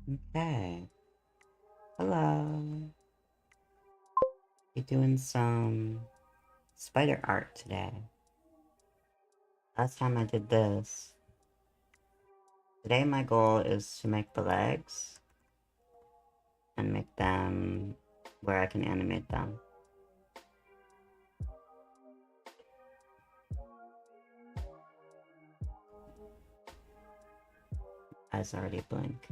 Okay. Hello. We're doing some spider art today. Last time I did this. Today my goal is to make the legs and make them where I can animate them. Eyes already blink.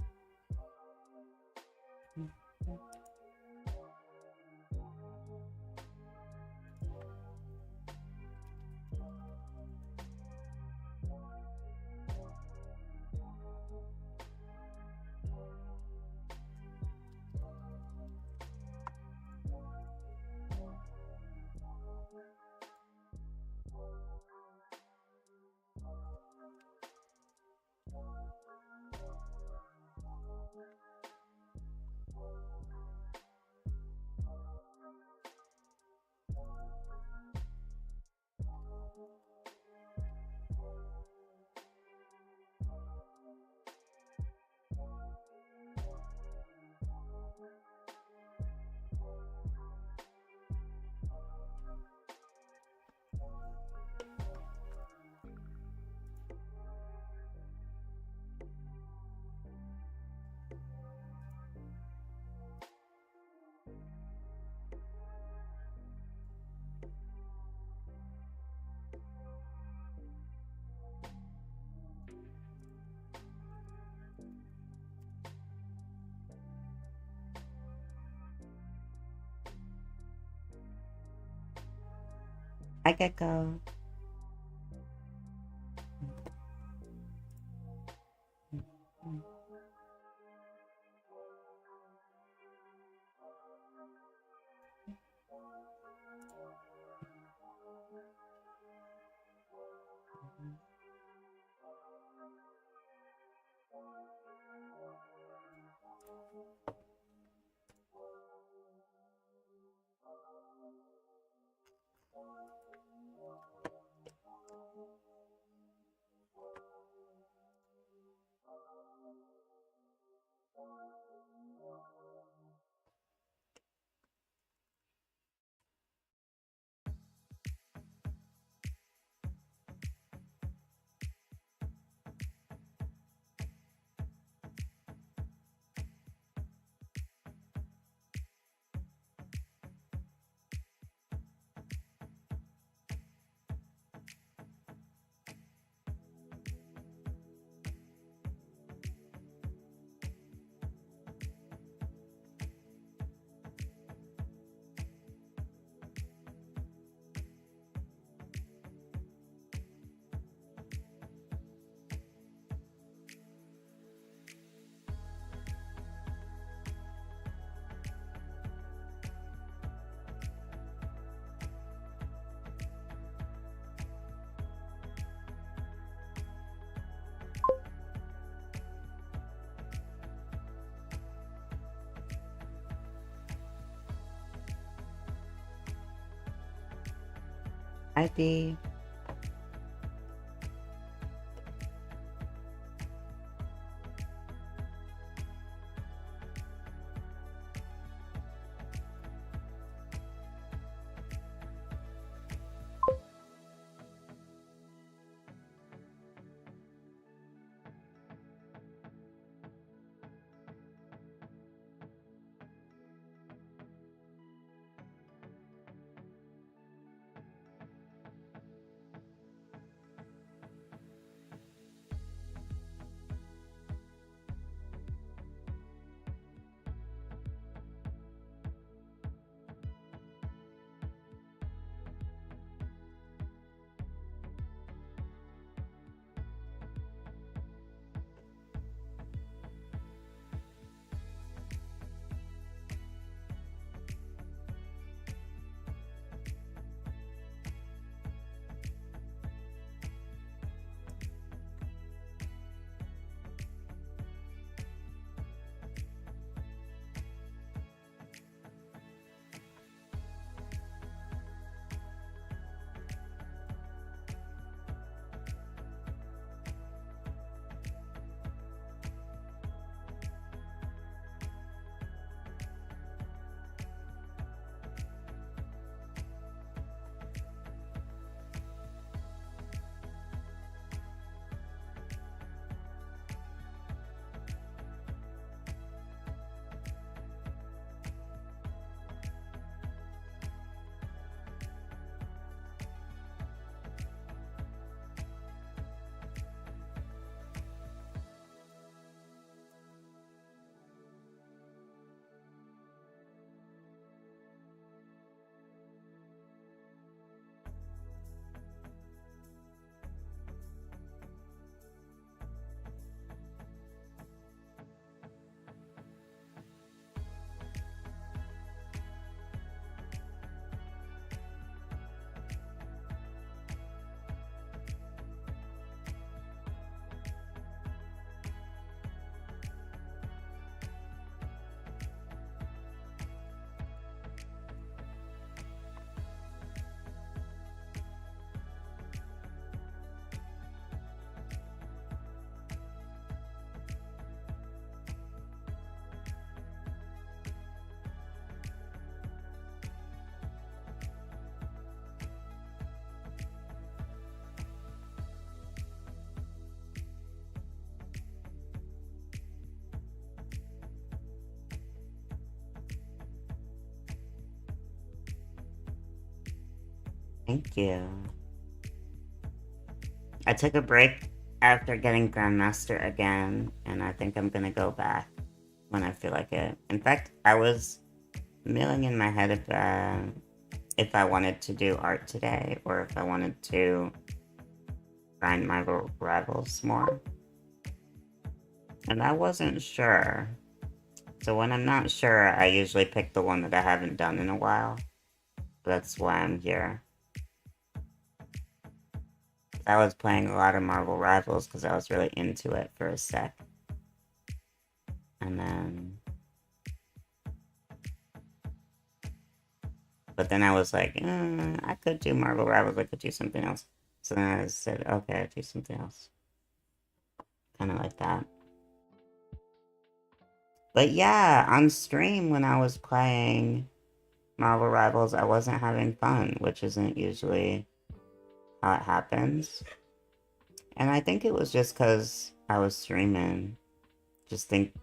Hi, Gecko. Hi, Dee. Thank you. I took a break after getting Grandmaster again, and I think I'm gonna go back when I feel like it. In fact, I was milling in my head if I wanted to do art today, or if I wanted to grind my rivals more. And I wasn't sure. So when I'm not sure, I usually pick the one that I haven't done in a while. That's why I'm here. I was playing a lot of Marvel Rivals because I was really into it for a sec. And then... But then I was like, I could do Marvel Rivals, I could do something else. So then I said, okay, I'll do something else. Kind of like that. But yeah, on stream when I was playing Marvel Rivals, I wasn't having fun, which isn't usually how it happens. And I think it was just because I was streaming. Just think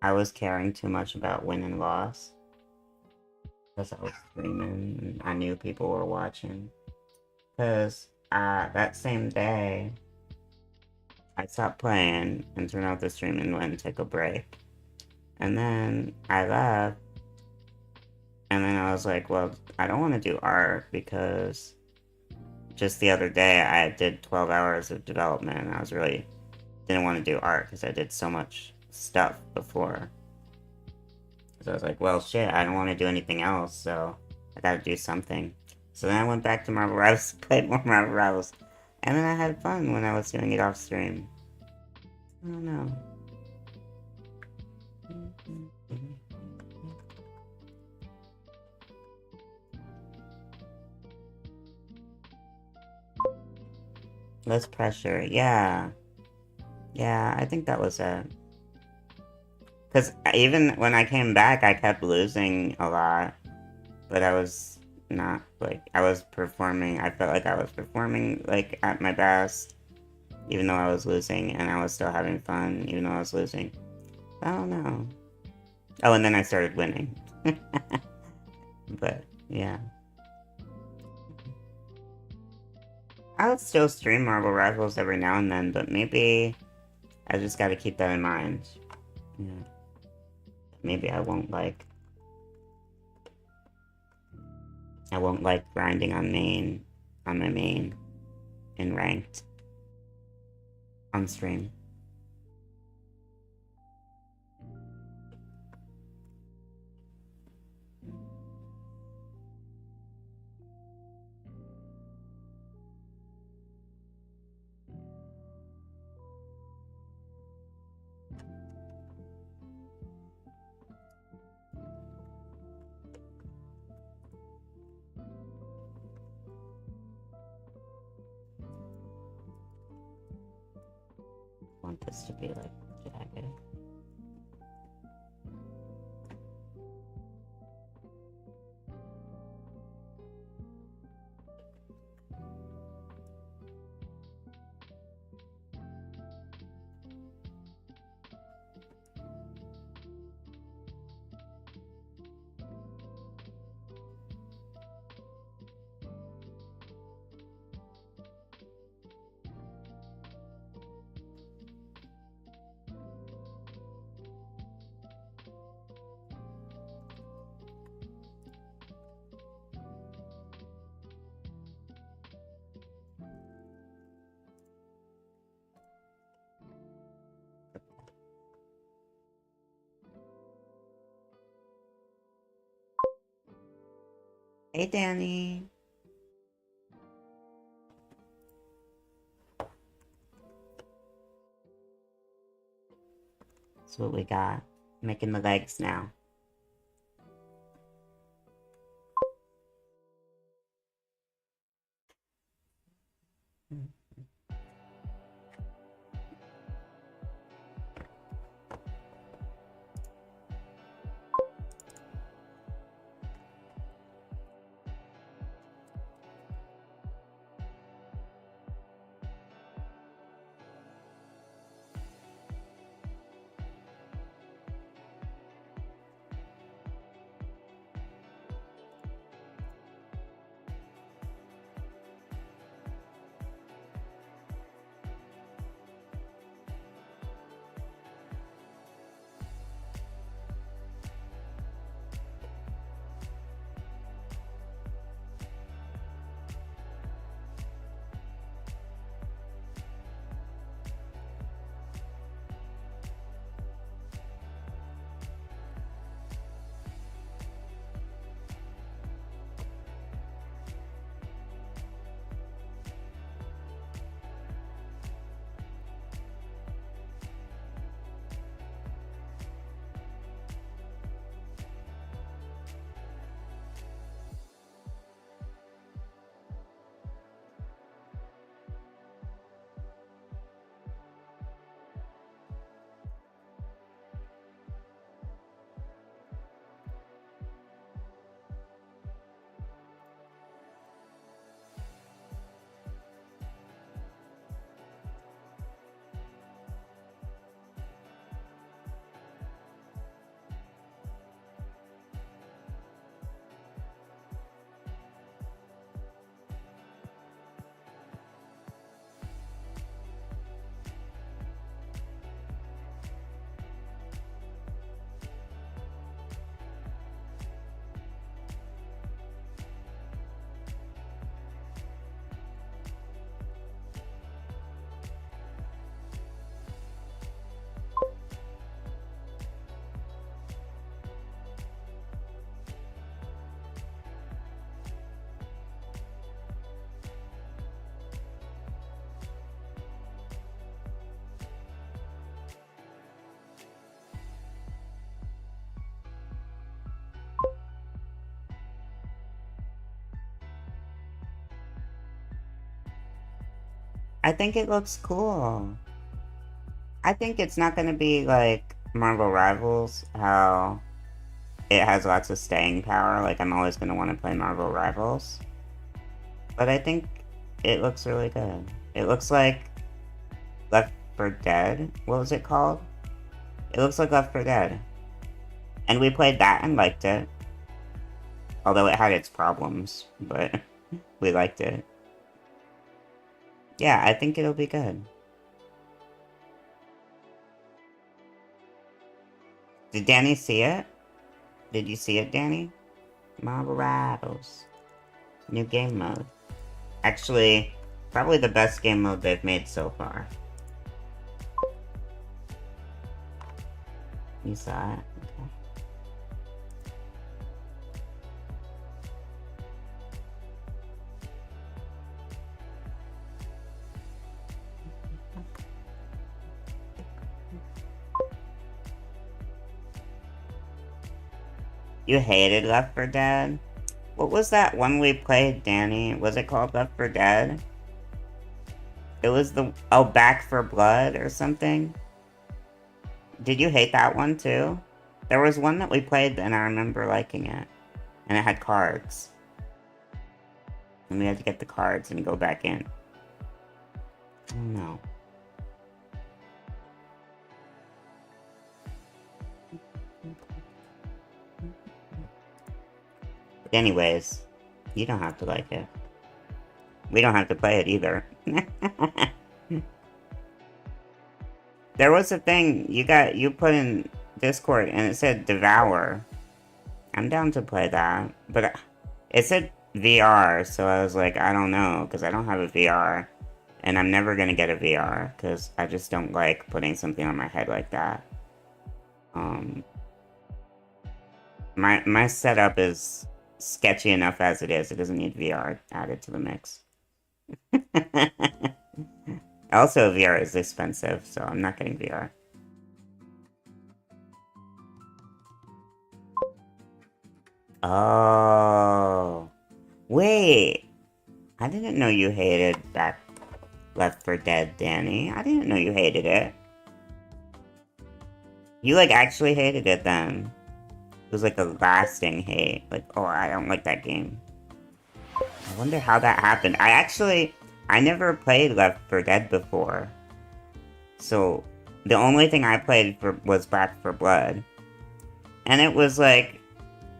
I was caring too much about win and loss. Because I was streaming and I knew people were watching. Because that same day, I stopped playing and turned off the stream and went and took a break. And then I left. And then I was like, well, I don't want to do art because just the other day I did 12 hours of development and I was really didn't want to do art because I did so much stuff before. So I was like, well, shit, I don't want to do anything else, so I gotta do something. So then I went back to Marvel Rivals, played more Marvel Rivals, and then I had fun when I was doing it off stream. I don't know. Less pressure, yeah. Yeah, I think that was it. Because even when I came back, I kept losing a lot. But I was not, like, I was performing, I felt like I was performing, like, at my best. Even though I was losing, and I was still having fun, even though I was losing. I don't know. Oh, and then I started winning. But, yeah. I would still stream Marvel Rivals every now and then, but maybe I just gotta keep that in mind. Yeah. Maybe I won't like grinding on my main, in ranked, on stream. I want this to be like jagged. Hey, Danny. That's what we got. Making the legs now. I think it looks cool. I think it's not gonna be like Marvel Rivals, how it has lots of staying power. Like, I'm always gonna want to play Marvel Rivals. But I think it looks really good. It looks like Left 4 Dead. What was it called? It looks like Left 4 Dead. And we played that and liked it. Although it had its problems, but we liked it. Yeah, I think it'll be good. Did Danny see it? Did you see it, Danny? Marvel Rivals. New game mode. Actually, probably the best game mode they've made so far. You saw it? Okay. You hated Left 4 Dead? What was that one we played, Danny? Was it called Left 4 Dead? It was the... Oh, Back 4 Blood or something? Did you hate that one too? There was one that we played and I remember liking it. And it had cards. And we had to get the cards and go back in. I don't know. But anyways, you don't have to like it. We don't have to play it either. There was a thing you put in Discord and it said Devour. I'm down to play that, but it said VR, so I was like, I don't know, because I don't have a VR, and I'm never gonna get a VR, because I just don't like putting something on my head like that. My setup is sketchy enough as it is. It doesn't need VR added to the mix. Also, VR is expensive, so I'm not getting VR. Oh. Wait. I didn't know you hated that Left 4 Dead, Danny. I didn't know you hated it. You, like, actually hated it then. It was, like, a lasting hate. Like, oh, I don't like that game. I wonder how that happened. I never played Left 4 Dead before. So, the only thing I played was Back 4 Blood. And it was like,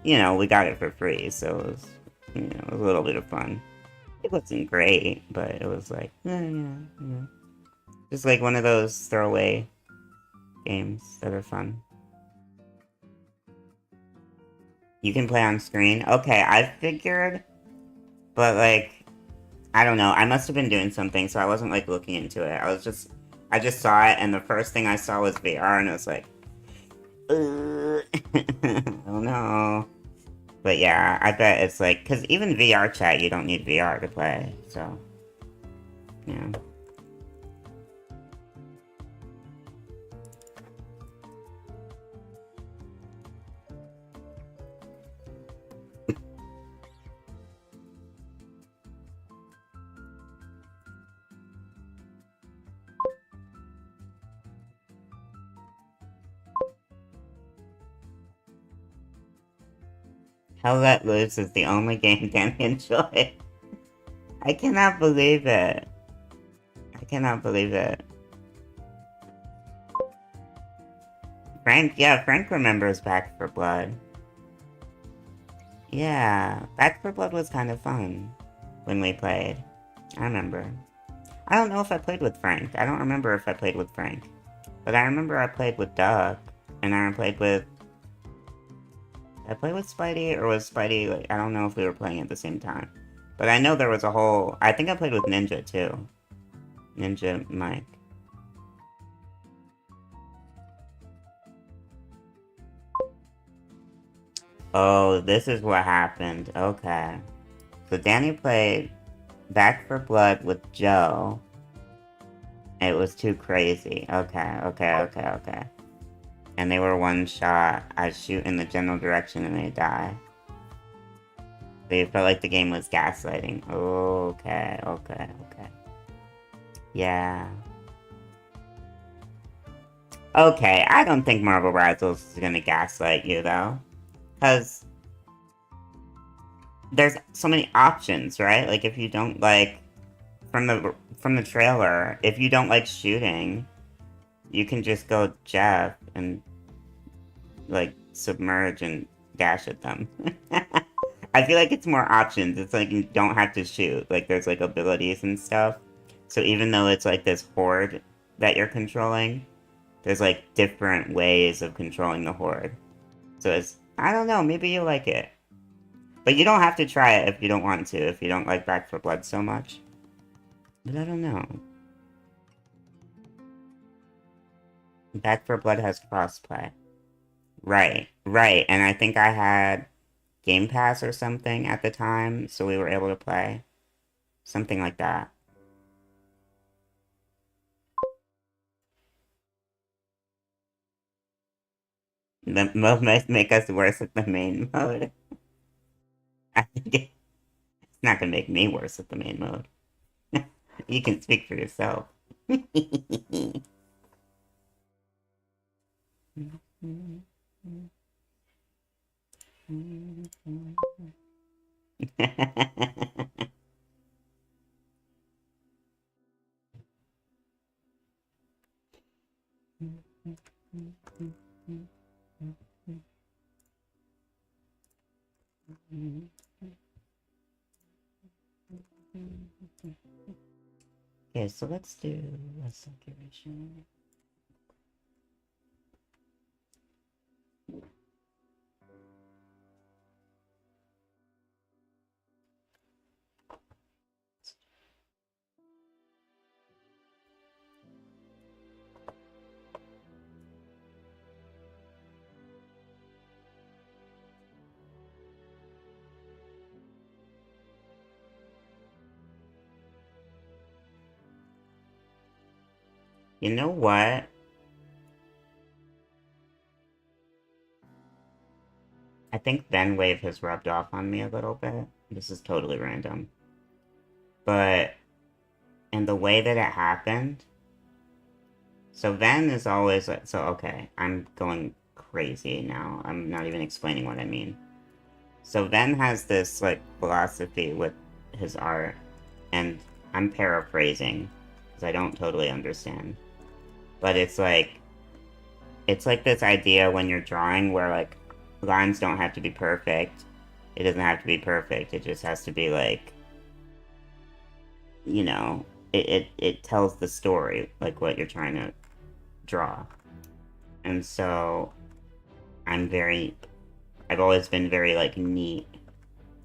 you know, we got it for free, so it was, you know, a little bit of fun. It wasn't great, but it was like, yeah. Just like one of those throwaway games that are fun. You can play on screen? Okay, I figured, but like, I don't know, I must have been doing something, so I wasn't like looking into it. I just saw it, and the first thing I saw was VR, and it was like, oh no. But yeah, I bet it's like, because even VR chat, you don't need VR to play, so, yeah. Hell Let Loose is the only game Danny enjoyed. I cannot believe it. I cannot believe it. Frank remembers Back 4 Blood. Yeah, Back 4 Blood was kind of fun when we played. I remember. I don't know if I played with Frank. I don't remember if I played with Frank. But I remember I played with Duck, and I played with... Did I play with Spidey, or was Spidey, like, I don't know if we were playing at the same time. But I know there was a whole... I think I played with Ninja, too. Ninja Mike. Oh, this is what happened. Okay. So Danny played Back 4 Blood with Joe. It was too crazy. Okay. And they were one shot. I shoot in the general direction and they die. So you felt like the game was gaslighting. Okay. Yeah. Okay, I don't think Marvel Rivals is gonna gaslight you though, because there's so many options, right? Like if you don't like from the trailer, if you don't like shooting, you can just go Jeff and like submerge and dash at them. I feel like it's more options. It's like you don't have to shoot. Like there's like abilities and stuff. So even though it's like this horde that you're controlling, there's like different ways of controlling the horde. So it's I don't know, maybe you like it. But you don't have to try it if you don't want to, if you don't like Back for Blood so much. But I don't know. Back for Blood has crossplay. Right, right. And I think I had Game Pass or something at the time, so we were able to play. Something like that. The mode might make us worse at the main mode. I think it's not gonna make me worse at the main mode. You can speak for yourself. Okay, so let's do a circulation. You know what? I think Venwave has rubbed off on me a little bit. This is totally random. But, and the way that it happened, so Ven is always like, so okay, I'm going crazy now. I'm not even explaining what I mean. So Ven has this, like, philosophy with his art, and I'm paraphrasing, because I don't totally understand. But it's like this idea when you're drawing where, like, lines don't have to be perfect. It doesn't have to be perfect. It just has to be, like, you know, it tells the story, like, what you're trying to draw. And so, I'm very, I've always been very, like, neat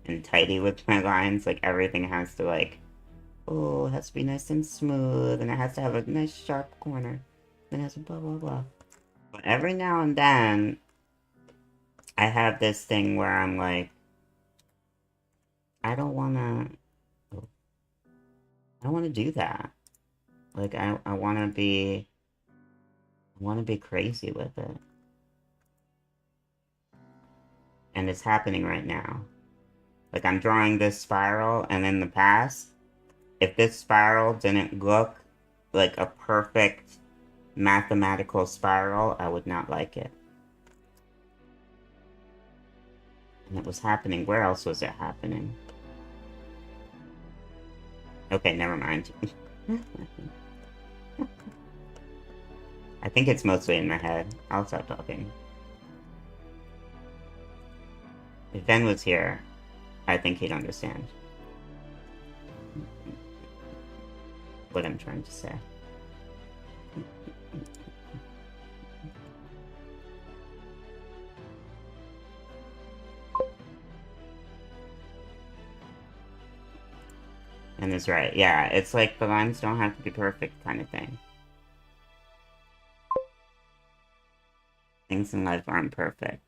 and tidy with my lines. Like, everything has to, like, oh, it has to be nice and smooth, and it has to have a nice sharp corner. Then it has a blah, blah, blah. But every now and then, I have this thing where I'm like, I don't wanna, I don't wanna do that. Like, I wanna be crazy with it. And it's happening right now. Like, I'm drawing this spiral, and in the past, if this spiral didn't look like a perfect mathematical spiral, I would not like it. And it was happening. Where else was it happening? Okay, never mind. I think it's mostly in my head. I'll stop talking. If Ben was here, I think he'd understand what I'm trying to say. And it's right. Yeah, it's like the lines don't have to be perfect kind of thing. Things in life aren't perfect.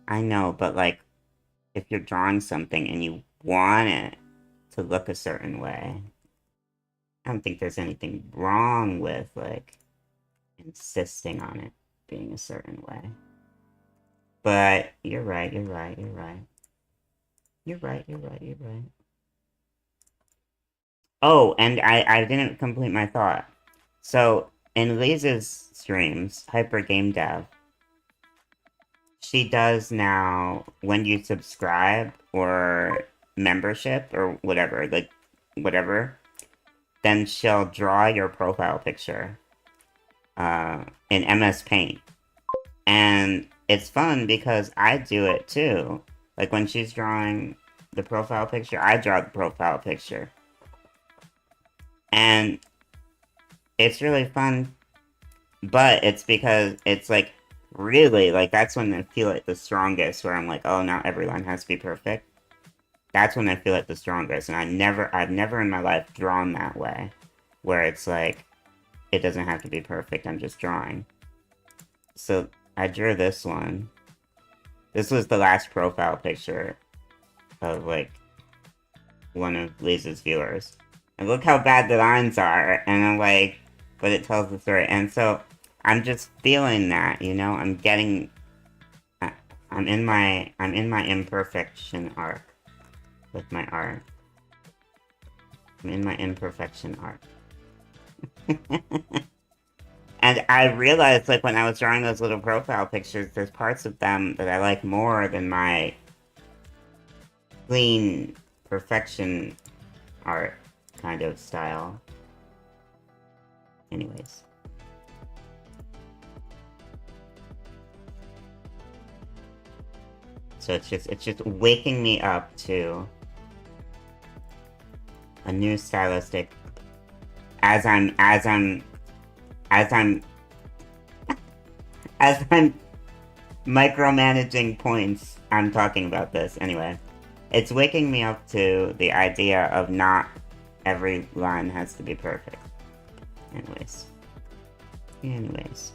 I know, but like, if you're drawing something and you want it to look a certain way, I don't think there's anything wrong with, like, insisting on it being a certain way. But you're right, you're right, you're right. You're right, you're right, you're right. Oh, and I didn't complete my thought. So, in Lisa's streams, Hyper Game Dev, she does now, when you subscribe or membership or whatever, like, whatever, then she'll draw your profile picture in MS Paint. And it's fun because I do it too. Like, when she's drawing the profile picture, I draw the profile picture. And it's really fun, but it's because it's like really like that's when I feel it the strongest where I'm like, oh, now everyone has to be perfect. That's when I feel it the strongest, and I've never in my life drawn that way, where it's like it doesn't have to be perfect. I'm just drawing. So I drew this one. This was the last profile picture of like one of Lisa's viewers, and look how bad the lines are. And I'm like, but it tells the story, and so I'm just feeling that, you know. I'm in my imperfection arc with my art. I'm in my imperfection arc. And I realized, like, when I was drawing those little profile pictures, there's parts of them that I like more than my clean perfection art kind of style. Anyways. So it's just waking me up to a new stylistic as I'm as I'm as I'm as I'm micromanaging points. I'm talking about this anyway. It's waking me up to the idea of not every line has to be perfect. Anyways. Anyways.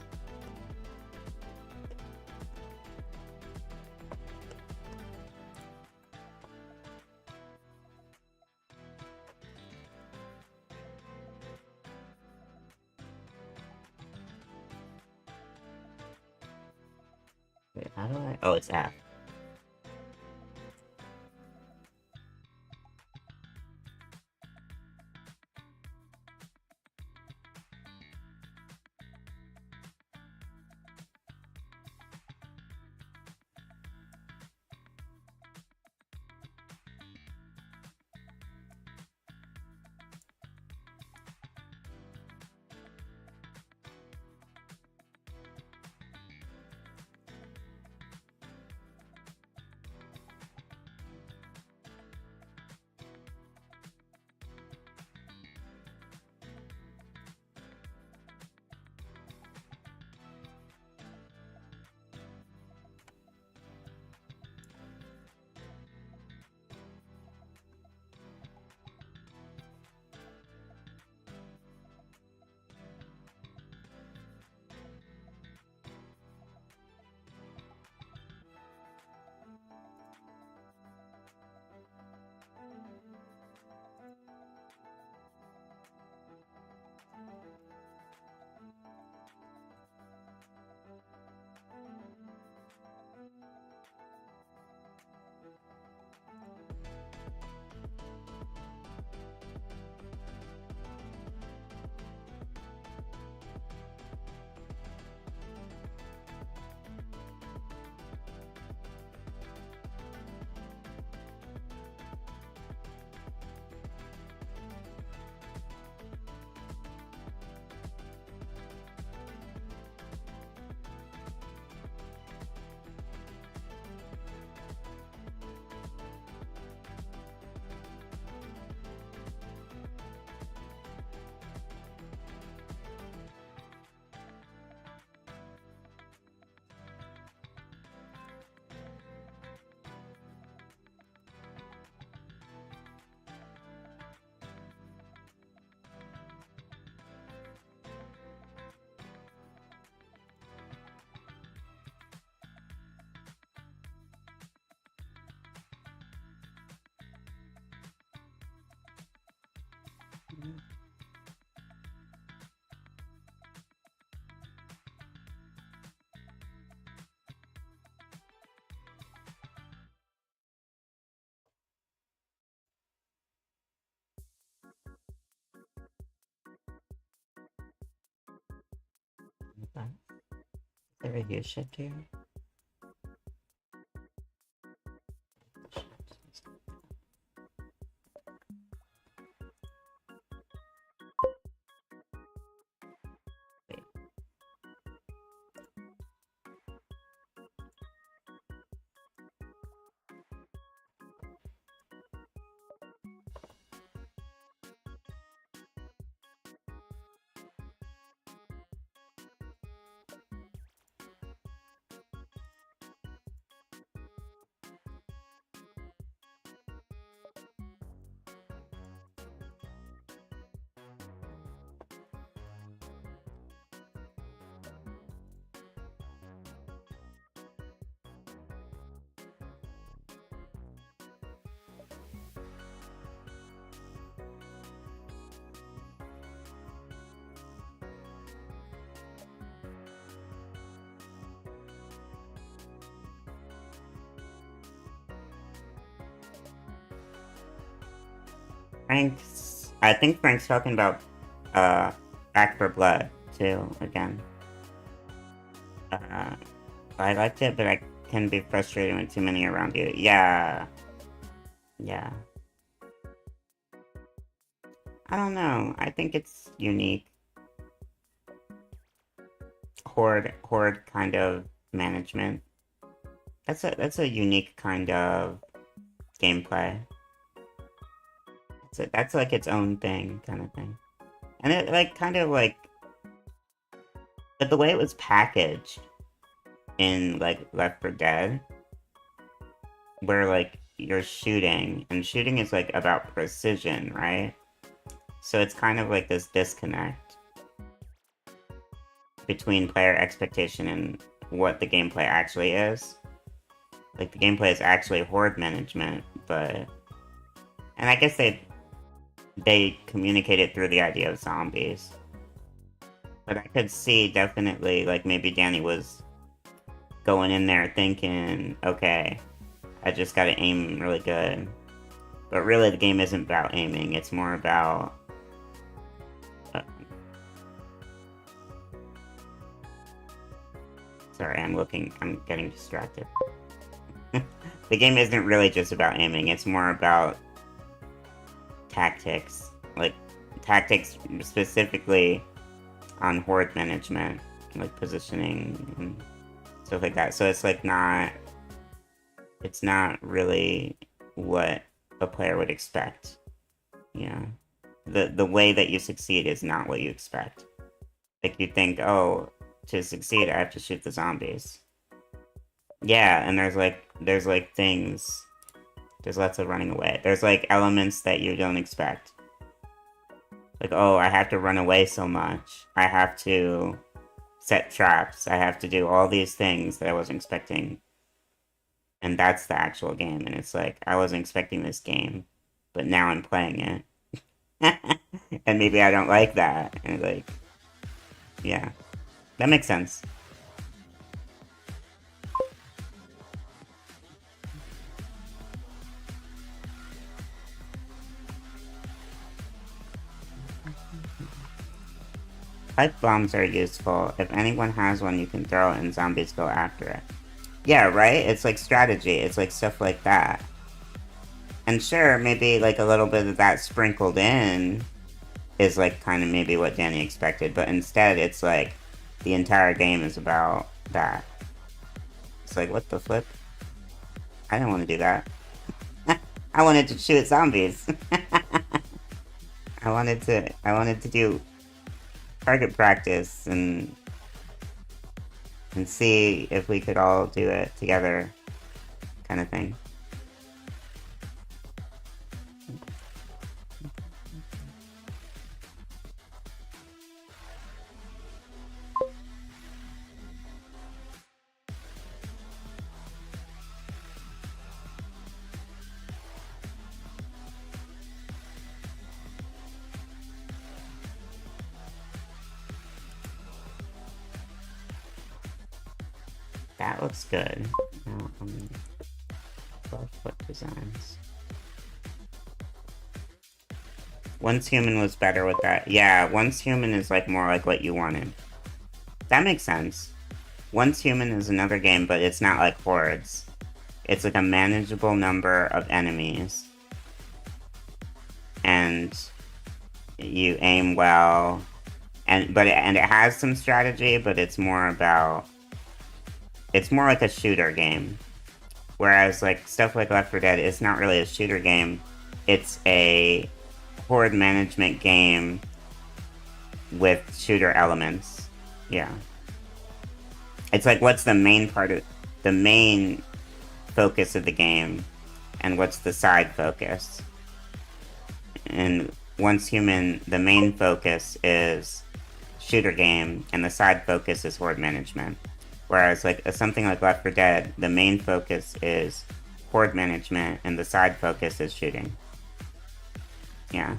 Wait, how do I? Oh, it's F. there a hue shift here? I think Frank's talking about Back for Blood too again. I liked it, but I can be frustrated when too many around you. Yeah. Yeah. I don't know. I think it's unique. Horde kind of management. That's a unique kind of gameplay. That's like its own thing, kind of thing. And it like kind of like, but the way it was packaged in like Left 4 Dead, where like you're shooting, and shooting is like about precision, right? So it's kind of like this disconnect between player expectation and what the gameplay actually is. Like the gameplay is actually horde management, but, and I guess they communicate it through the idea of zombies. But I could see definitely, like, maybe Danny was going in there thinking, okay, I just gotta aim really good. But really, the game isn't about aiming, it's more about... sorry, I'm getting distracted. The game isn't really just about aiming, it's more about tactics. Like, tactics specifically on horde management, like positioning and stuff like that. So it's like it's not really what a player would expect. Yeah. The way that you succeed is not what you expect. Like you think, oh, to succeed I have to shoot the zombies. Yeah, and there's like things, there's lots of running away. There's like elements that you don't expect. Like, oh, I have to run away so much. I have to set traps. I have to do all these things that I wasn't expecting. And that's the actual game. And it's like, I wasn't expecting this game, but now I'm playing it. And maybe I don't like that. And like, yeah, that makes sense. Pipe bombs are useful. If anyone has one, you can throw it and zombies go after it. Yeah, right? It's like strategy. It's like stuff like that. And sure, maybe like a little bit of that sprinkled in is like kind of maybe what Danny expected, but instead it's like the entire game is about that. It's like, what the flip? I didn't want to do that. I wanted to shoot zombies. I wanted to do target practice and see if we could all do it together, kind of thing. That looks good. 12-foot designs. Once Human was better with that. Yeah, Once Human is like more like what you wanted. That makes sense. Once Human is another game, but it's not like Hordes. It's like a manageable number of enemies. And you aim well. And it has some strategy, but it's more about... It's more like a shooter game. Whereas like stuff like Left 4 Dead is not really a shooter game. It's a horde management game with shooter elements. Yeah. It's like what's the main part of the main focus of the game and what's the side focus. And Once Human, the main focus is shooter game and the side focus is horde management. Whereas like something like Left 4 Dead, the main focus is horde management and the side focus is shooting. Yeah.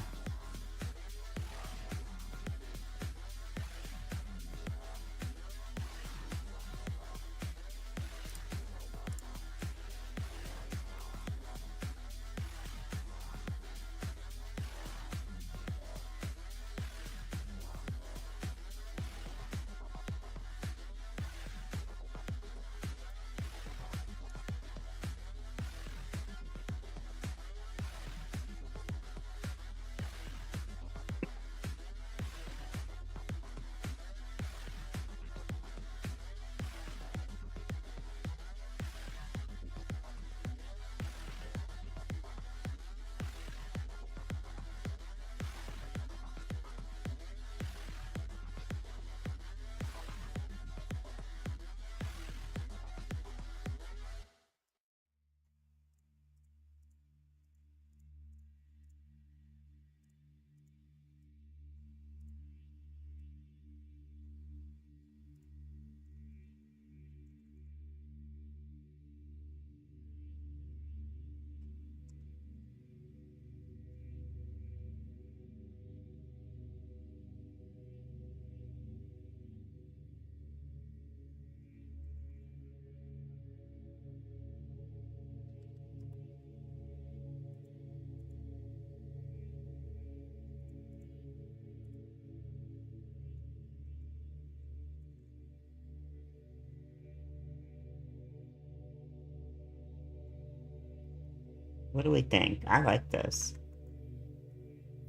What do we think? I like this.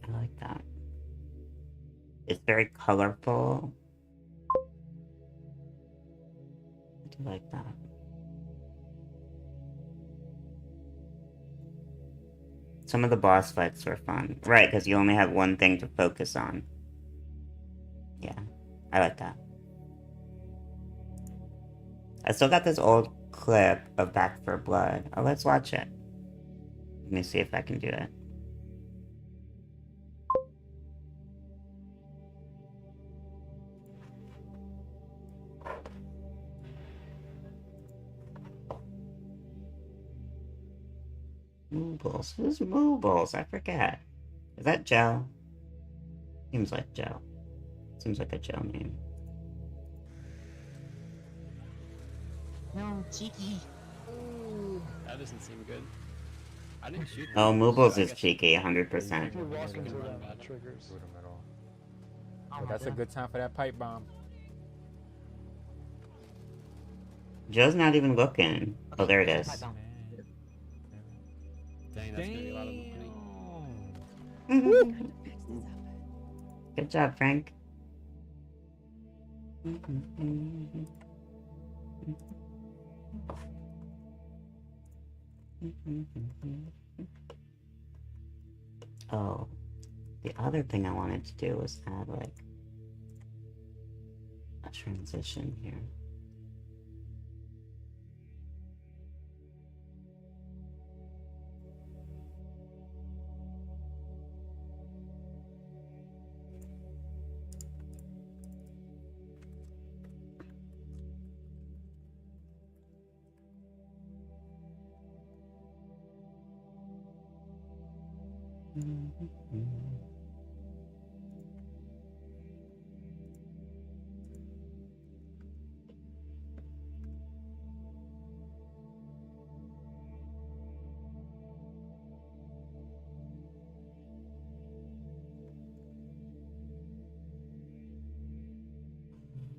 I like that. It's very colorful. I do like that. Some of the boss fights were fun. Right, because you only have one thing to focus on. Yeah, I like that. I still got this old clip of Back 4 Blood. Oh, let's watch it. Let me see if I can do it. Moobles. Who's Moobles? I forget. Is that Joe? Seems like Joe. Seems like a Joe name. No, cheeky. Ooh, that doesn't seem good. I didn't shoot. Oh, them, Moobles so I is guess cheeky, 100%. We're I walking can to run that bad. triggers. Shoot him at all. Oh But my that's a God. good time for that pipe bomb. Joe's not even looking. Oh, there it is. Dang, that's gonna be a lot of money. Good job, Frank. Oh, the other thing I wanted to do was add like a transition here.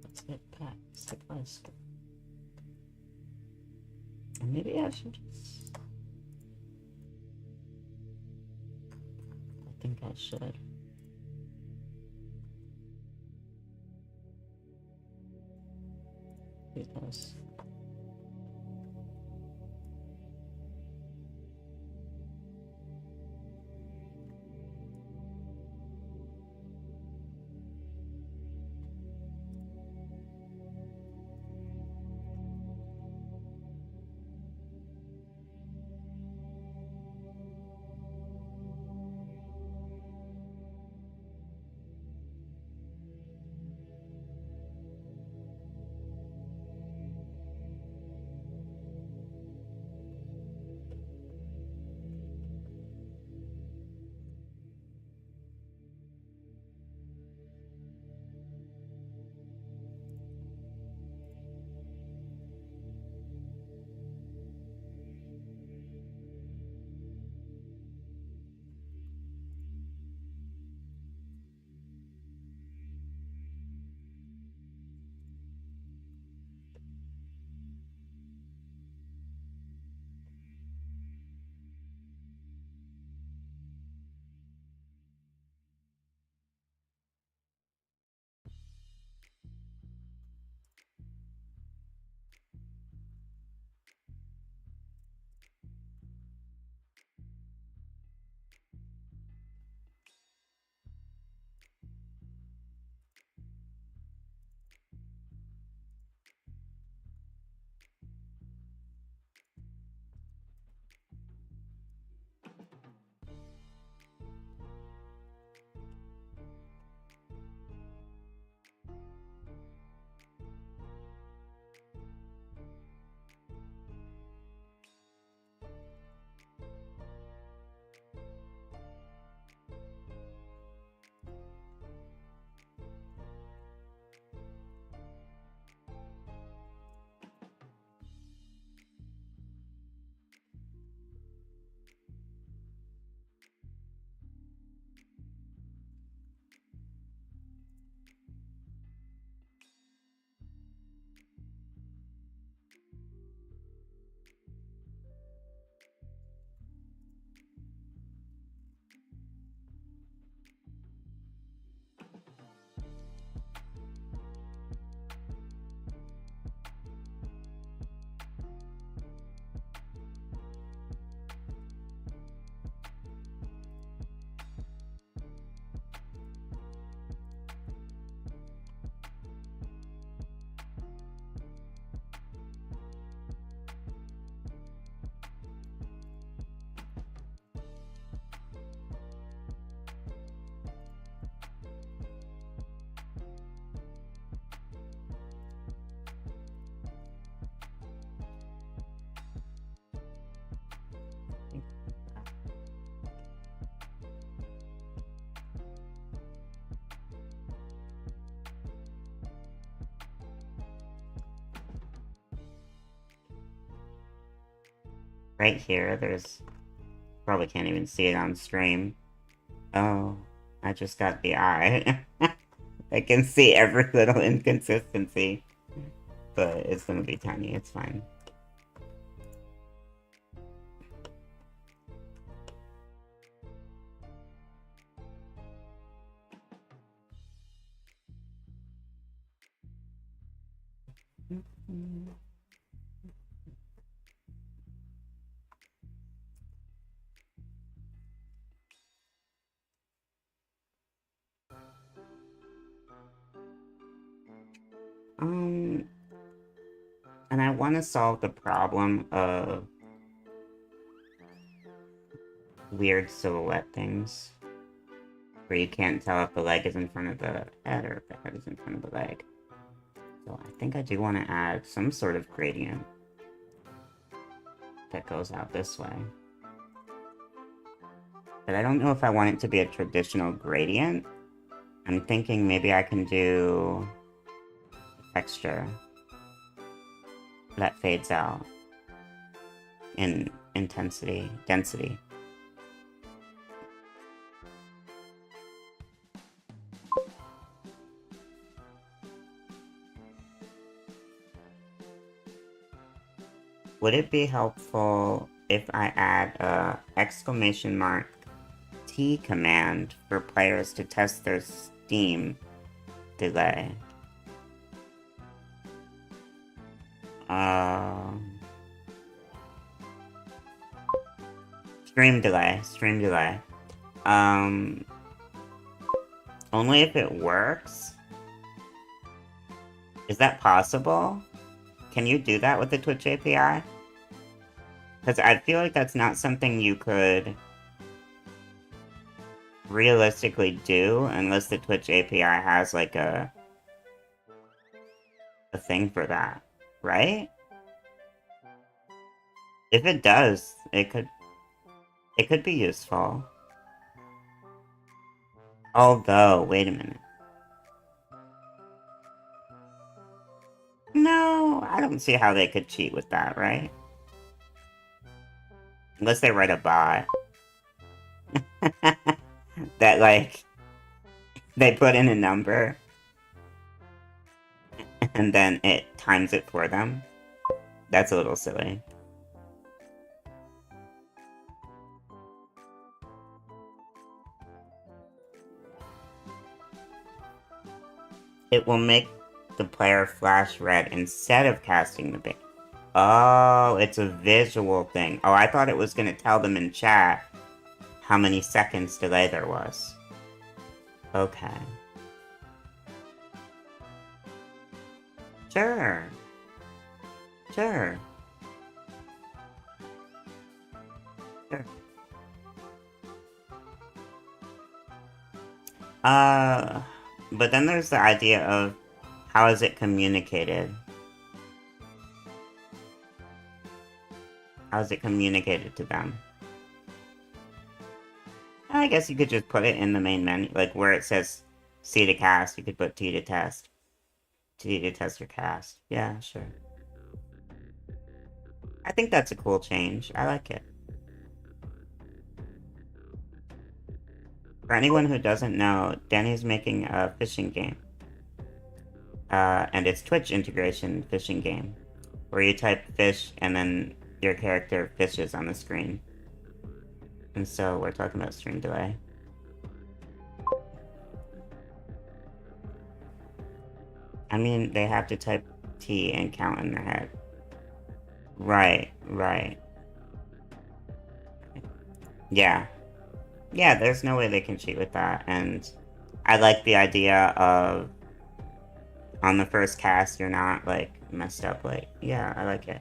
Let's get back to the bicycle. Maybe I should just... I think I should. Do this. Right here, there's... Probably can't even see it on stream. Oh, I just got the eye. I can see every little inconsistency. But it's gonna be tiny, it's fine. And I want to solve the problem of weird silhouette things. Where you can't tell if the leg is in front of the head or if the head is in front of the leg. So I think I do want to add some sort of gradient that goes out this way. But I don't know if I want it to be a traditional gradient. I'm thinking maybe I can do texture that fades out in intensity, density. Would it be helpful if I add a exclamation mark T command for players to test their Steam delay? Stream delay. Only if it works? Is that possible? Can you do that with the Twitch API? Because I feel like that's not something you could realistically do unless the Twitch API has like a thing for that, right? If it does, it could be useful. Although, wait a minute. No, I don't see how they could cheat with that, right? Unless they write a bot. That, like, they put in a number and then it times it for them. That's a little silly. It will make the player flash red instead of casting the bait. Oh, it's a visual thing. Oh, I thought it was going to tell them in chat how many seconds delay there was. Okay. Sure. Sure. Sure. But then there's the idea of how is it communicated? How is it communicated to them? I guess you could just put it in the main menu, like where it says C to cast, you could put T to test. T to test your cast. Yeah, sure. I think that's a cool change. I like it. For anyone who doesn't know, Danny's making a fishing game. And it's Twitch integration fishing game, where you type fish and then your character fishes on the screen. And so we're talking about stream delay. I mean, they have to type T and count in their head. Right, right. Yeah. Yeah, there's no way they can cheat with that, and I like the idea of on the first cast you're not, like, messed up, like, yeah, I like it.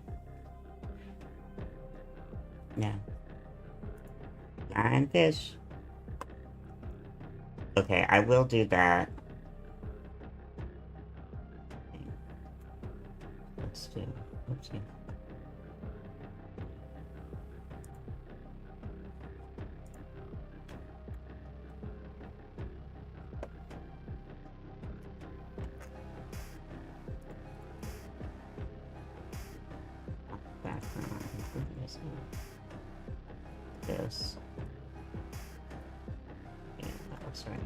Yeah. Nine fish. Okay, I will do that. Let's see. Background, this. Yeah, that looks right.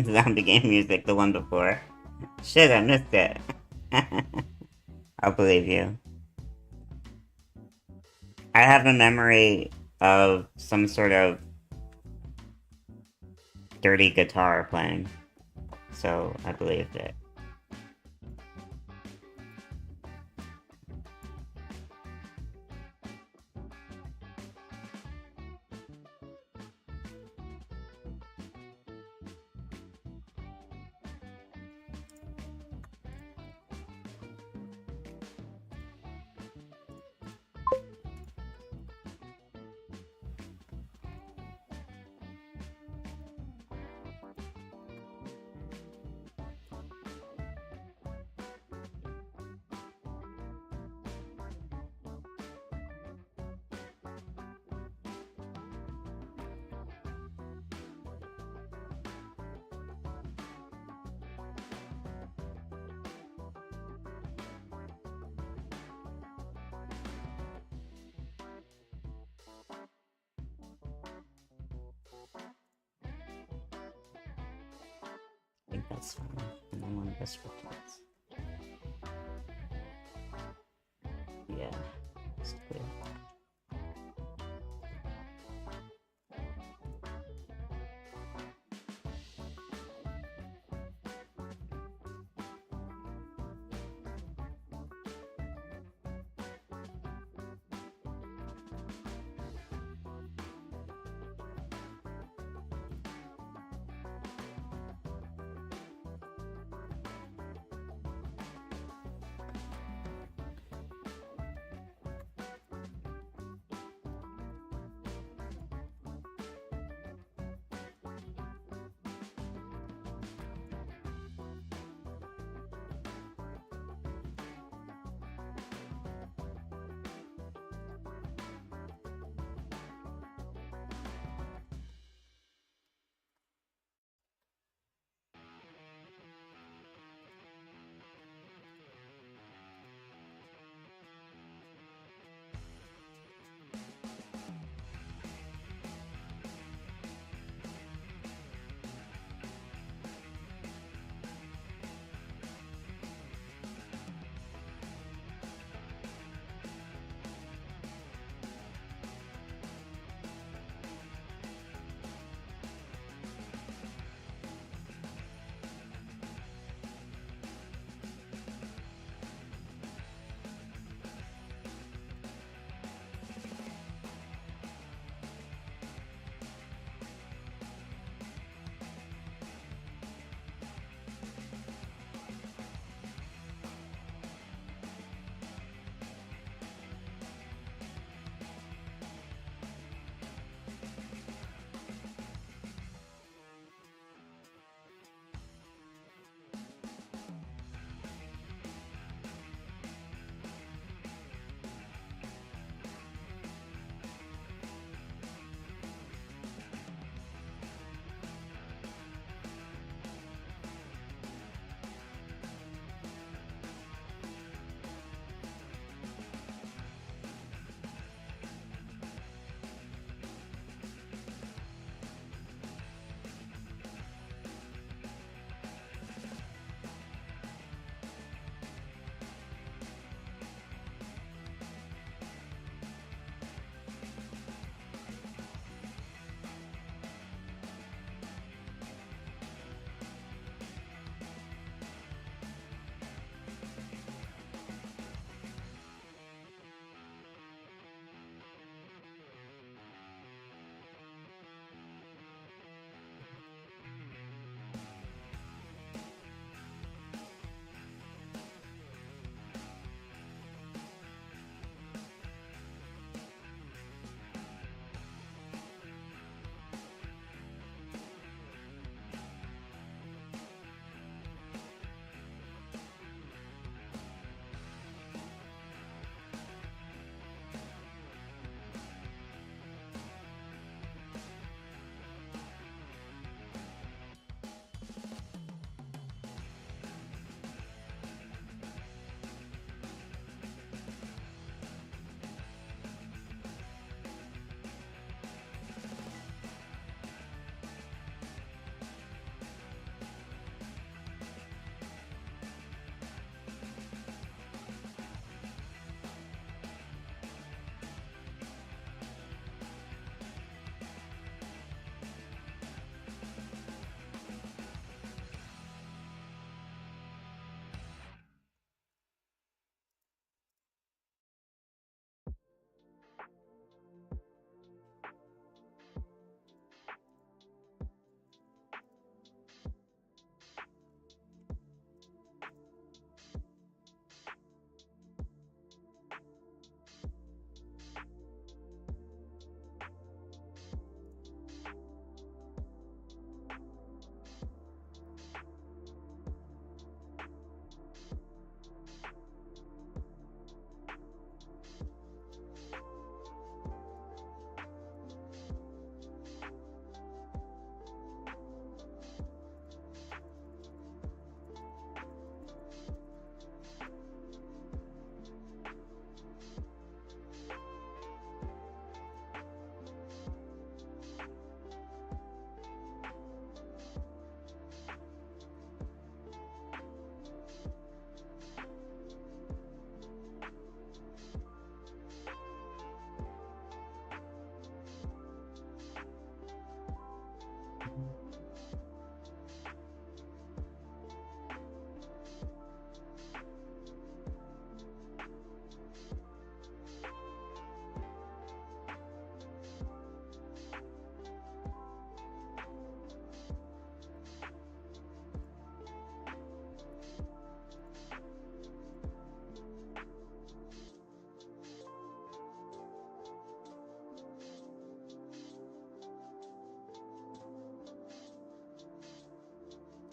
Zombie game music, the one before. Shit, I missed it. I'll believe you. I have a memory of some sort of dirty guitar playing, so I believed it. I think that's fine. And then one of this rotates. Yeah, it's clear.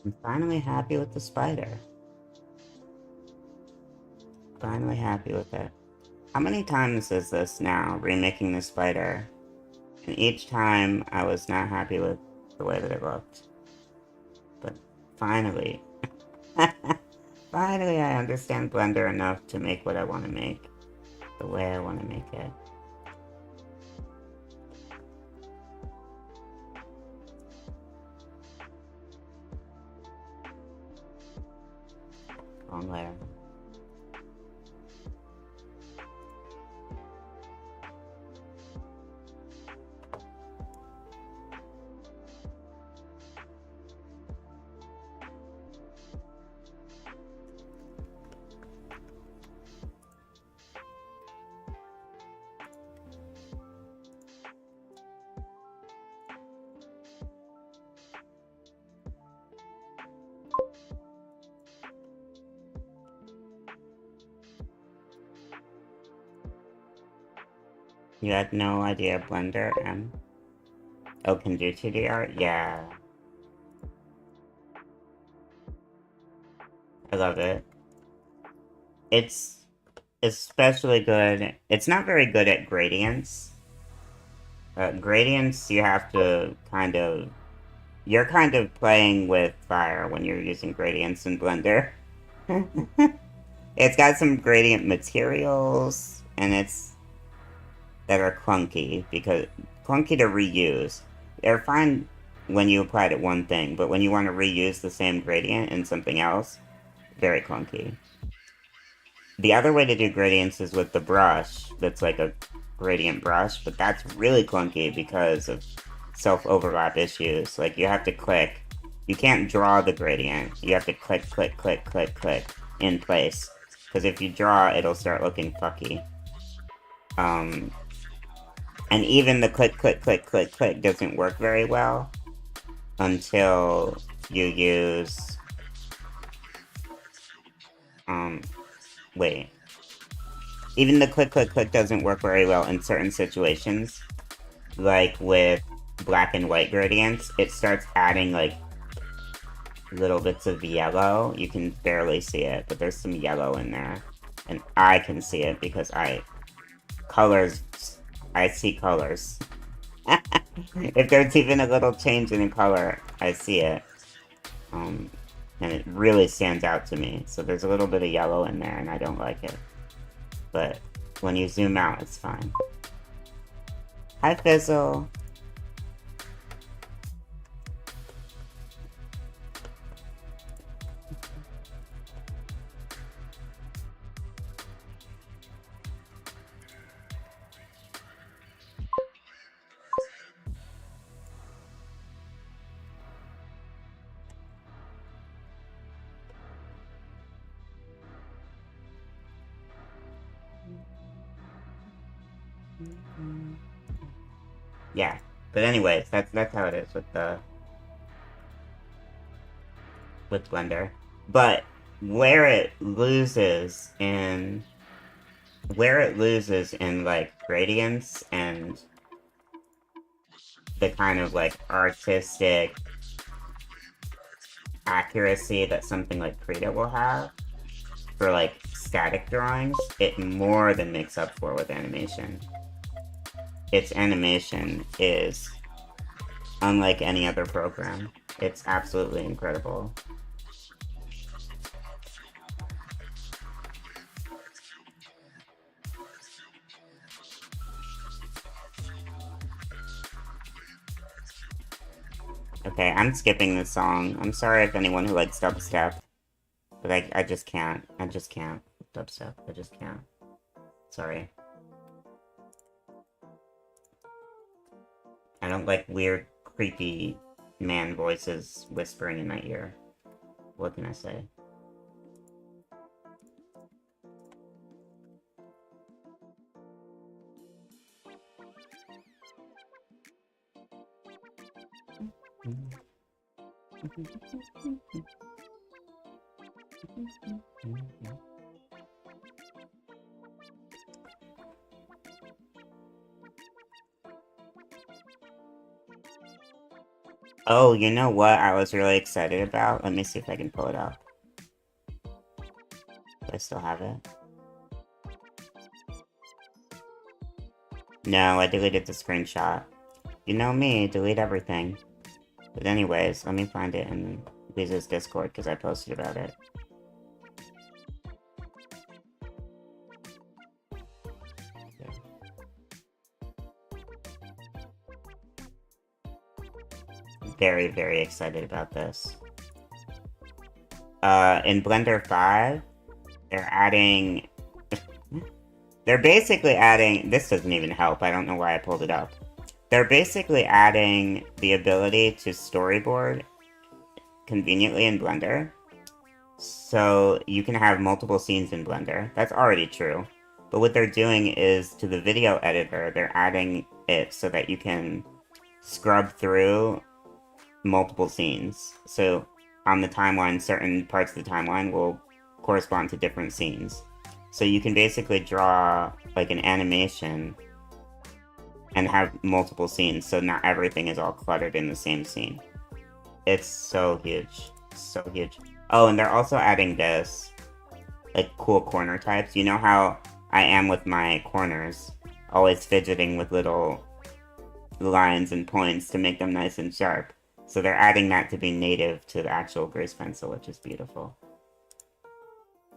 I'm finally happy with the spider. Finally happy with it. How many times is this now, remaking the spider? And each time I was not happy with the way that it looked. But finally, finally I understand Blender enough to make what I want to make. The way I want to make it. Wrong layer. You had no idea Blender Oh, can do 2D art? Yeah. I love it. It's especially good. It's not very good at gradients. Gradients, you have to kind of... You're kind of playing with fire when you're using gradients in Blender. It's got some gradient materials, and it's... that are clunky, because... clunky to reuse. They're fine when you apply it at one thing, but when you want to reuse the same gradient in something else, very clunky. The other way to do gradients is with the brush, that's like a gradient brush, but that's really clunky because of self-overlap issues. Like, you have to click. You can't draw the gradient. You have to click, click, click, click, click in place. Because if you draw, it'll start looking fucky. And even the click, click, click, click, click doesn't work very well until you use... wait. Even the click, click, click doesn't work very well in certain situations. Like with black and white gradients, it starts adding like little bits of yellow. You can barely see it, but there's some yellow in there. And I can see it because I see colors. If there's even a little change in color, I see it. And it really stands out to me. So there's a little bit of yellow in there, and I don't like it. But when you zoom out, it's fine. Hi, Fizzle. Yeah, but anyways, that's how it is with Blender. But where it loses in like gradients and the kind of like artistic accuracy that something like Krita will have for like static drawings, it more than makes up for with animation. Its animation is unlike any other program. It's absolutely incredible. Okay, I'm skipping this song. I'm sorry if anyone who likes dubstep, but I just can't. I just can't. Dubstep, I just can't. Sorry. I don't like weird, creepy man voices whispering in my ear. What can I say? Oh, you know what I was really excited about? Let me see if I can pull it up. Do I still have it? No, I deleted the screenshot. You know me, delete everything. But anyways, let me find it in Lisa's Discord because I posted about it. Very, very excited about this. In Blender 5, they're adding... they're basically adding... This doesn't even help, I don't know why I pulled it up. They're basically adding the ability to storyboard conveniently in Blender. So you can have multiple scenes in Blender. That's already true. But what they're doing is, to the video editor, they're adding it so that you can scrub through multiple scenes. So on the timeline, certain parts of the timeline will correspond to different scenes. So you can basically draw like an animation and have multiple scenes, so not everything is all cluttered in the same scene. It's so huge. So huge. Oh, and they're also adding this, like, cool corner types. You know how I am with my corners, always fidgeting with little lines and points to make them nice and sharp. So they're adding that to be native to the actual grease pencil, which is beautiful.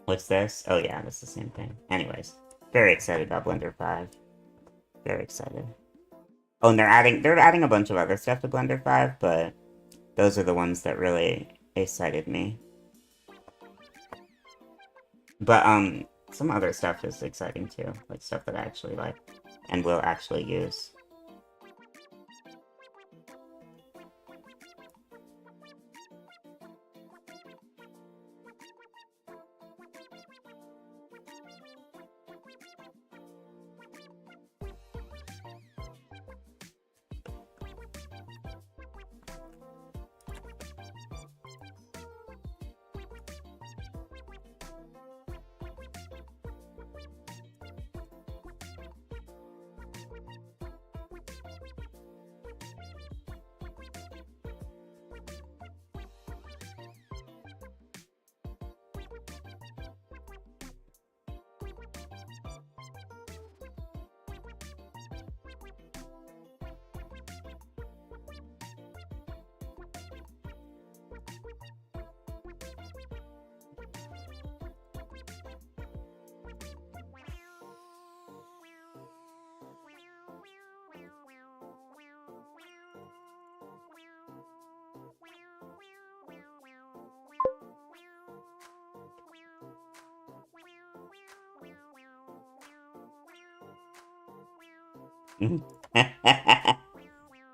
What's this? Oh yeah, that's the same thing. Anyways, very excited about Blender 5. Very excited. Oh, and they're adding a bunch of other stuff to Blender 5, but those are the ones that really excited me. But some other stuff is exciting too, like stuff that I actually like and will actually use.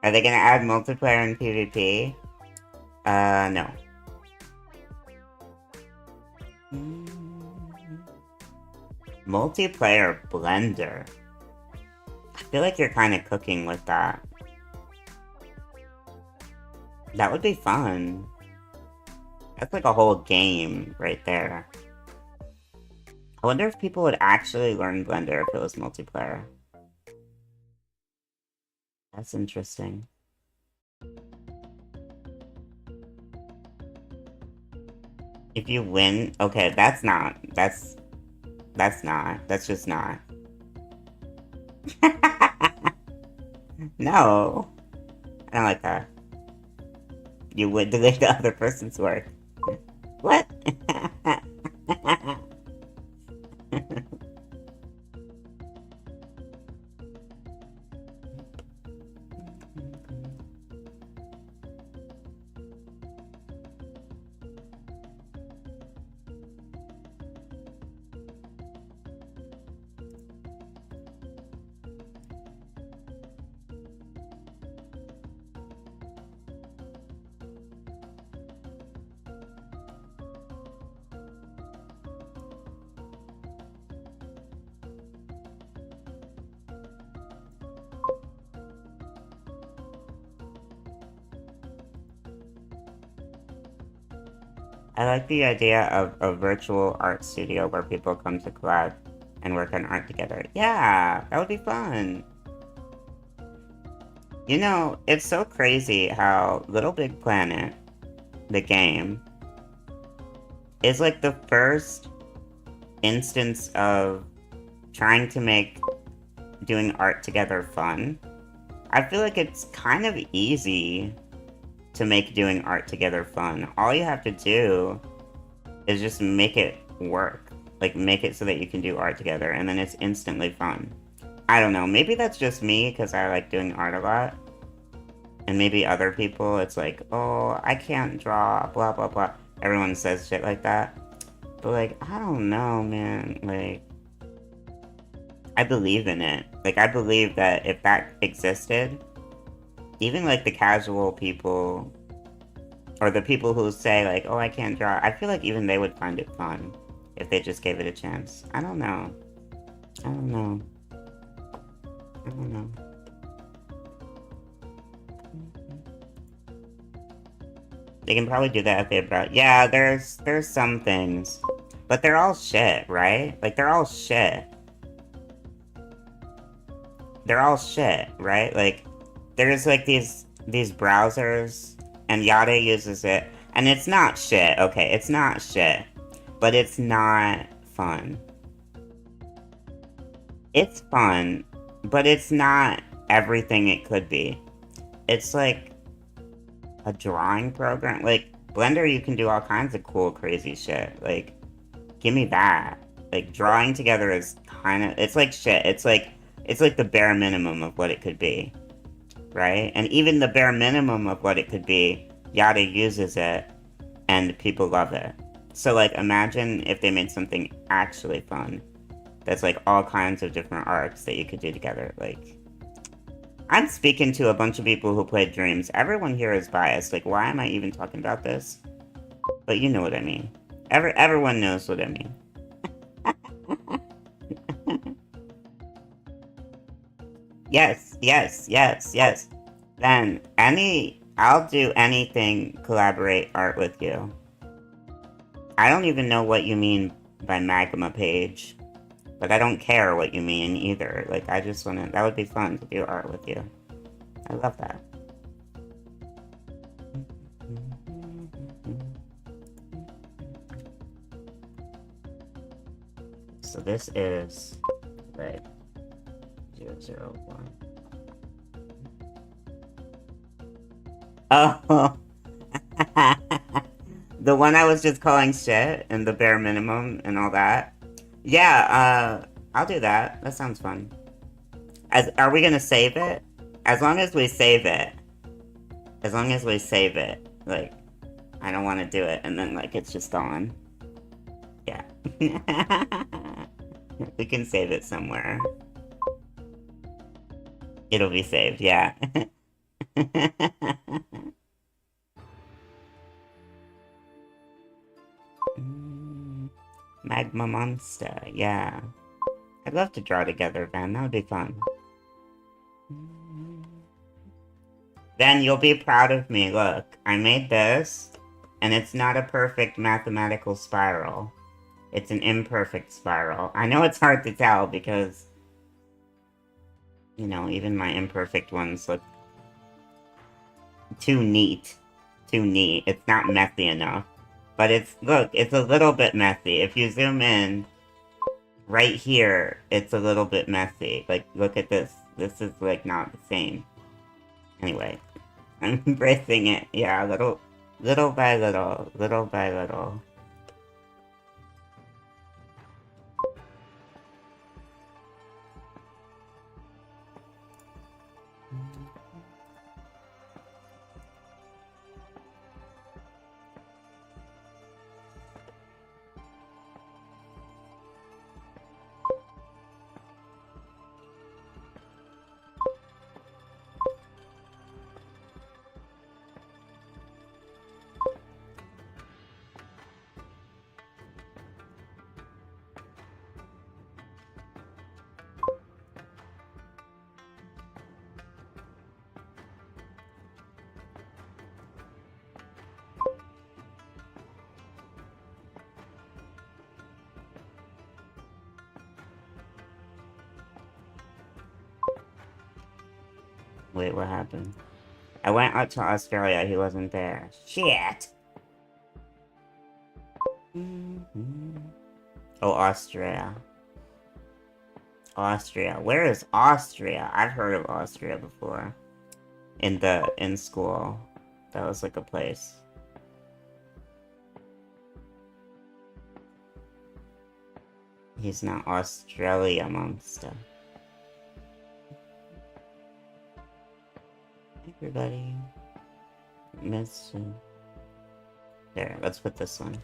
Are they gonna add multiplayer in PvP? No. Multiplayer Blender. I feel like you're kind of cooking with that. That would be fun. That's like a whole game right there. I wonder if people would actually learn Blender if it was multiplayer. That's interesting. If you win... Okay, that's not. That's not. That's just not. No. I don't like that. You would delete the other person's work. What? I like the idea of a virtual art studio where people come to collab and work on art together. Yeah, that would be fun. You know, it's so crazy how Little Big Planet, the game, is like the first instance of trying to make doing art together fun. I feel like it's kind of easy to make doing art together fun. All you have to do is just make it work. Like, make it so that you can do art together, and then it's instantly fun. I don't know, maybe that's just me, because I like doing art a lot. And maybe other people, it's like, oh, I can't draw, blah, blah, blah. Everyone says shit like that. But, like, I don't know, man. Like, I believe in it. Like, I believe that if that existed, even, like, the casual people, or the people who say, like, oh, I can't draw, I feel like even they would find it fun if they just gave it a chance. I don't know. I don't know. I don't know. They can probably do that if they brought. Yeah, there's some things, but they're all shit, right? Like they're all shit. They're all shit, right? Like there's like these browsers, and Yada uses it, and it's not shit. Okay, it's not shit, but it's not fun. It's fun, but it's not everything it could be. It's like a drawing program. Like, Blender, you can do all kinds of cool, crazy shit. Like, give me that. Like, drawing together is kind of, it's like shit. It's like the bare minimum of what it could be, right? And even the bare minimum of what it could be, Yada uses it, and people love it. So, like, imagine if they made something actually fun. That's like all kinds of different arts that you could do together. Like, I'm speaking to a bunch of people who played Dreams. Everyone here is biased. Like, why am I even talking about this? But you know what I mean. Everyone knows what I mean. Yes, yes, yes, yes. Then, I'll do anything collaborate art with you. I don't even know what you mean by magma page. But I don't care what you mean either. Like, I just wanna, that would be fun to do art with you. I love that. So this is, like, 001. Oh! The one I was just calling shit, and the bare minimum, and all that. Yeah, I'll do that. That sounds fun. Are we gonna save it? As long as we save it. As long as we save it. Like, I don't want to do it, and then, like, it's just gone. Yeah. We can save it somewhere. It'll be saved, yeah. Magma Monster, yeah. I'd love to draw together, Van. That would be fun. Then you'll be proud of me. Look, I made this, and it's not a perfect mathematical spiral. It's an imperfect spiral. I know it's hard to tell because, you know, even my imperfect ones look too neat. Too neat. It's not messy enough. But it's, look, it's a little bit messy. If you zoom in, right here, it's a little bit messy. Like, look at this. This is, like, not the same. Anyway, I'm embracing it. Yeah, little by little, little by little. Wait, what happened? I went out to Australia, he wasn't there. Shit! Oh, Austria. Austria. Where is Austria? I've heard of Austria before. In school. That was like a place. He's not Australia monster. Everybody. Miss. There, let's put this one.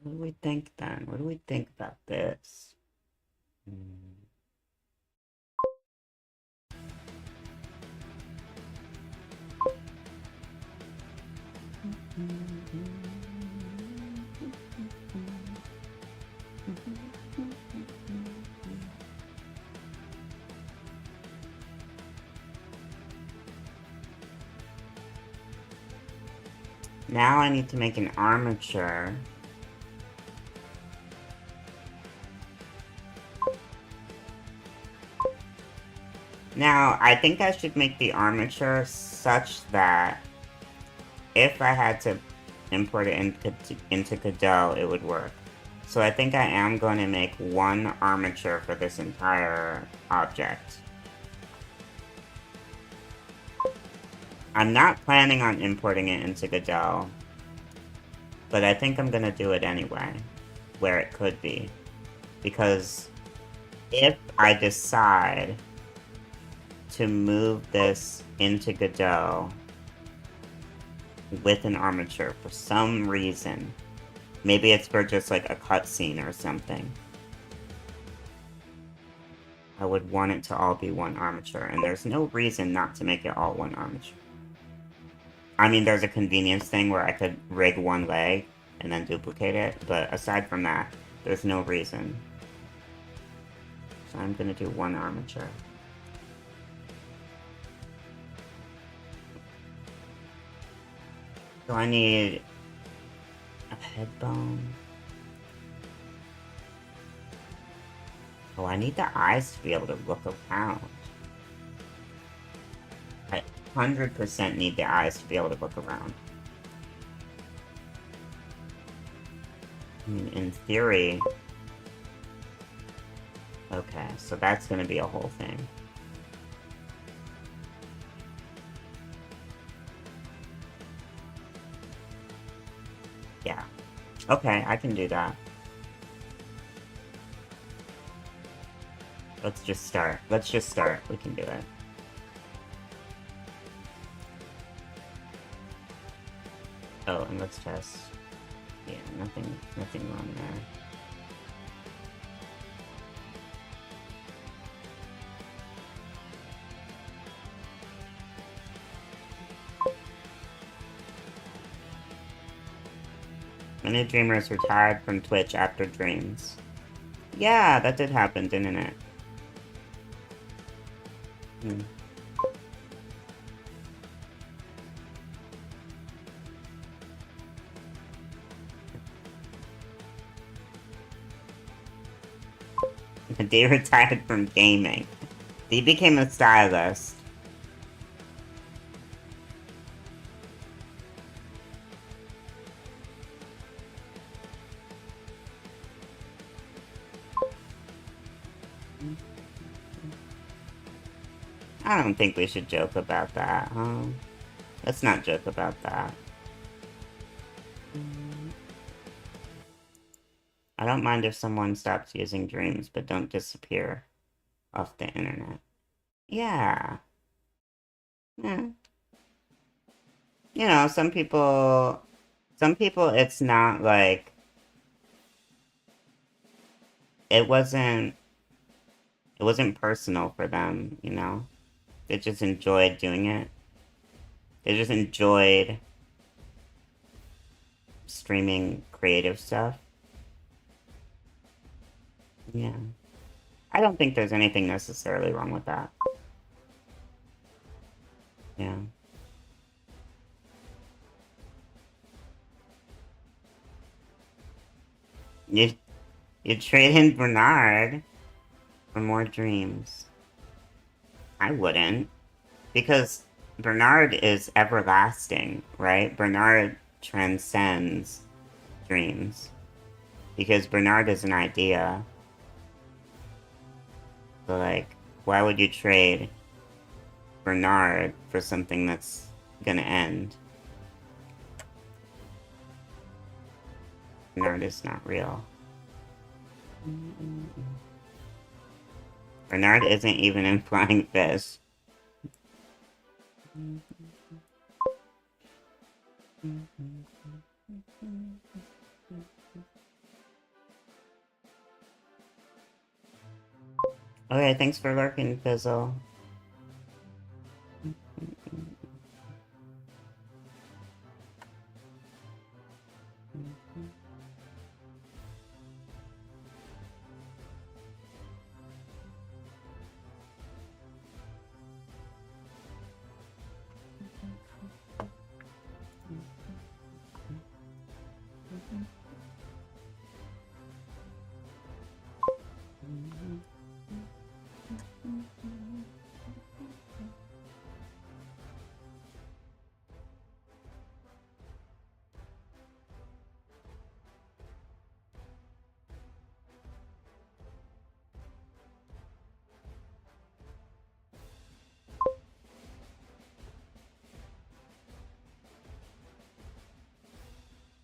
What do we think then? What do we think about this? Now I need to make an armature. Now, I think I should make the armature such that if I had to import it into Godot, it would work. So I think I am going to make one armature for this entire object. I'm not planning on importing it into Godot, but I think I'm going to do it anyway, where it could be. Because if I decide to move this into Godot with an armature for some reason, maybe it's for just like a cutscene or something, I would want it to all be one armature, and there's no reason not to make it all one armature. I mean, there's a convenience thing where I could rig one leg and then duplicate it, but aside from that, there's no reason. So I'm gonna do one armature. So I need a head bone. Oh, I need the eyes to be able to look around. I 100% need the eyes to be able to look around. I mean, in theory... Okay, so that's gonna be a whole thing. Yeah. Okay, I can do that. Let's just start. Let's just start. We can do it. Oh, and let's test. Yeah, nothing wrong there. Many dreamers retired from Twitch after dreams. Yeah, that did happen, didn't it? They retired from gaming. They became a stylist. I don't think we should joke about that, huh? Let's not joke about that. I don't mind if someone stops using dreams, but don't disappear off the internet. Yeah. Yeah. You know, some people, it's not like, it wasn't, it wasn't personal for them, you know? They just enjoyed doing it. They just enjoyed streaming creative stuff. Yeah. I don't think there's anything necessarily wrong with that. Yeah. You you trade in Bernard for more dreams. I wouldn't. Because Bernard is everlasting, right? Bernard transcends dreams. Because Bernard is an idea. So, like, why would you trade Bernard for something that's gonna end? Bernard is not real. Bernard isn't even in Flying Fish. Okay, thanks for lurking, Fizzle.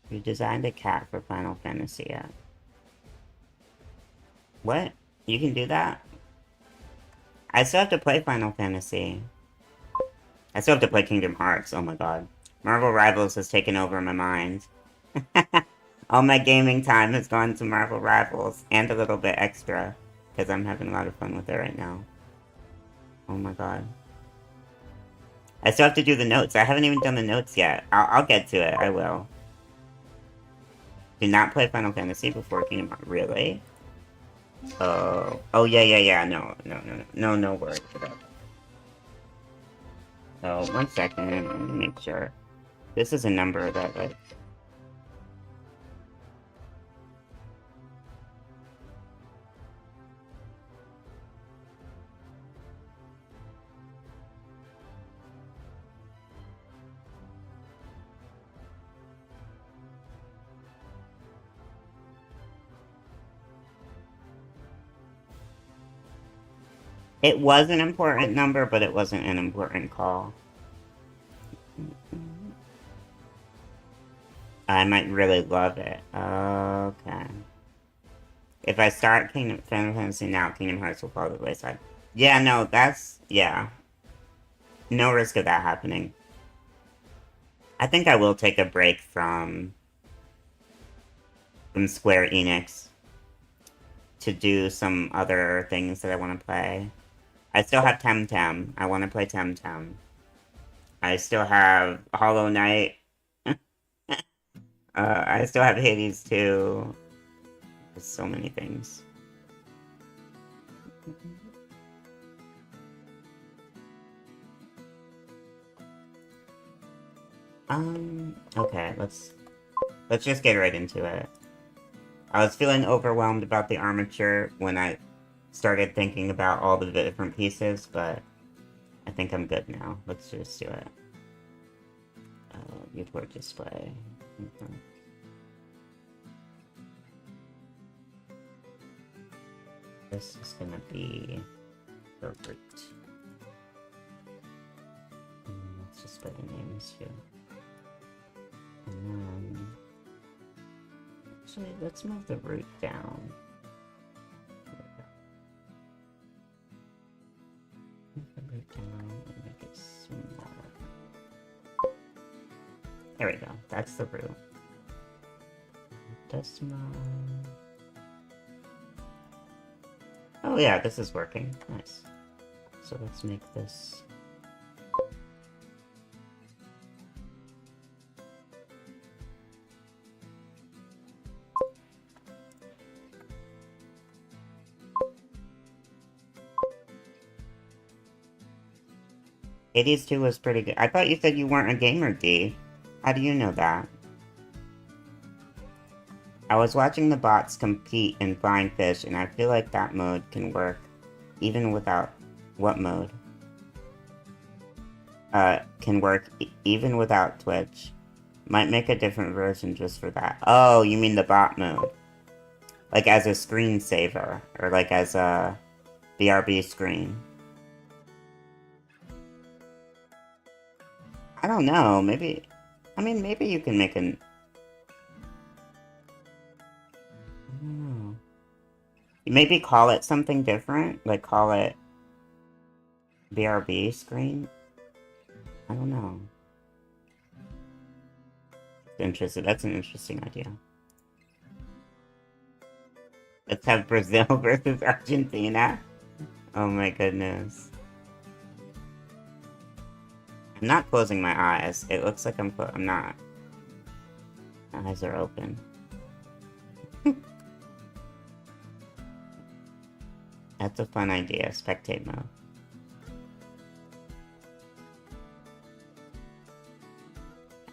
You designed a cat for Final Fantasy yet? What? You can do that? I still have to play Final Fantasy. I still have to play Kingdom Hearts, oh my god. Marvel Rivals has taken over my mind. All my gaming time has gone to Marvel Rivals, and a little bit extra, because I'm having a lot of fun with it right now. Oh my god. I still have to do the notes. I haven't even done the notes yet. I'll get to it. I will. Do not play Final Fantasy before Kingdom Hearts. Really? Oh. Oh, yeah. No worries about that. So, 1 second. Let me make sure. This is a number that, like... It was an important number, but it wasn't an important call. I might really love it. Okay. If I start Final Fantasy now, Kingdom Hearts will fall to the wayside. Yeah, no, that's... yeah. No risk of that happening. I think I will take a break from Square Enix to do some other things that I want to play. I still have Temtem. I want to play Temtem. I still have Hollow Knight. I still have Hades 2. There's so many things. Okay, let's just get right into it. I was feeling overwhelmed about the armature when I started thinking about all the different pieces, but I think I'm good now. Let's just do it. Viewport display. this is gonna be the root. Let's just put the names here. And then... Actually, let's move the root down. Move the root down and make it smaller. There we go. That's the root. Decimal. Oh yeah, this is working. Nice. So let's make this... '82 was pretty good. I thought you said you weren't a gamer, D. How do you know that? I was watching the bots compete in Flying Fish, and I feel like that mode can work even without... What mode? Can work even without Twitch. Might make a different version just for that. Oh, you mean the bot mode. Like as a screensaver, or like as a BRB screen. I don't know, maybe... I mean, maybe you can make an... I don't know. Maybe call it something different? Like call it... BRB screen? I don't know. Interesting. That's an interesting idea. Let's have Brazil versus Argentina. Oh my goodness. I'm not closing my eyes. It looks like I'm not. My eyes are open. That's a fun idea. Spectate mode.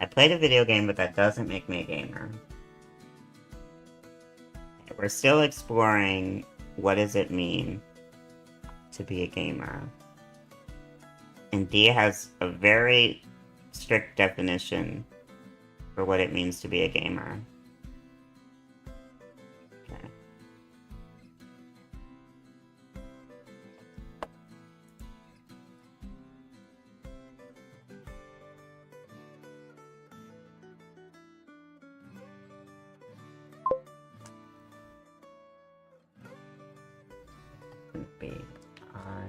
I played a video game, but that doesn't make me a gamer. We're still exploring what does it mean to be a gamer. And D has a very strict definition for what it means to be a gamer. Okay. Big I.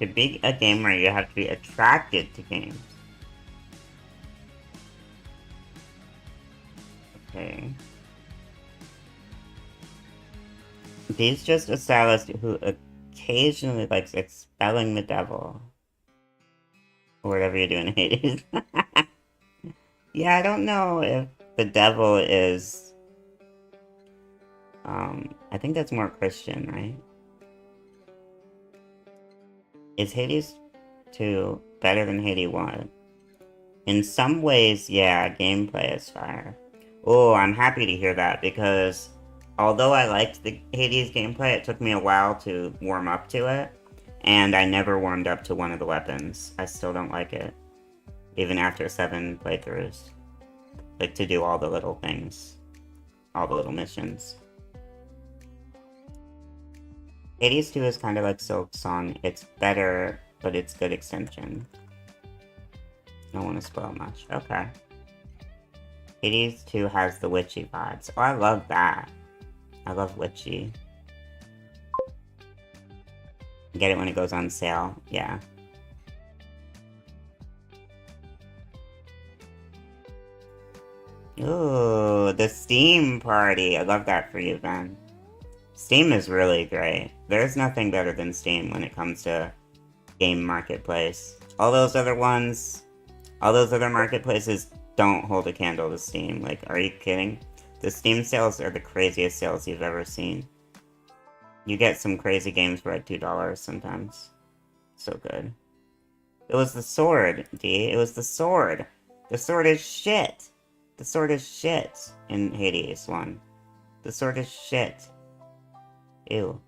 To be a gamer, you have to be attracted to games. Okay. He's just a stylist who occasionally likes expelling the devil. Or whatever you're doing in Hades. Yeah, I don't know if the devil is... I think that's more Christian, right? Is Hades 2 better than Hades 1? In some ways, yeah, gameplay is fire. Oh, I'm happy to hear that, because although I liked the Hades gameplay, it took me a while to warm up to it, and I never warmed up to one of the weapons. I still don't like it, even after 7 playthroughs. Like, to do all the little things. All the little missions. Hades 2 is kind of like Silk Song. It's better, but it's good extension. I don't want to spoil much. Okay. Hades 2 has the witchy vibes. Oh, I love that. I love witchy. Get it when it goes on sale. Yeah. Ooh, the Steam party. I love that for you, Ben. Steam is really great. There's nothing better than Steam when it comes to game marketplace. All those other marketplaces don't hold a candle to Steam. Like, are you kidding? The Steam sales are the craziest sales you've ever seen. You get some crazy games for like $2 sometimes. So good. It was the sword, D. It was the sword. The sword is shit. The sword is shit in Hades 1. The sword is shit. Ew.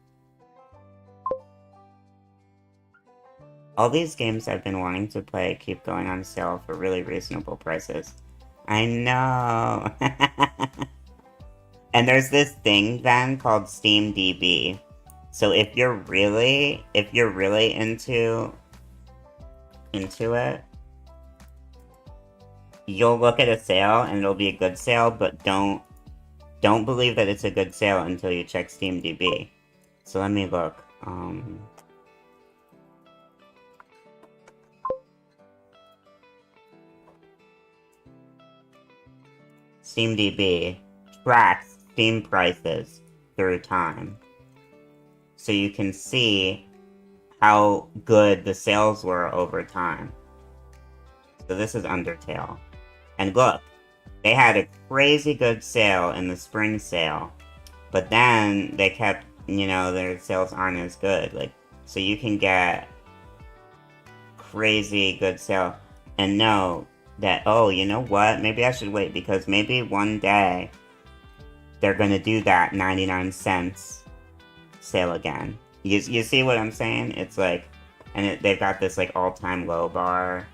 All these games I've been wanting to play keep going on sale for really reasonable prices. I know! And there's this thing then called SteamDB. So if you're really into it, you'll look at a sale and it'll be a good sale, but don't believe that it's a good sale until you check SteamDB. So let me look. SteamDB tracks Steam prices through time. So you can see how good the sales were over time. So this is Undertale. And look, they had a crazy good sale in the spring sale, but then they kept, their sales aren't as good. Like, so you can get crazy good sale and know that, oh, you know what? Maybe I should wait, because maybe one day they're gonna do that 99 cents sale again. You see what I'm saying? It's like, and they've got this like all-time low bar.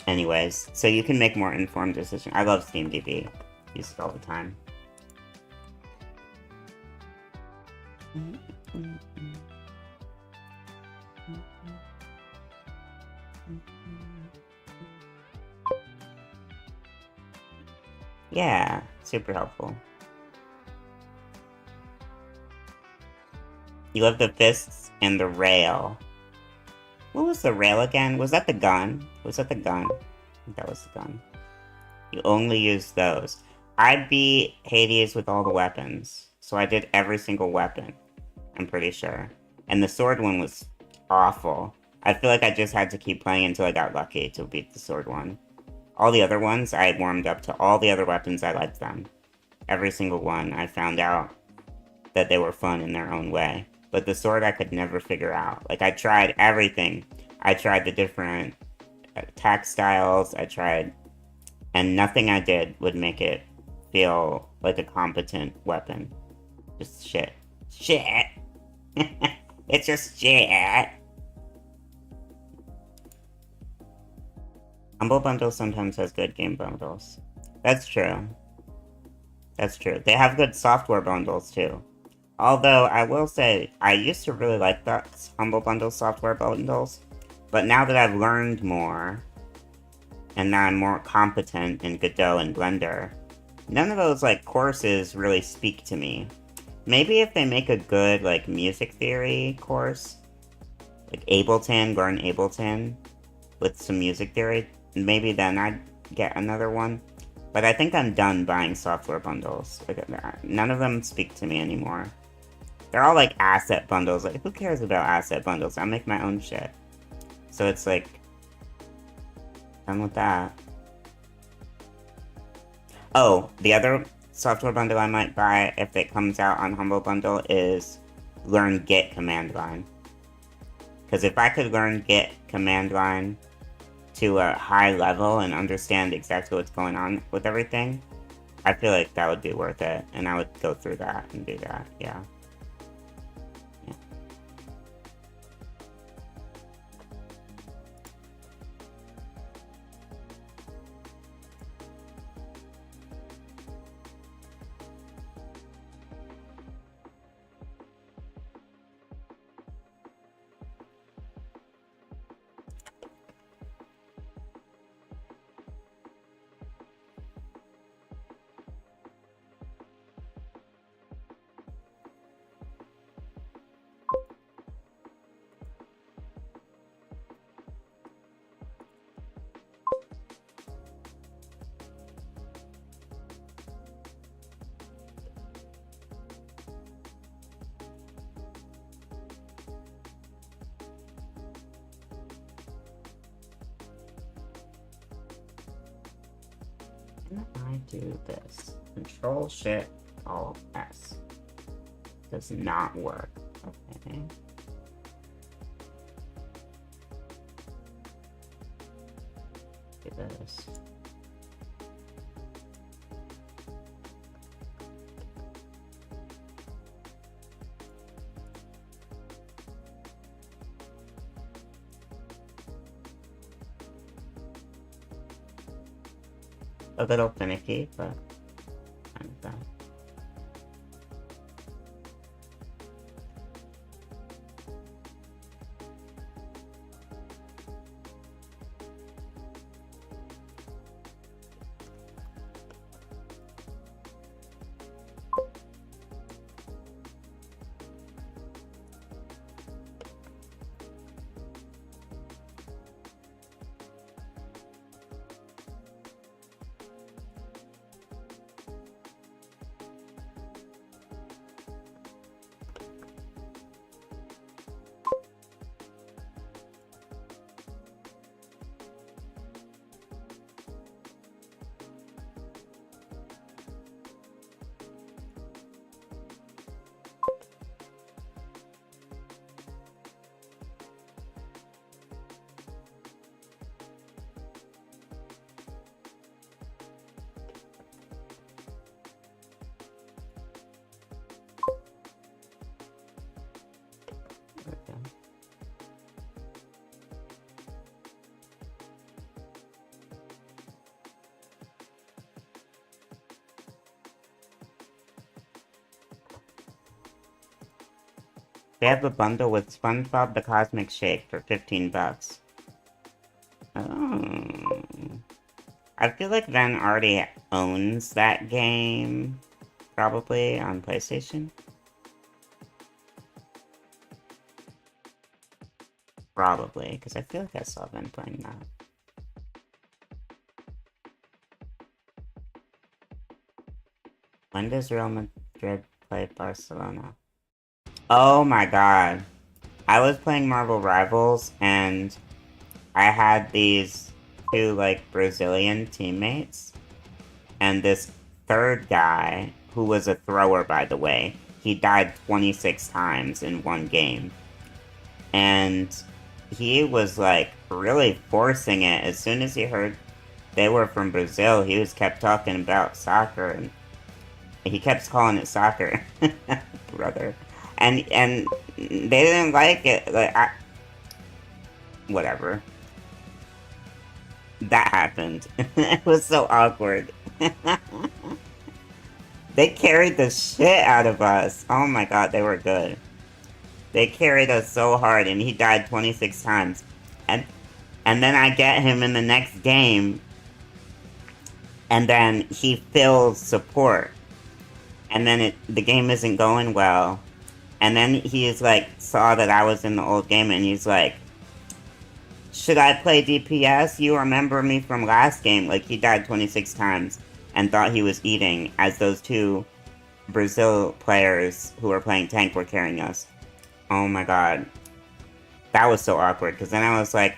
Anyways, so you can make more informed decisions. I love SteamDB. Use it all the time. Yeah, super helpful. You love the fists and the rail. What was the rail again? Was that the gun? Was that the gun? I think that was the gun. You only use those. I beat Hades with all the weapons. So I did every single weapon. I'm pretty sure. And the sword one was awful. I feel like I just had to keep playing until I got lucky to beat the sword one. All the other ones, I had warmed up to all the other weapons. I liked them. Every single one, I found out that they were fun in their own way. But the sword I could never figure out. Like, I tried everything. I tried the different attack styles. And nothing I did would make it feel like a competent weapon. Just shit. Shit! It's just shit! Humble Bundle sometimes has good game bundles. That's true. That's true. They have good software bundles, too. Although, I will say, I used to really like the Humble Bundle software bundles, but now that I've learned more, and now I'm more competent in Godot and Blender, none of those, courses really speak to me. Maybe if they make a good, music theory course, like Ableton, learn Ableton with some music theory. Maybe then I'd get another one. But I think I'm done buying software bundles. Like, none of them speak to me anymore. They're all like asset bundles. Like, who cares about asset bundles? I'll make my own shit. So it's like, done with that. Oh, the other software bundle I might buy if it comes out on Humble Bundle is learn Git command line. Because if I could learn Git command line to a high level and understand exactly what's going on with everything, I feel like that would be worth it. And I would go through that and do that, yeah. I do this. Control Shift Alt S. Does not work. Okay. Do this. A little finicky, but I'm done. Okay. They have a bundle with SpongeBob the Cosmic Shake for $15. Oh. I feel like Ven already owns that game, probably, on PlayStation. Probably, because I feel like I saw Ven playing that. When does Real Madrid play Barcelona? Oh my god. I was playing Marvel Rivals, and I had these two, like, Brazilian teammates, and this third guy, who was a thrower, by the way, he died 26 times in one game. And he was, like, really forcing it. As soon as he heard they were from Brazil, he was kept talking about soccer, and he kept calling it soccer. Brother. And they didn't like it. Like, whatever. That happened. It was so awkward. They carried the shit out of us. Oh my god, they were good. They carried us so hard, and he died 26 times. And then I get him in the next game, and then he fills support. And then the game isn't going well. And then he's like, saw that I was in the old game and he's like, should I play DPS? You remember me from last game. Like, he died 26 times and thought he was eating as those two Brazil players who were playing tank were carrying us. Oh my god. That was so awkward, because then I was like,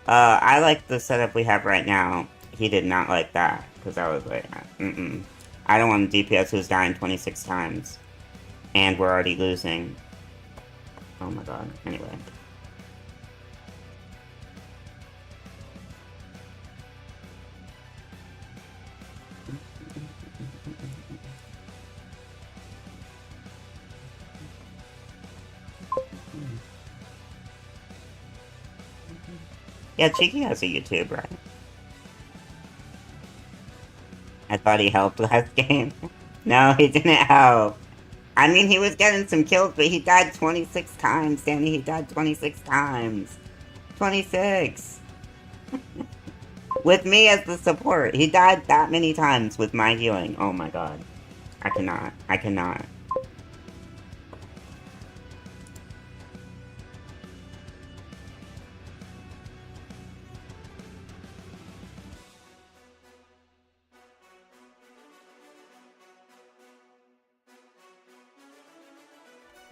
I like the setup we have right now. He did not like that, because I was like, mm-mm. I don't want a DPS who's dying 26 times. And we're already losing. Oh my god. Anyway. Yeah, Cheeky has a YouTube, right? I thought he helped last game. No, he didn't help. I mean, he was getting some kills, but he died 26 times, Danny. He died 26 times. 26! With me as the support. He died that many times with my healing. Oh my god. I cannot. I cannot.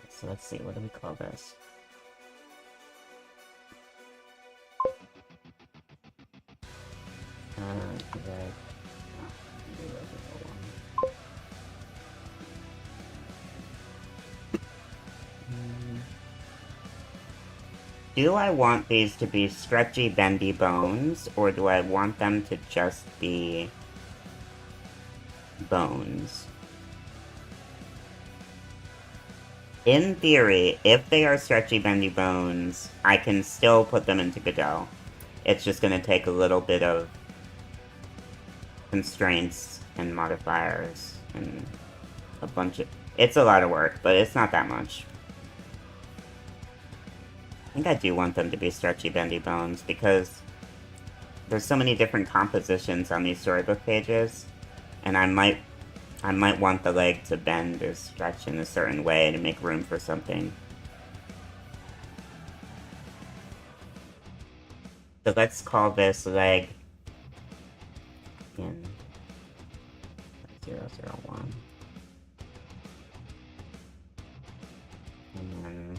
So let's see, what do we call this? Red. Do I want these to be stretchy, bendy bones, or do I want them to just be bones? In theory, if they are stretchy, bendy bones, I can still put them into Godot. It's just gonna take a little bit of constraints and modifiers and a bunch of... It's a lot of work, but it's not that much. I think I do want them to be stretchy, bendy bones, because there's so many different compositions on these storybook pages, and I might want the leg to bend or stretch in a certain way to make room for something. So let's call this leg in 001. And then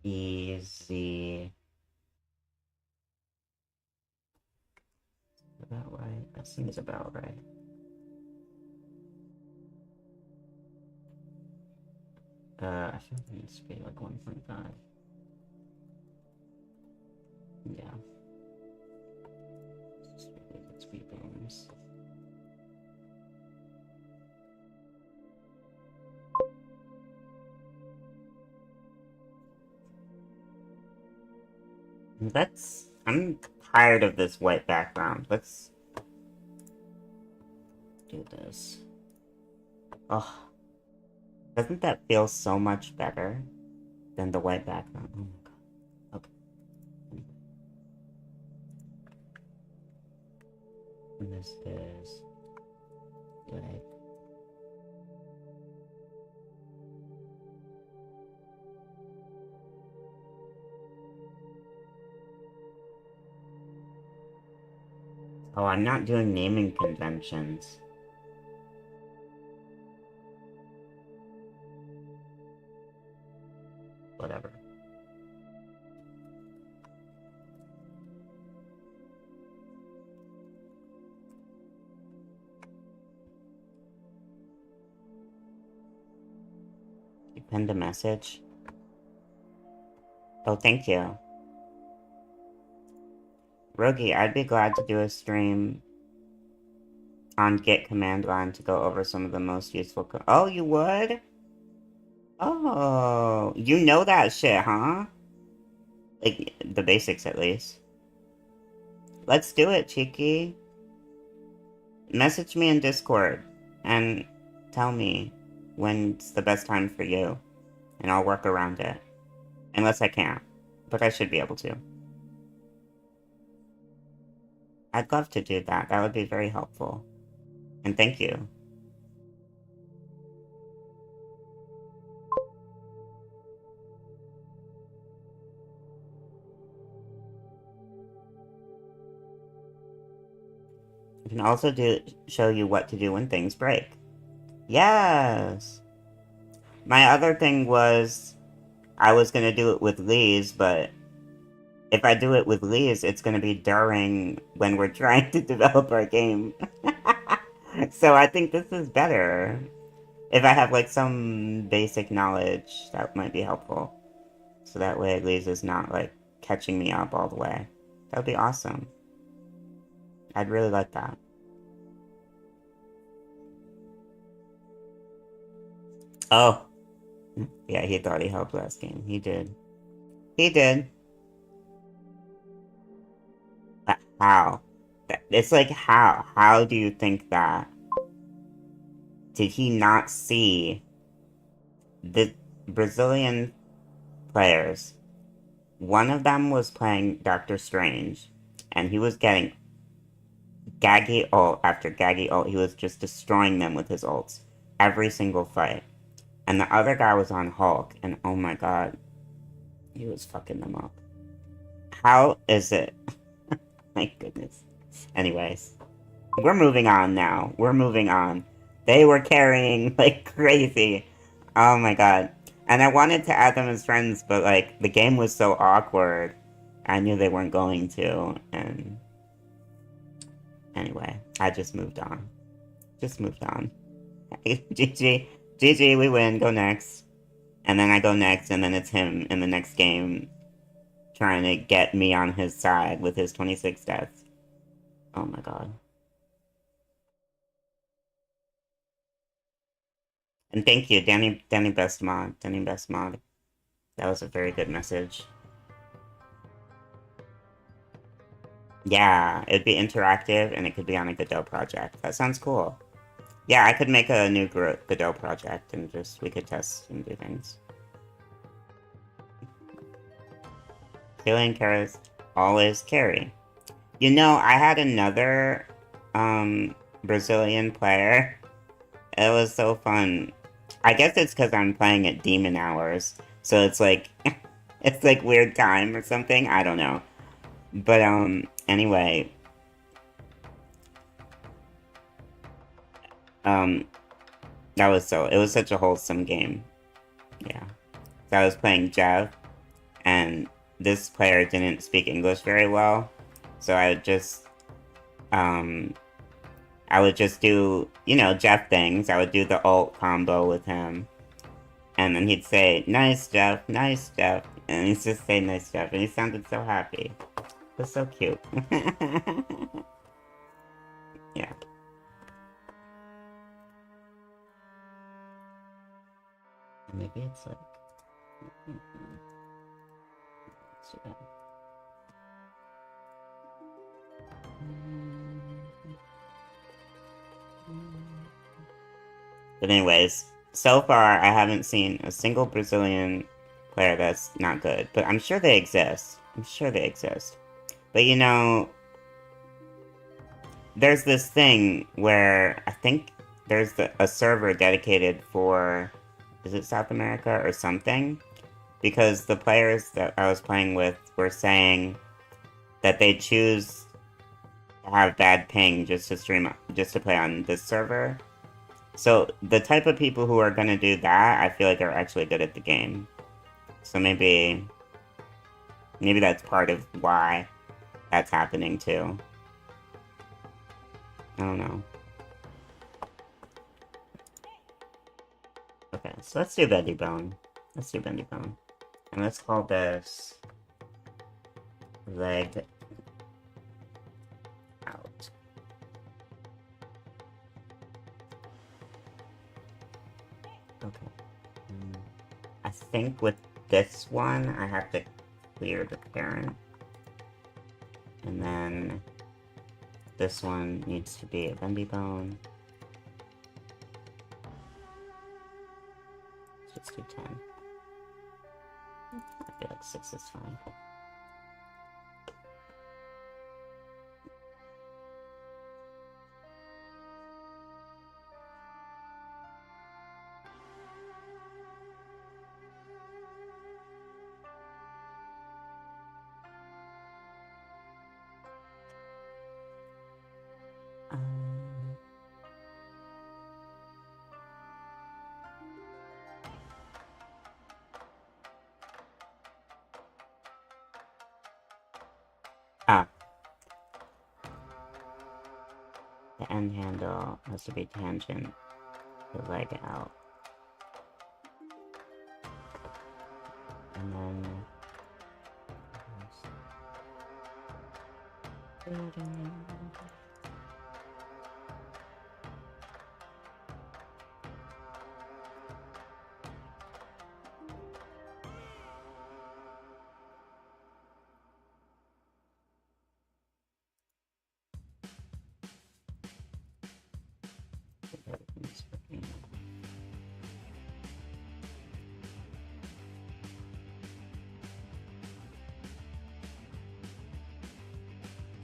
easy. Is that right? That seems about right. I think it needs to be like 1.5. Yeah. Let's be bones. I'm tired of this white background. Let's do this. Oh, doesn't that feel so much better than the white background? Oh my god. Okay. And this is like... Oh, I'm not doing naming conventions. Whatever. You pinned a message? Oh, thank you. Rogi, I'd be glad to do a stream on Git command line to go over some of the most useful oh, you would? Oh, you know that shit, huh? Like, the basics at least. Let's do it, Cheeky. Message me in Discord and tell me when's the best time for you, and I'll work around it. Unless I can't, but I should be able to. I'd love to do that. That would be very helpful. And thank you. can also show you what to do when things break. Yes! My other thing was I was gonna do it with Lee's, but if I do it with Lee's, it's gonna be during when we're trying to develop our game. So I think this is better. If I have like some basic knowledge, that might be helpful. So that way Lee's is not like catching me up all the way. That would be awesome. I'd really like that. Oh, yeah, he thought he helped last game. He did. He did. How? It's like, how? How do you think that? Did he not see the Brazilian players? One of them was playing Doctor Strange, and he was getting gaggy ult after gaggy ult. He was just destroying them with his ults. Every single fight. And the other guy was on Hulk, and oh my god, he was fucking them up. How is it? My goodness. Anyways, we're moving on now. We're moving on. They were carrying like crazy. Oh my god. And I wanted to add them as friends, but like the game was so awkward. I knew they weren't going to, and anyway, I just moved on. Just moved on. GG. GG, we win. Go next. And then I go next, and then it's him in the next game trying to get me on his side with his 26 deaths. Oh my god. And thank you, Danny Best Mod. Danny Best Mod. That was a very good message. Yeah, it'd be interactive, and it could be on a Godot project. That sounds cool. Yeah, I could make a new Godot project, and we could test and do things. Killing carries always carry. You know, I had another, Brazilian player. It was so fun. I guess it's because I'm playing at demon hours, so it's like, it's like weird time or something. I don't know. But, anyway. It was such a wholesome game. Yeah. So I was playing Jeff, and this player didn't speak English very well, so I would just do, you know, Jeff things. I would do the ult combo with him, and then he'd say, nice Jeff, and he'd just say nice Jeff, and he sounded so happy. It was so cute. Yeah. Maybe it's like... Too bad. But anyways, so far I haven't seen a single Brazilian player that's not good. But I'm sure they exist. I'm sure they exist. But you know, there's this thing where I think there's a server dedicated for, is it South America or something? Because the players that I was playing with were saying that they choose to have bad ping just to play on this server. So the type of people who are gonna do that, I feel like are actually good at the game. So maybe that's part of why that's happening too. I don't know. Okay, so let's do Bendy Bone. Let's do Bendy Bone. And let's call this leg out. Okay. I think with this one, I have to clear the parent. And then this one needs to be a bendy bone. Let's do 10. I feel like 6 is fine. The end handle has to be tangent to leg out. And then...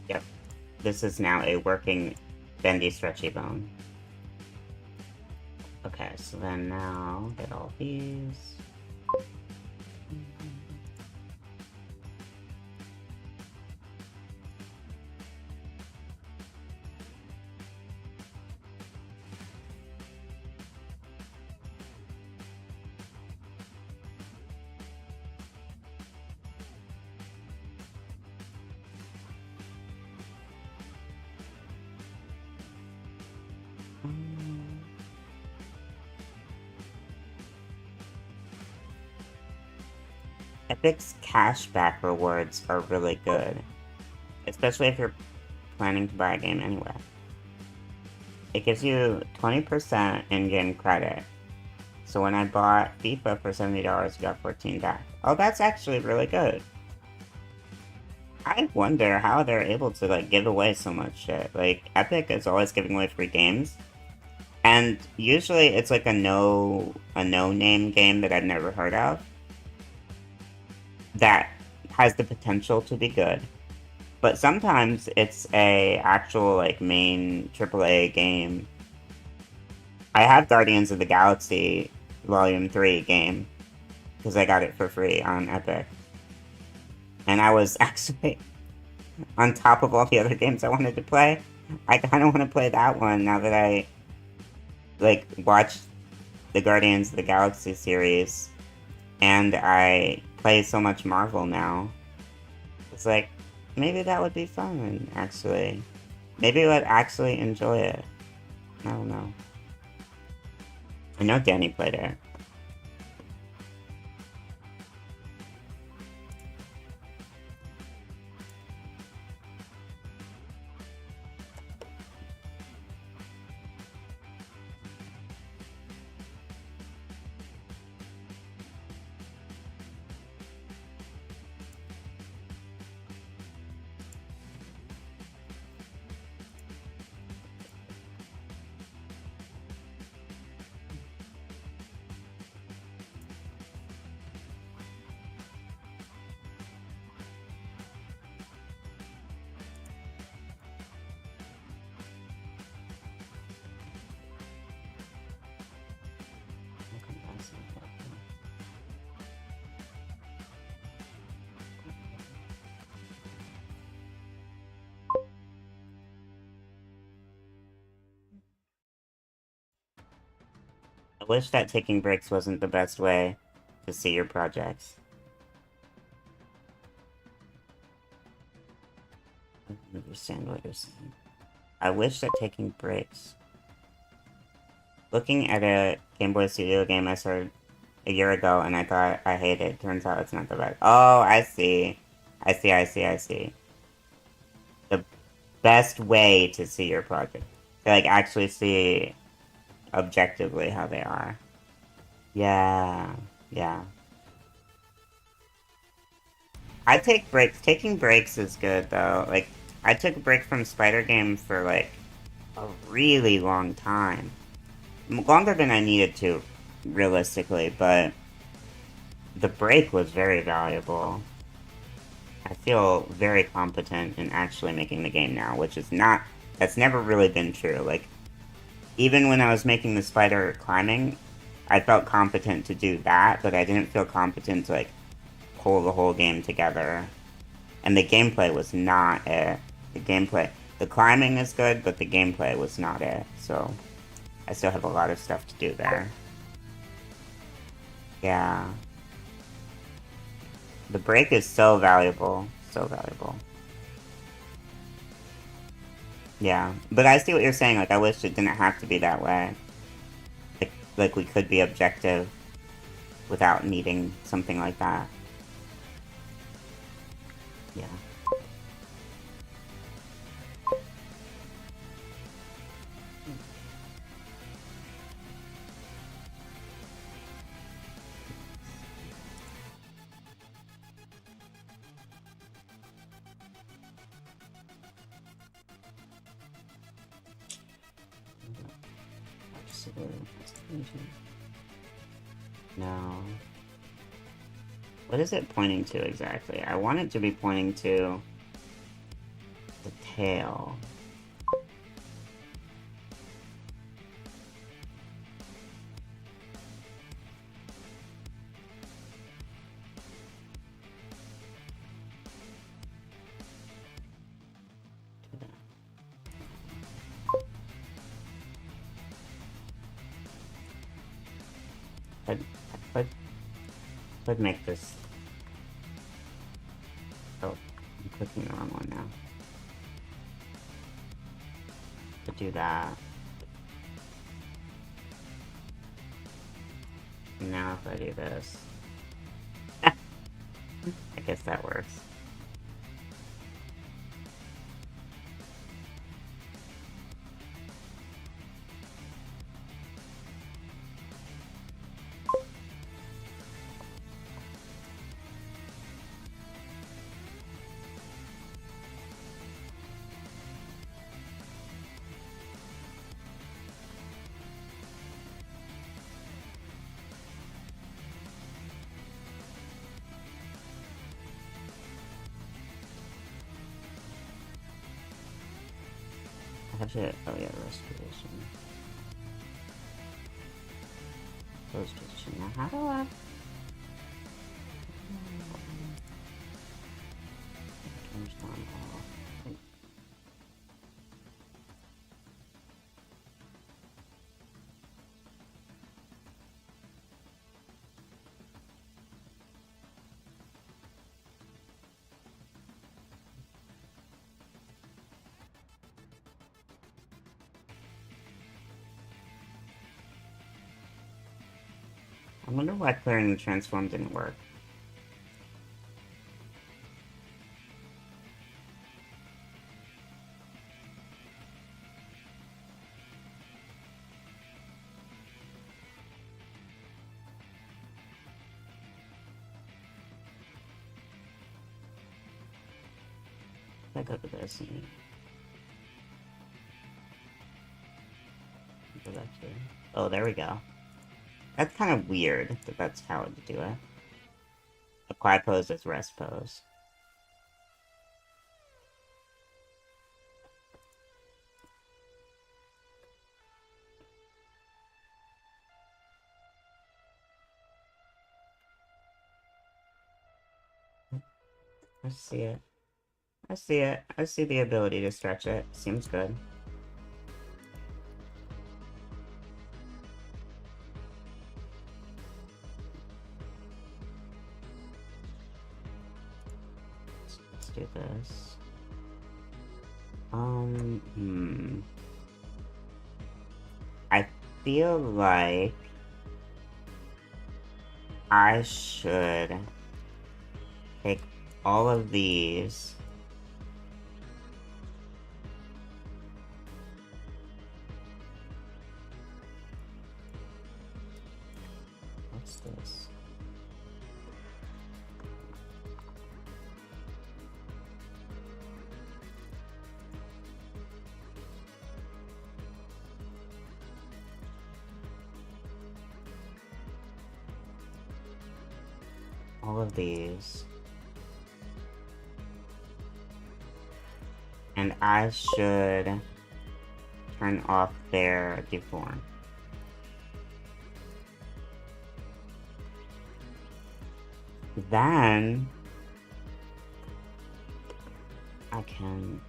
Yep, this is now a working bendy stretchy bone. Okay, so then now get all these. Epic's cashback rewards are really good, especially if you're planning to buy a game anyway. It gives you 20% in-game credit. So when I bought FIFA for $70, I got 14 back. Oh, that's actually really good. I wonder how they're able to, like, give away so much shit. Like, Epic is always giving away free games. And usually it's like a no-name game that I've never heard of. That has the potential to be good. But sometimes it's a actual, like, main AAA game. I have Guardians of the Galaxy Volume 3 game, because I got it for free on Epic. And I was actually, on top of all the other games I wanted to play, I kind of want to play that one now that I, like, watched the Guardians of the Galaxy series, and I play so much Marvel now. It's like, maybe that would be fun, actually. Maybe I would actually enjoy it. I don't know. I know Danny played it. I wish that taking breaks wasn't the best way to see your projects. I don't understand what you're saying. I wish that taking breaks... Looking at a Game Boy Studio game I started a year ago and I thought I hated it. Turns out it's not the best. Oh, I see. I see. The best way to see your project. To, like, actually see objectively how they are. Yeah. I take breaks. Taking breaks is good, though. Like, I took a break from Spider Game for, like, a really long time. Longer than I needed to, realistically, but the break was very valuable. I feel very competent in actually making the game now, which is not... That's never really been true. Like, even when I was making the spider climbing, I felt competent to do that, but I didn't feel competent to, like, pull the whole game together. And the gameplay was not it. The climbing is good, but the gameplay was not it, so... I still have a lot of stuff to do there. Yeah. The break is so valuable. So valuable. Yeah, but I see what you're saying. Like, I wish it didn't have to be that way. Like we could be objective without needing something like that. Yeah. No. What is it pointing to exactly? I want it to be pointing to the tail. I could make this. Oh, I'm clicking the wrong one now. Could do that. Now if I do this. I guess that works. I have to. Oh yeah, restoration. Close position. Now how do I? Change one off. I wonder why clearing the transform didn't work. If I go to this and go back here. Oh, there we go. That's kind of weird that that's how to do it. Apply pose as rest pose. I see it. I see it. I see the ability to stretch it. Seems good. Let's do this. I feel like I should take all of these. What's this? All of these. And I should turn off their deform. Then I can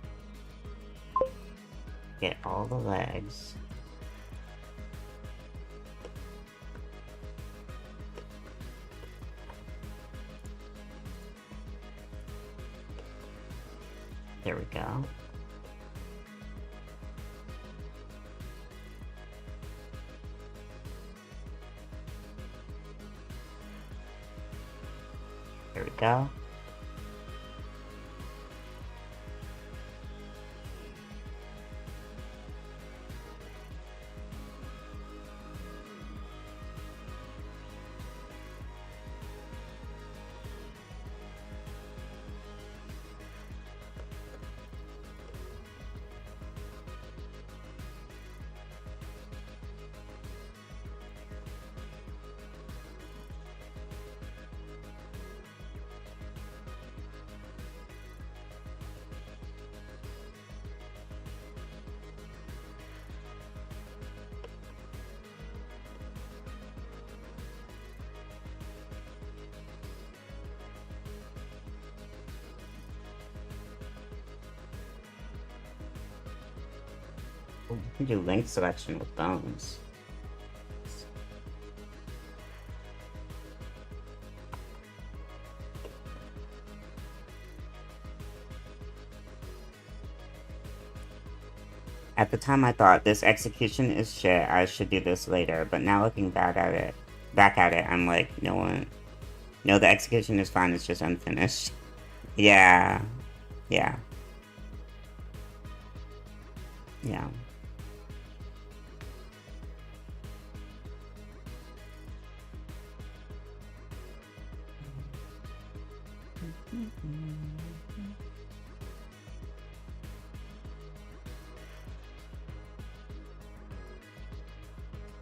get all the legs. There we go. There we go. You can do link selection with bones. At the time I thought, this execution is shit, I should do this later, but now looking back at it, I'm like, no, the execution is fine, it's just unfinished. Yeah. Yeah. Yeah.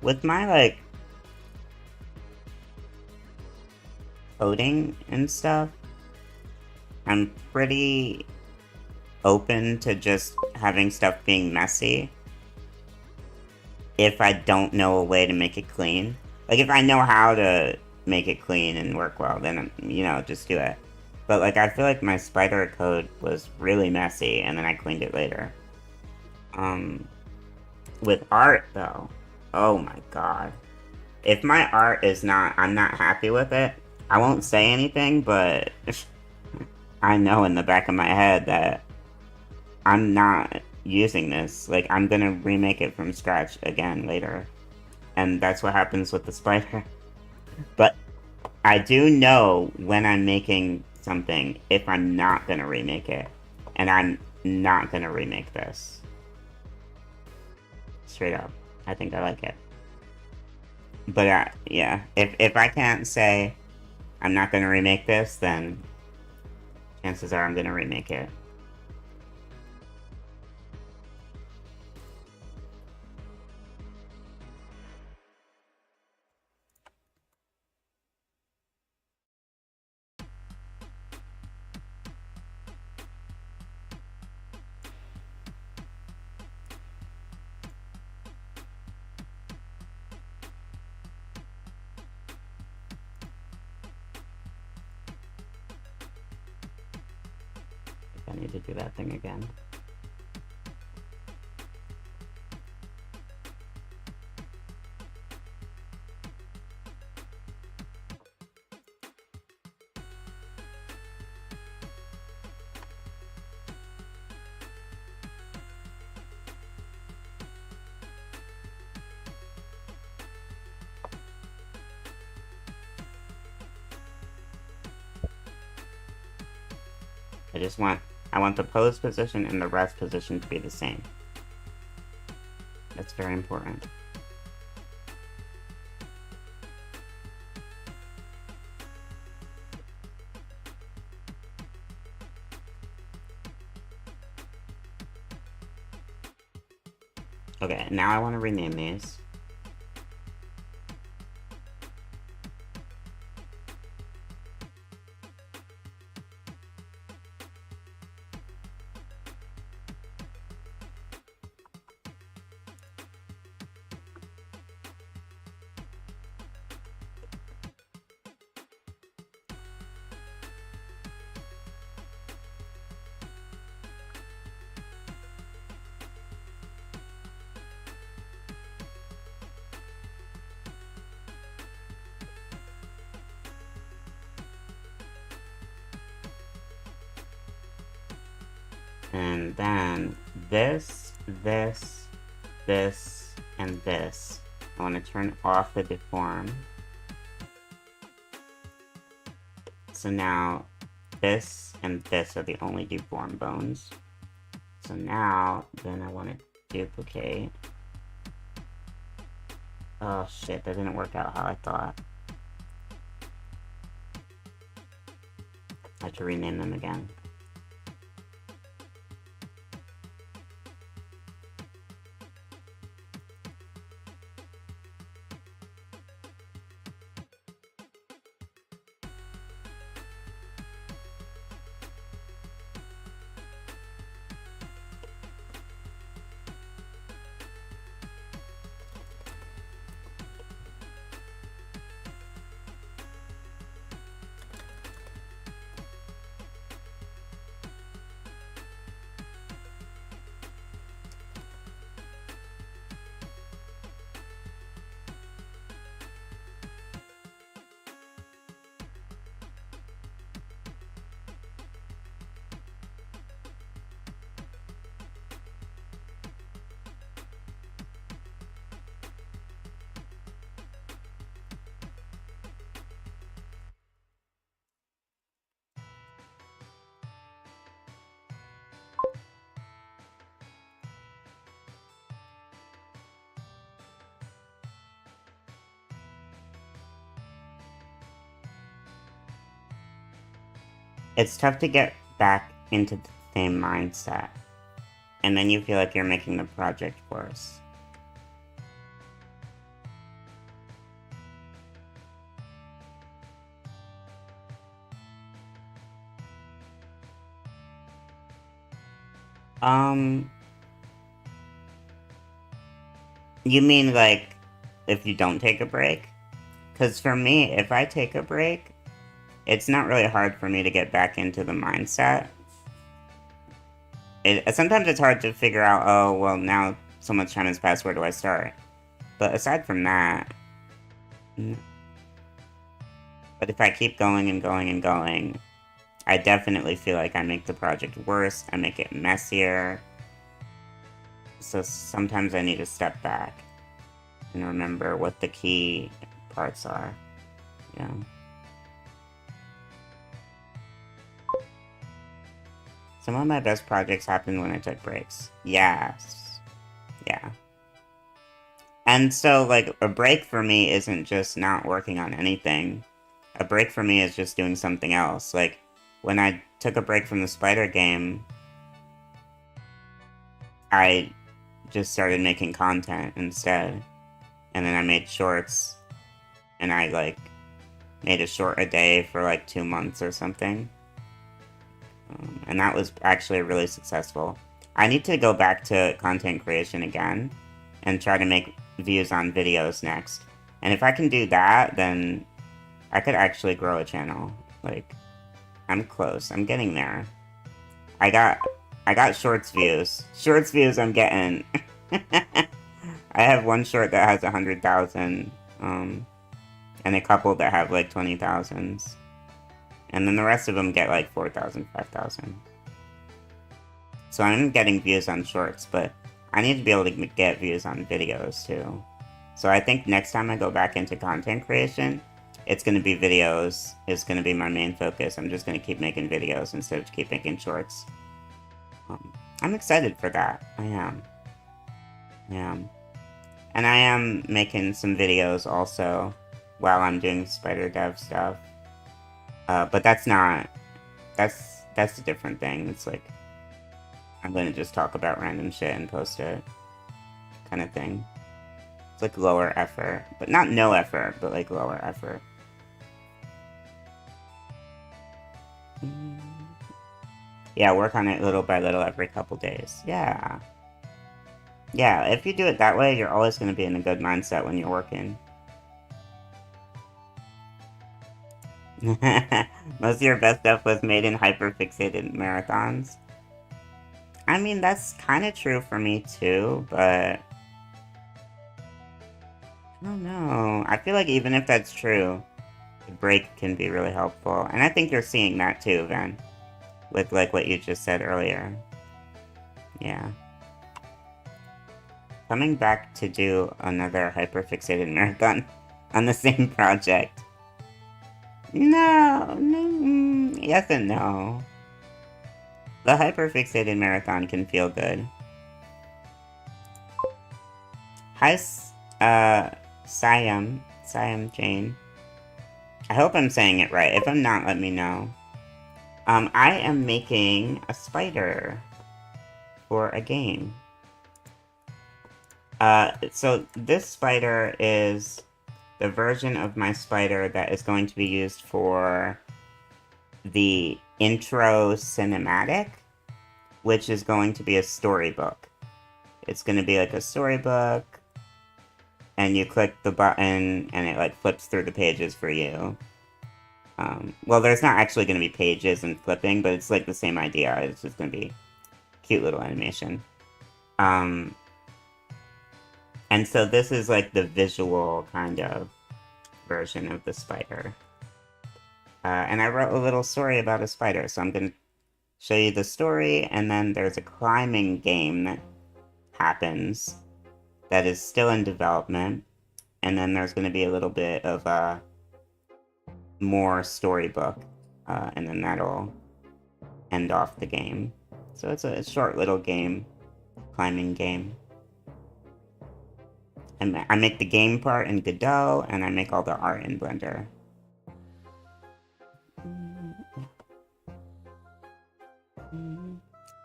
With my, like, coding and stuff, I'm pretty open to just having stuff being messy if I don't know a way to make it clean. Like, if I know how to make it clean and work well, then, you know, just do it. But, like, I feel like my spider code was really messy, and then I cleaned it later. With art, though, oh my god. If my art is I'm not happy with it, I won't say anything, but I know in the back of my head that I'm not using this. Like, I'm gonna remake it from scratch again later. And that's what happens with the spider. But I do know when I'm making something if I'm not gonna remake it. And I'm not gonna remake this. Straight up. I think I like it. But yeah, if I can't say I'm not gonna remake this, then chances are I'm gonna remake it. I need to do that thing again. I want the pose position and the rest position to be the same. That's very important. Okay, now I want to rename these. And then this, and this. I want to turn off the deform. So now, this and this are the only deformed bones. So now, then I want to duplicate. Oh shit, that didn't work out how I thought. I have to rename them again. It's tough to get back into the same mindset, and then you feel like you're making the project worse. You mean like if you don't take a break? Because for me, if I take a break, it's not really hard for me to get back into the mindset. Sometimes it's hard to figure out, oh, well, now so much time has passed, where do I start? But aside from that, but if I keep going and going and going, I definitely feel like I make the project worse, I make it messier. So sometimes I need to step back and remember what the key parts are. Yeah. Some of my best projects happened when I took breaks. Yes. Yeah. And so, like, a break for me isn't just not working on anything. A break for me is just doing something else. Like, when I took a break from the spider game, I just started making content instead. And then I made shorts. And I, like, made a short a day for, like, 2 months or something. And that was actually really successful. I need to go back to content creation again and try to make views on videos next. And if I can do that, then I could actually grow a channel. Like, I'm close. I'm getting there. I got shorts views. Shorts views I'm getting. I have one short that has 100,000, and a couple that have like 20,000s. And then the rest of them get like 4,000, 5,000. So I'm getting views on shorts, but I need to be able to get views on videos too. So I think next time I go back into content creation, it's going to be videos. It's going to be my main focus. I'm just going to keep making videos instead of keep making shorts. I'm excited for that. I am. And I am making some videos also while I'm doing spider dev stuff. But that's not... That's a different thing. It's like... I'm gonna just talk about random shit and post it. Kind of thing. It's like lower effort. But not no effort, but like lower effort. Yeah, work on it little by little every couple days. Yeah. Yeah, if you do it that way, you're always going to be in a good mindset when you're working. Most of your best stuff was made in hyperfixated marathons. I mean, that's kind of true for me too, but... I don't know. I feel like even if that's true, the break can be really helpful. And I think you're seeing that too, Van. With like what you just said earlier. Yeah. Coming back to do another hyperfixated marathon on the same project. No, no, yes and no. The hyperfixated marathon can feel good. Hi, Siam Jane. I hope I'm saying it right. If I'm not, let me know. I am making a spider for a game. So this spider is the version of my spider that is going to be used for the intro cinematic, which is going to be a storybook. It's going to be like a storybook, and you click the button, and it like flips through the pages for you. Well, there's not actually going to be pages and flipping, but it's like the same idea. It's just going to be cute little animation. And so this is like the visual kind of version of the spider. And I wrote a little story about a spider, so I'm going to show you the story, and then there's a climbing game that happens that is still in development, and then there's going to be a little bit of a more storybook, and then that'll end off the game. So it's a short little game, climbing game. I make the game part in Godot, and I make all the art in Blender.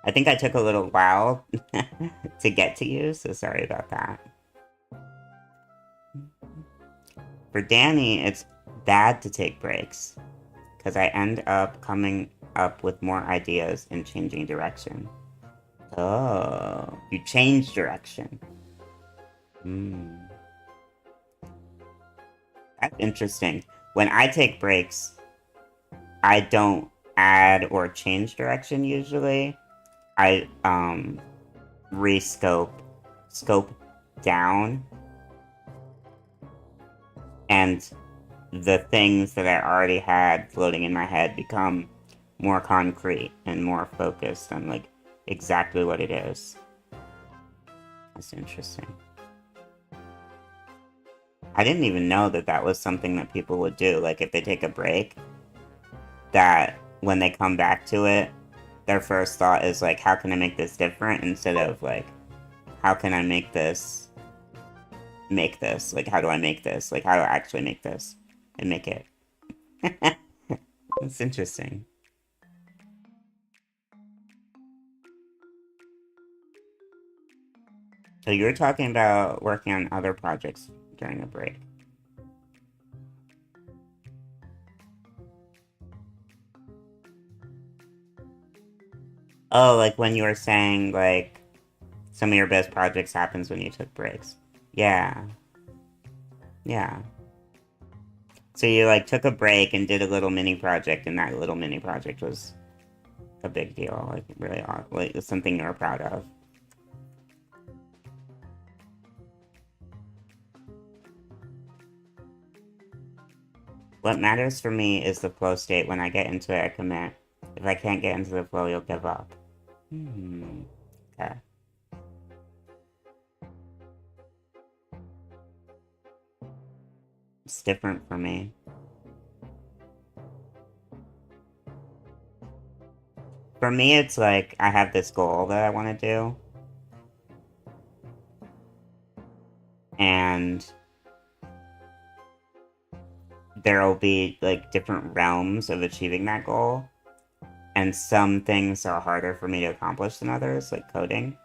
I think I took a little while to get to you, so sorry about that. For Danny, it's bad to take breaks, because I end up coming up with more ideas and changing direction. Oh, you change direction. That's interesting. When I take breaks, I don't add or change direction usually. I scope down, and the things that I already had floating in my head become more concrete and more focused on like exactly what it is. That's interesting. I didn't even know that that was something that people would do. Like if they take a break, that when they come back to it, their first thought is like, how can I make this different? Instead of like, how can I make this? Like, how do I make this? Like, how do I actually make this and make it? That's interesting. So you were talking about working on other projects during a break. Oh, like when you were saying, like, some of your best projects happens when you took breaks. Yeah. Yeah. So you, like, took a break and did a little mini project, and that little mini project was a big deal. Like, really, like, something you were proud of. What matters for me is the flow state. When I get into it, I commit. If I can't get into the flow, you'll give up. Okay. It's different for me. For me, it's like, I have this goal that I want to do. And there'll be, like, different realms of achieving that goal. And some things are harder for me to accomplish than others, like coding.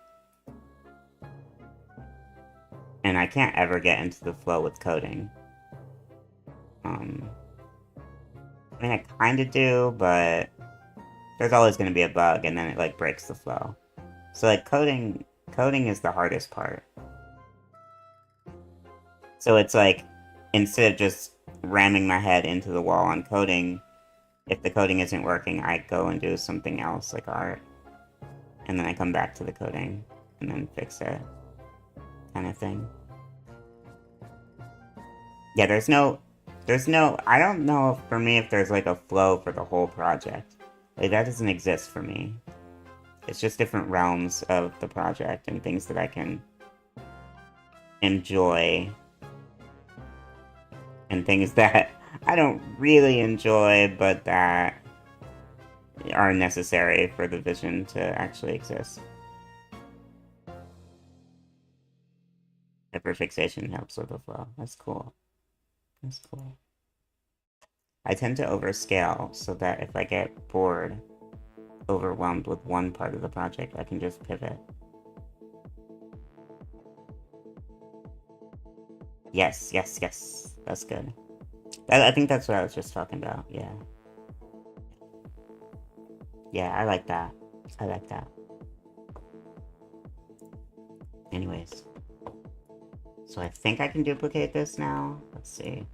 And I can't ever get into the flow with coding. I mean, I kind of do, but there's always going to be a bug, and then it, like, breaks the flow. So, like, coding is the hardest part. So it's like, instead of just ramming my head into the wall on coding, if the coding isn't working, I go and do something else, like art. And then I come back to the coding, and then fix it. Kind of thing. Yeah, there's no, I don't know for me if there's like a flow for the whole project. Like, that doesn't exist for me. It's just different realms of the project and things that I can enjoy. And things that I don't really enjoy, but that are necessary for the vision to actually exist. Hyperfixation helps with the flow. That's cool. That's cool. I tend to overscale so that if I get bored, overwhelmed with one part of the project, I can just pivot. Yes, yes, yes. That's good. I think that's what I was just talking about. Yeah. Yeah, I like that. I like that. Anyways. So I think I can duplicate this now. Let's see.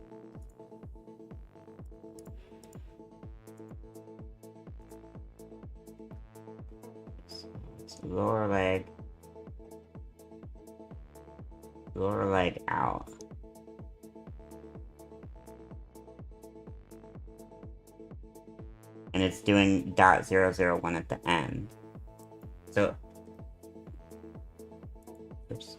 So lower leg. Lower leg out. And it's doing .001 at the end. So, oops.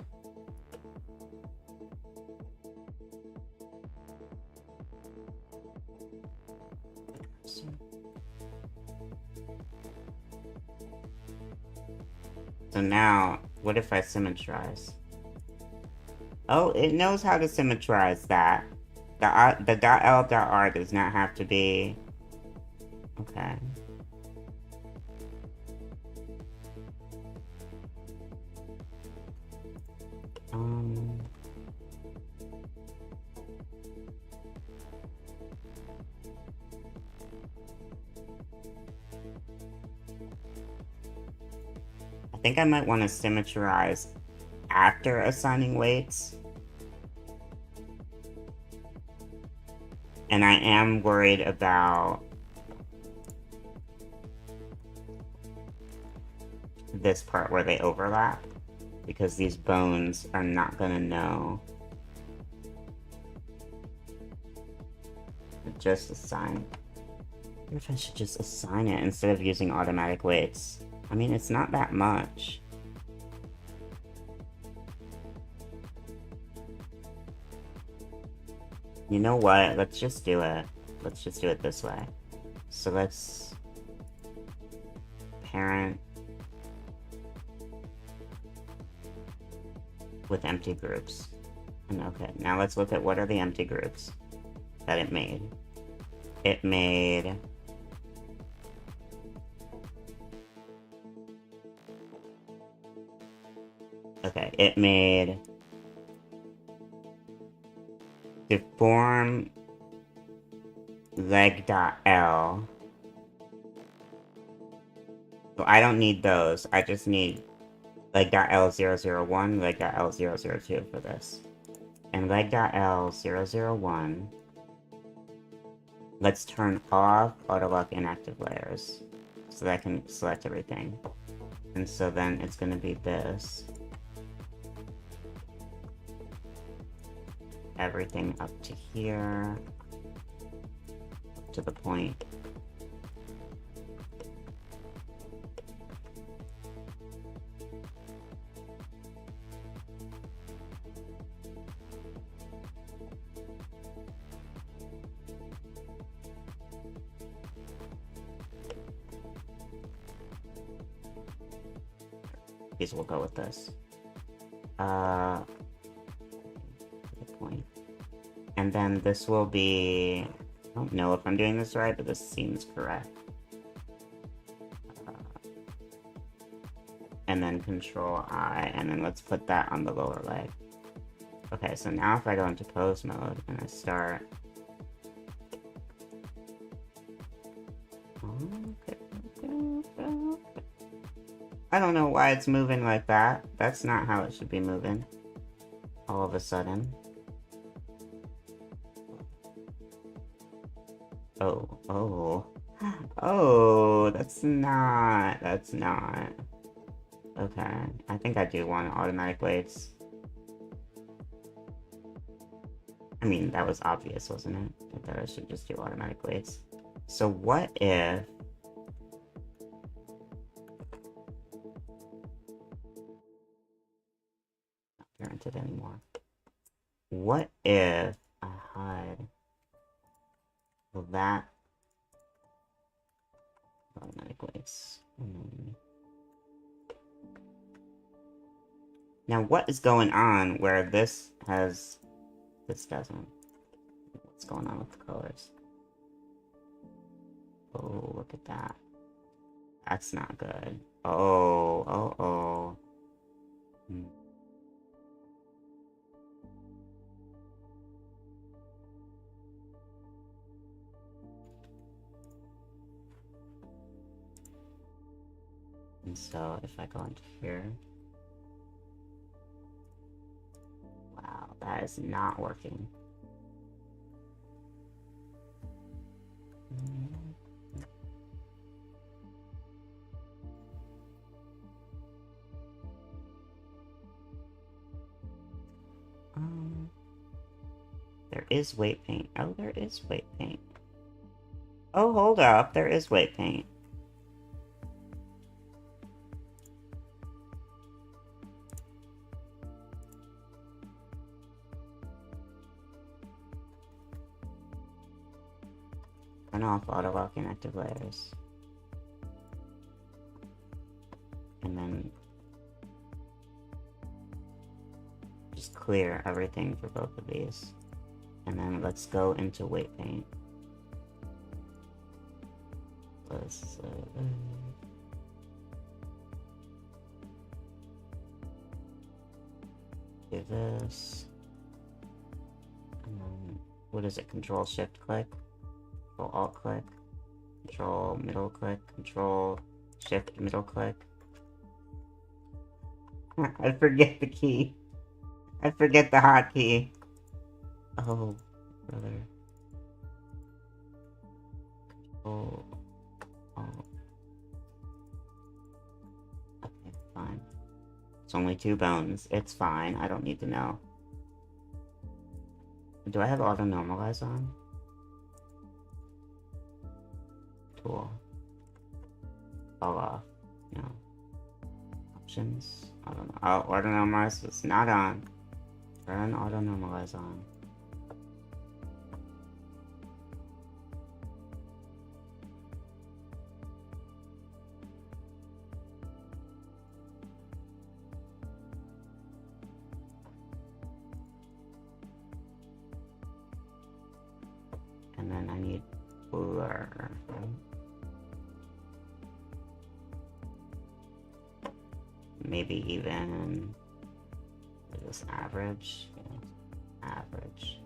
So now, what if I symmetrize? Oh, it knows how to symmetrize that. The .l.r does not have to be... Okay. Um... I think I might want to symmetrize after assigning weights. And I am worried about this part where they overlap, because these bones are not gonna know. Just assign. I wonder if I should just assign it instead of using automatic weights. I mean, it's not that much. You know what? Let's just do it. Let's just do it this way. So let's... parent... with empty groups. And okay, now let's look at what are the empty groups that it made. It made... Okay, it made... deform leg.l. So I don't need those. I just need leg.l001, leg.l002 for this. And leg.l001, let's turn off autolock inactive layers so that I can select everything. And so then it's going to be this. Everything up to here, up to the point. These will go with this. Good point. And then this will be... I don't know if I'm doing this right, but this seems correct. And then Control I, and then let's put that on the lower leg. Okay, so now if I go into pose mode and I start... Okay. I don't know why it's moving like that. That's not how it should be moving. All of a sudden. Oh, oh. Oh, that's not... Okay, I think I do want automatic weights. I mean, that was obvious, wasn't it? I thought I should just do automatic weights. So what if... not parented anymore. What if I hide Will that automatic weights? Now, what is going on where this has... This doesn't. What's going on with the colors? Oh, look at that. That's not good. Oh. Hmm. And so, if I go into here... Wow, that is not working. There is weight paint. Oh, there is weight paint. Oh, hold up. There is weight paint. Turn off auto lock inactive layers. And then just clear everything for both of these. And then let's go into weight paint. Let's do this. And then, what is it? Control Shift click, Control Alt click, Control middle click, Control Shift middle click. I forget the key. I forget the hotkey. Oh, brother. Oh. Okay, fine. It's only 2 bones. It's fine. I don't need to know. Do I have auto normalize on? Tool. Fall off. No. Options. I don't know. Oh, auto normalize is not on. Turn auto normalize on. And then I need blur. Maybe even this average. Yeah, average.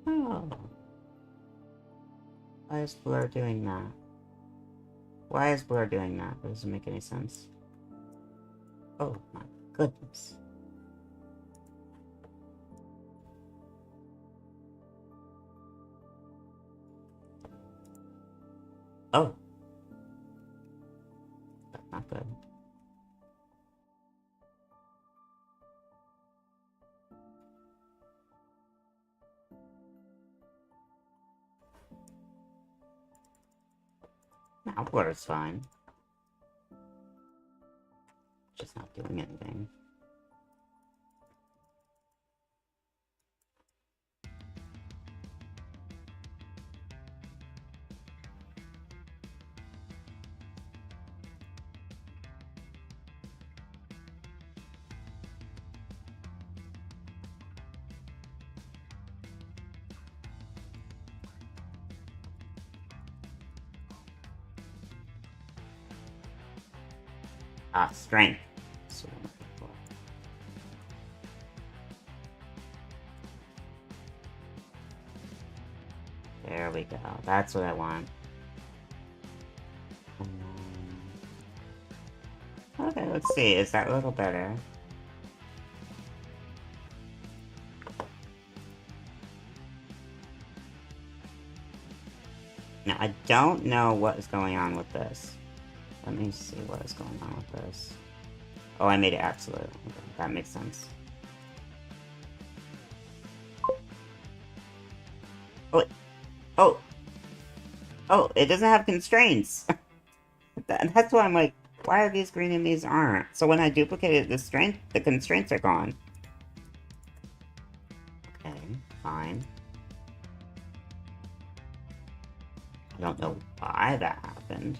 Oh. Why is blur doing that? Why is blur doing that? That doesn't make any sense. Oh my goodness. Oh. That's not good. Now blur is fine. Just not doing anything. Ah, strength. That's what I'm looking for. There we go. That's what I want. Okay, let's see. Is that a little better? Now, I don't know what is going on with this. Let me see what is going on with this. Oh, I made it absolute. Okay, that makes sense. Oh! Oh, it doesn't have constraints! That's why I'm like, why are these green and these aren't? So when I duplicated the constraints are gone. Okay, fine. I don't know why that happened.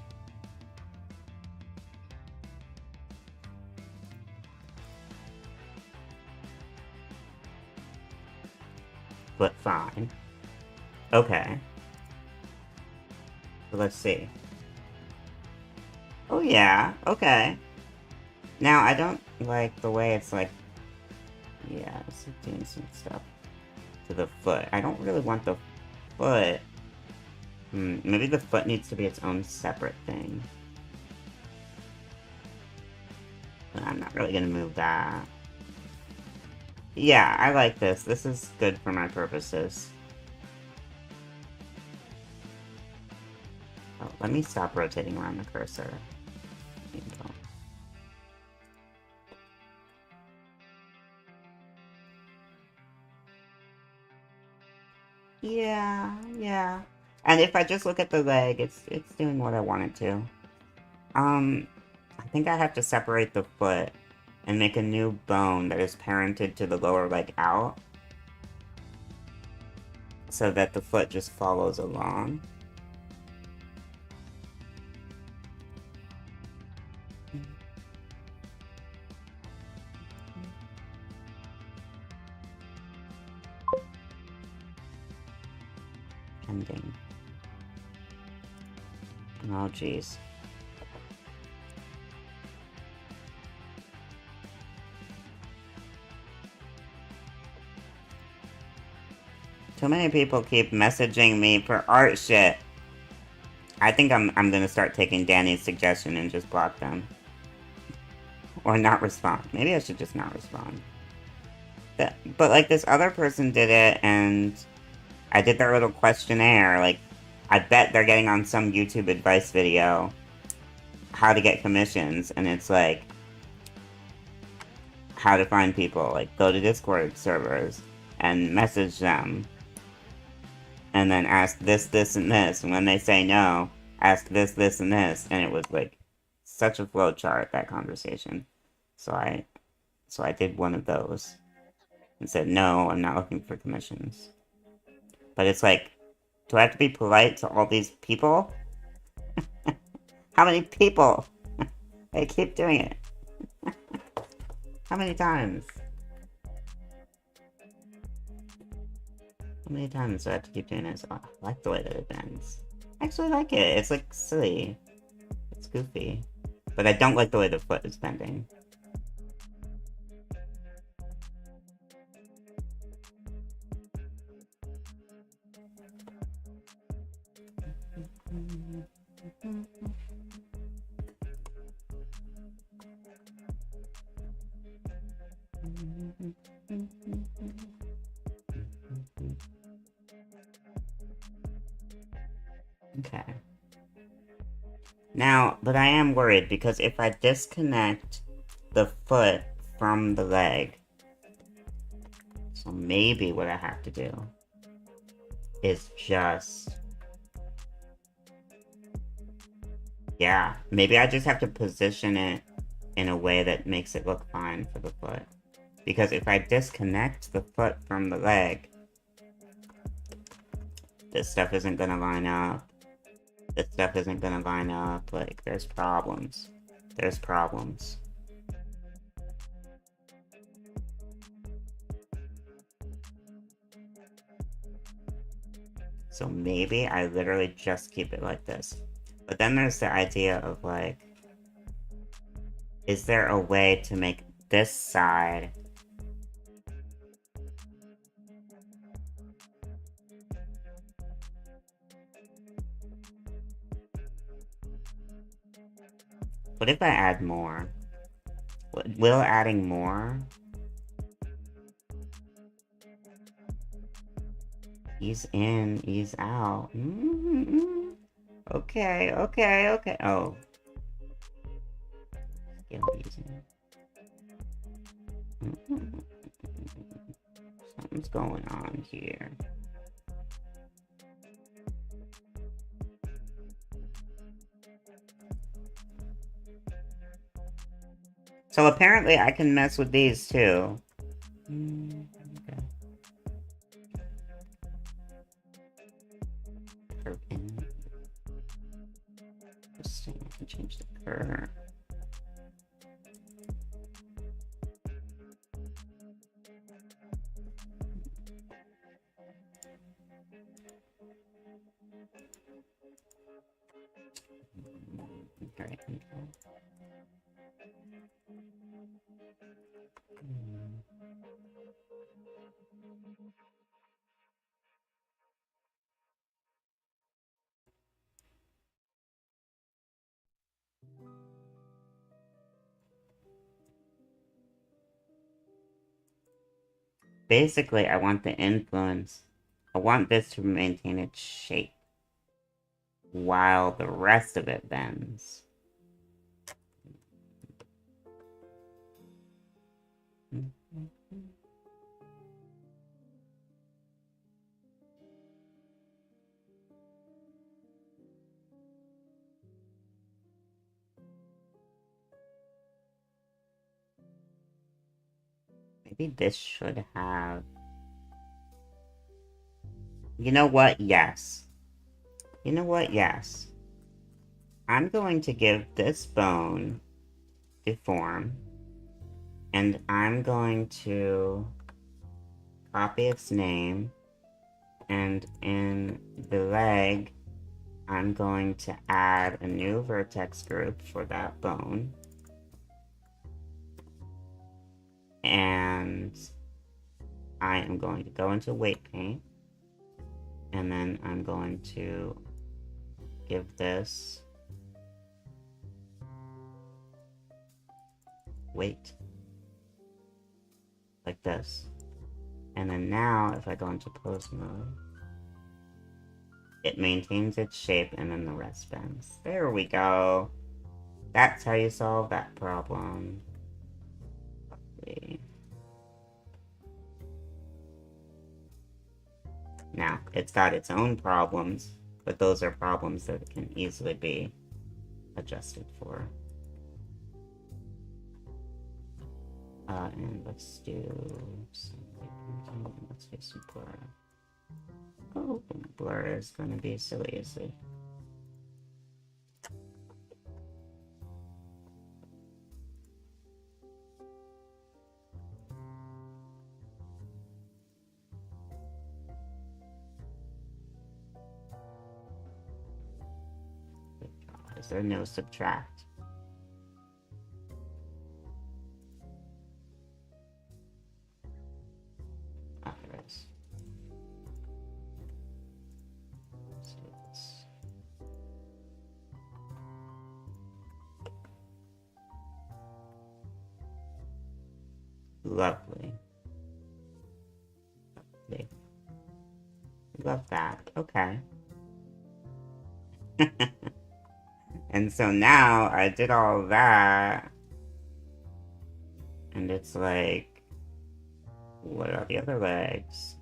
But fine. Okay. So let's see. Oh yeah, okay. Now, I don't like the way it's like... Yeah, it's doing some stuff to the foot. I don't really want the foot... maybe the foot needs to be its own separate thing. But I'm not really gonna move that. Yeah, I like this. This is good for my purposes. Oh, let me stop rotating around the cursor. There you go. Yeah. And if I just look at the leg, it's doing what I want it to. I think I have to separate the foot and make a new bone that is parented to the lower leg out, so that the foot just follows along. Ending. Oh, jeez. Too many people keep messaging me for art shit. I think I'm gonna start taking Danny's suggestion and just block them. Or not respond. Maybe I should just not respond. But like, this other person did it, and I did their little questionnaire. Like, I bet they're getting on some YouTube advice video how to get commissions, and it's like, how to find people. Like, go to Discord servers and message them, and then ask this, this, and this, and when they say no, ask this, this, and this, and it was like such a flowchart, that conversation. So I did one of those and said, no, I'm not looking for commissions. But it's like, do I have to be polite to all these people? How many people? I keep doing it. How many times? How many times do I have to keep doing this? Oh, I like the way that it bends. I actually like it. It's like silly. It's goofy. But I don't like the way the foot is bending. Okay. Now, but I am worried, because if I disconnect the foot from the leg, so maybe what I have to do is just... Yeah, maybe I just have to position it in a way that makes it look fine for the foot. Because if I disconnect the foot from the leg, this stuff isn't gonna line up. This stuff isn't gonna line up. Like, there's problems. There's problems. So maybe I literally just keep it like this. But then there's the idea of like, is there a way to make this side what if I add more? Will adding more? Ease in, ease out. Okay. Oh. Scale easing. Something's going on here. So apparently I can mess with these too. Okay. Interesting. I can change the curve. Okay. Basically, I want the influence. I want this to maintain its shape while the rest of it bends. Maybe this should have... You know what? Yes. You know what? Yes. I'm going to give this bone the form, and I'm going to copy its name, and in the leg, I'm going to add a new vertex group for that bone. And I am going to go into weight paint, and then I'm going to give this weight, like this. And then now, if I go into pose mode, it maintains its shape and then the rest bends. There we go. That's how you solve that problem. Lovely. Now, it's got its own problems, but those are problems that can easily be adjusted for. And let's do some let's do some blur. Oh, blur is going to be so easy. Is there no subtract? Ah, there is. Let's do this. Lovely. Lovely. Love that. Okay. And so now I did all that, and it's like, what are the other legs?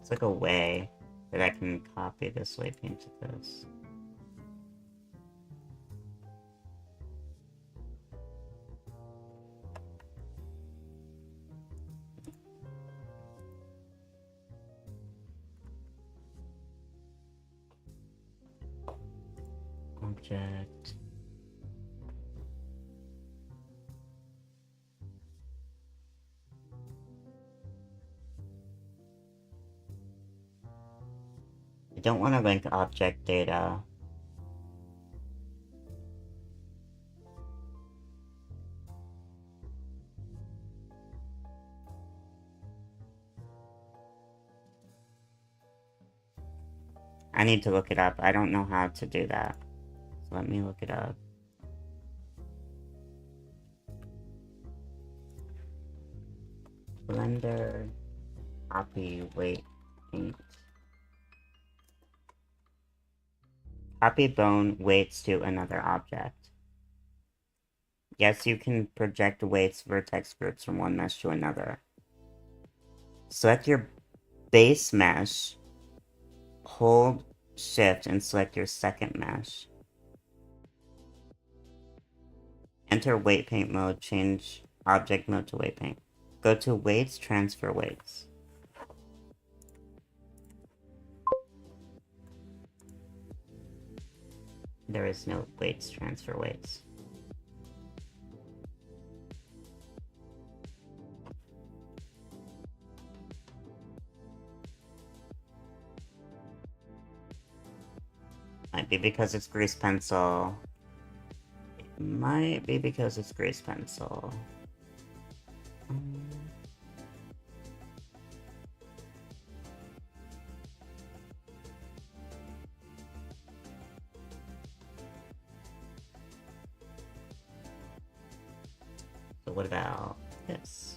It's like a way that I can copy this way paint to this. Object. I don't want to link object data. I need to look it up. I don't know how to do that. So let me look it up. Blender, copy, weight, paint. Copy bone weights to another object. Yes, you can project weights vertex groups from one mesh to another. Select your base mesh, hold shift, and select your second mesh. Enter weight paint mode, change object mode to weight paint. Go to weights, transfer weights. There is no weights, transfer weights. Might be because it's grease pencil. It might be because it's grease pencil. So what about this?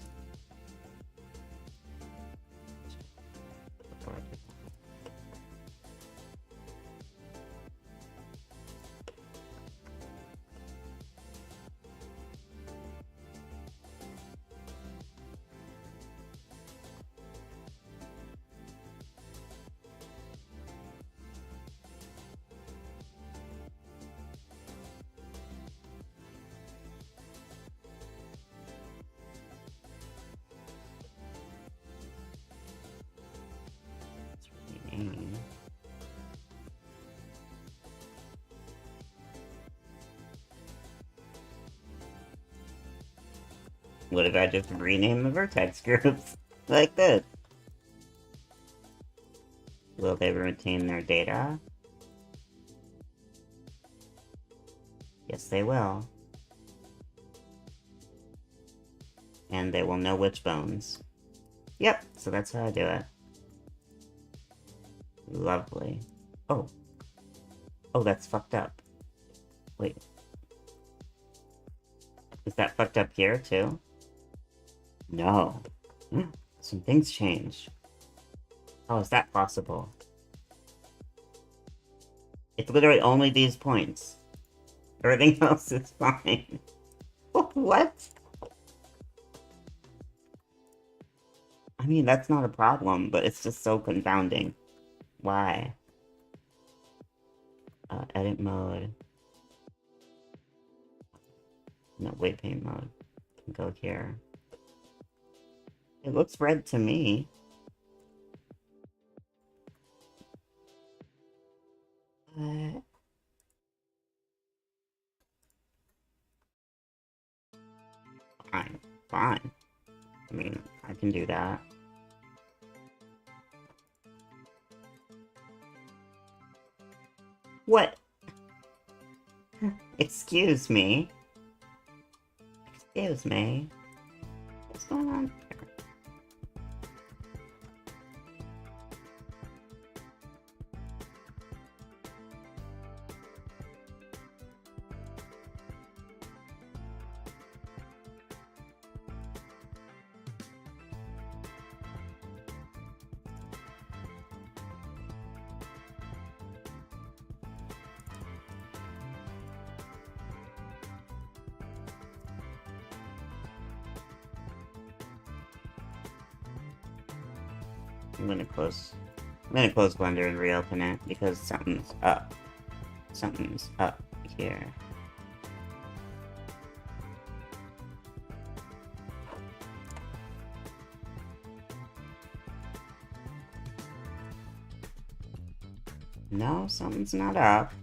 What if I just rename the vertex groups like this? Will they retain their data? Yes, they will. And they will know which bones. Yep, so that's how I do it. Lovely. Oh. Oh, that's fucked up. Wait. Is that fucked up here, too? No. Some things change. How is that possible? It's literally only these points. Everything else is fine. What? I mean, that's not a problem, but it's just so confounding. Why? Edit mode. No, weight paint mode. Go here. It looks red to me. Fine. Fine. I mean, I can do that. What? Excuse me. Excuse me. What's going on? I'm gonna close Blender and reopen it because something's up. Something's up here. No, something's not up.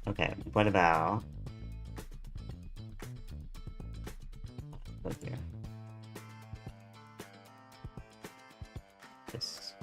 Okay, what about... Look here. This.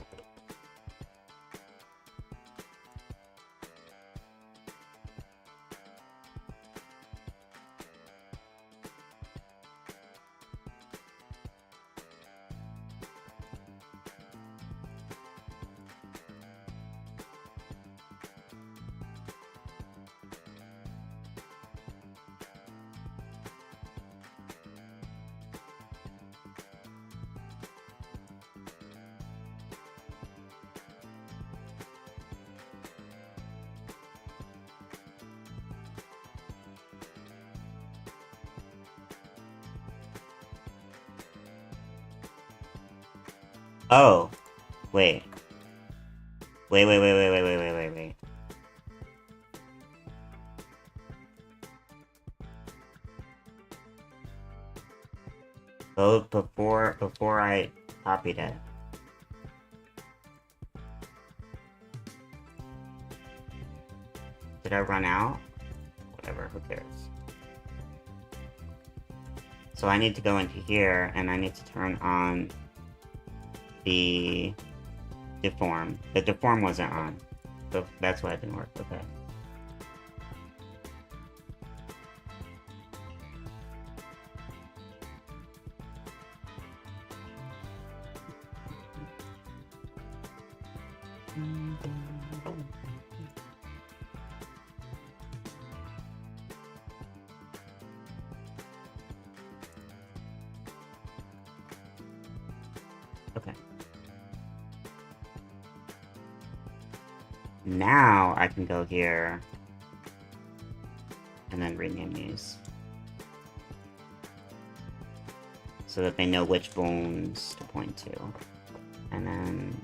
Oh, wait. Wait. Oh, before I copied it. Did I run out? Whatever, who cares? So I need to go into here, and I need to turn on the deform. The deform wasn't on. So that's why it didn't work. Okay. Okay. Now I can go here and then rename these so that they know which bones to point to. And then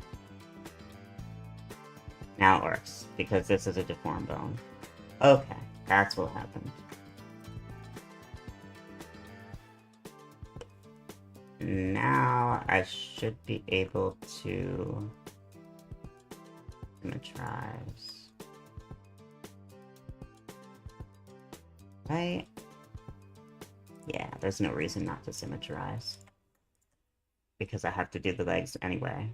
now it works because this is a deformed bone. Okay, that's what happened. Now I should be able to symmetrize. Right? Yeah, there's no reason not to symmetrize. Because I have to do the legs anyway.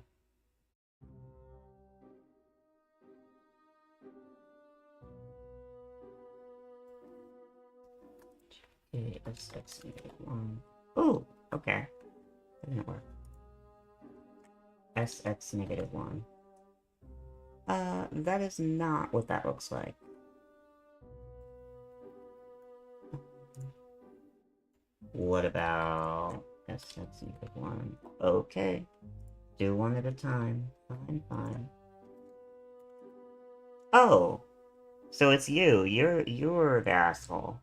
Okay, that's -1. Ooh, okay. That didn't work. SX -1. That is not what that looks like. What about SX -1? Okay. Do one at a time. Fine. Oh! So it's you. You're the asshole.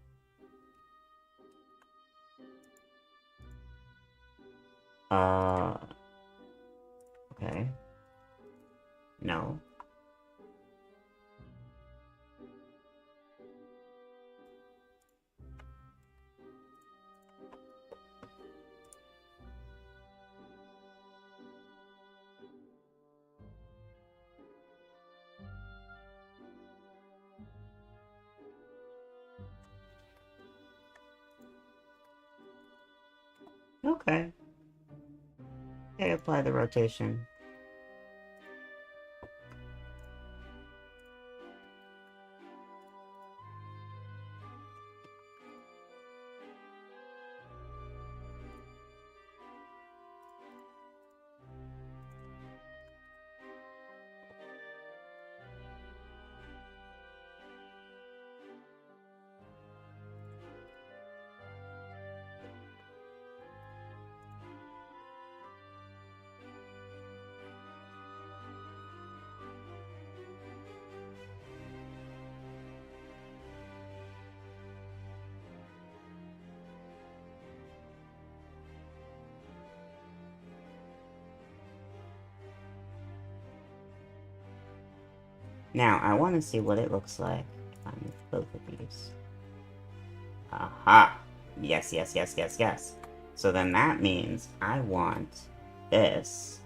Okay. No. Okay. Okay, apply the rotation. Now, I want to see what it looks like if I move both of these. Aha! Yes. So then that means I want this.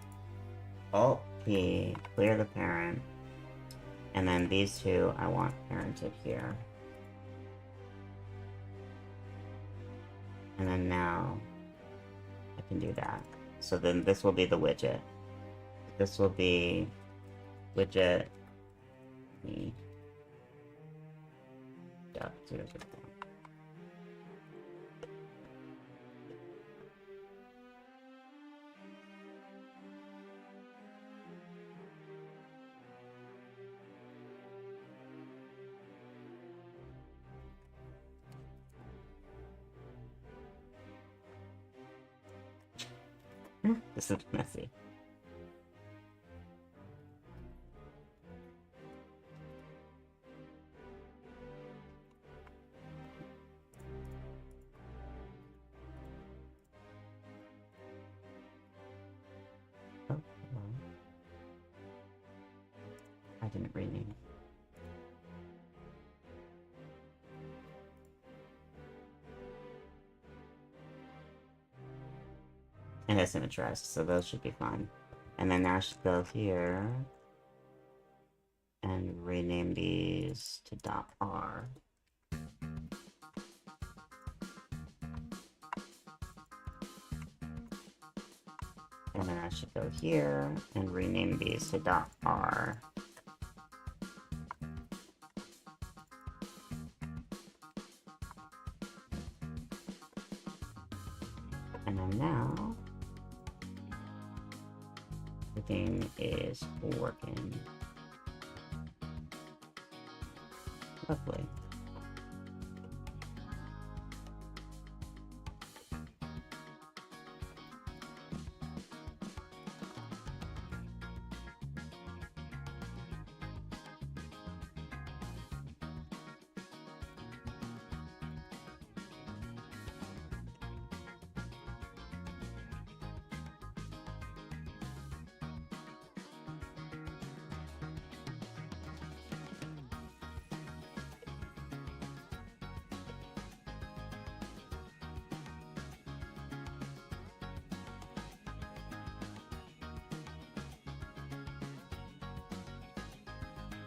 Alt-P, clear the parent. And then these two, I want parented here. And then now, I can do that. So then this will be the widget. This will be widget me dot 0. This is messy. didn't rename. And it's symmetrized, so those should be fine. And then now I should go here and rename these to .r. And then I should go here and rename these to .r. And then now, everything is working. Lovely.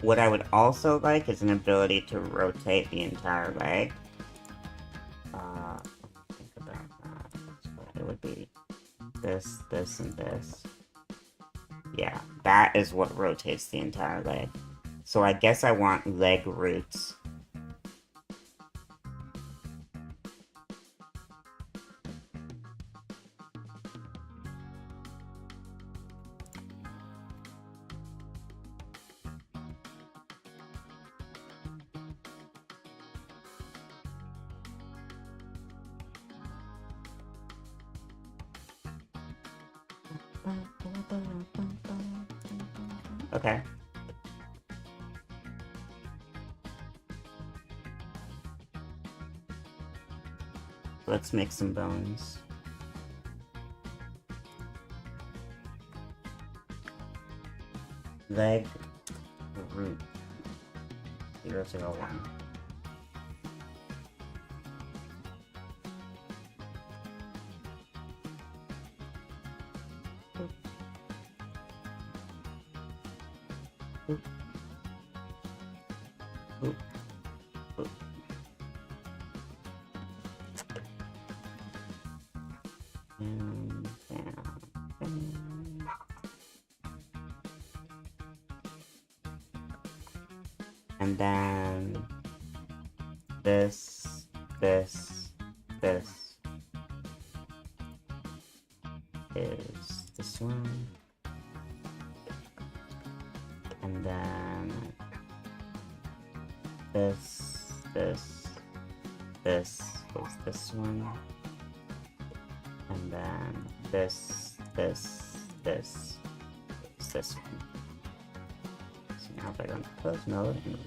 What I would also like is an ability to rotate the entire leg. Think about that. So it would be this, this, and this. Yeah, that is what rotates the entire leg. So I guess I want leg roots. Okay. Let's make some bones. Leg root 001. Oop. Oop. Oop. And down. And then this, this, this is this one. And then this, this, this is this one. And then this is this one. So now if I go into close mode and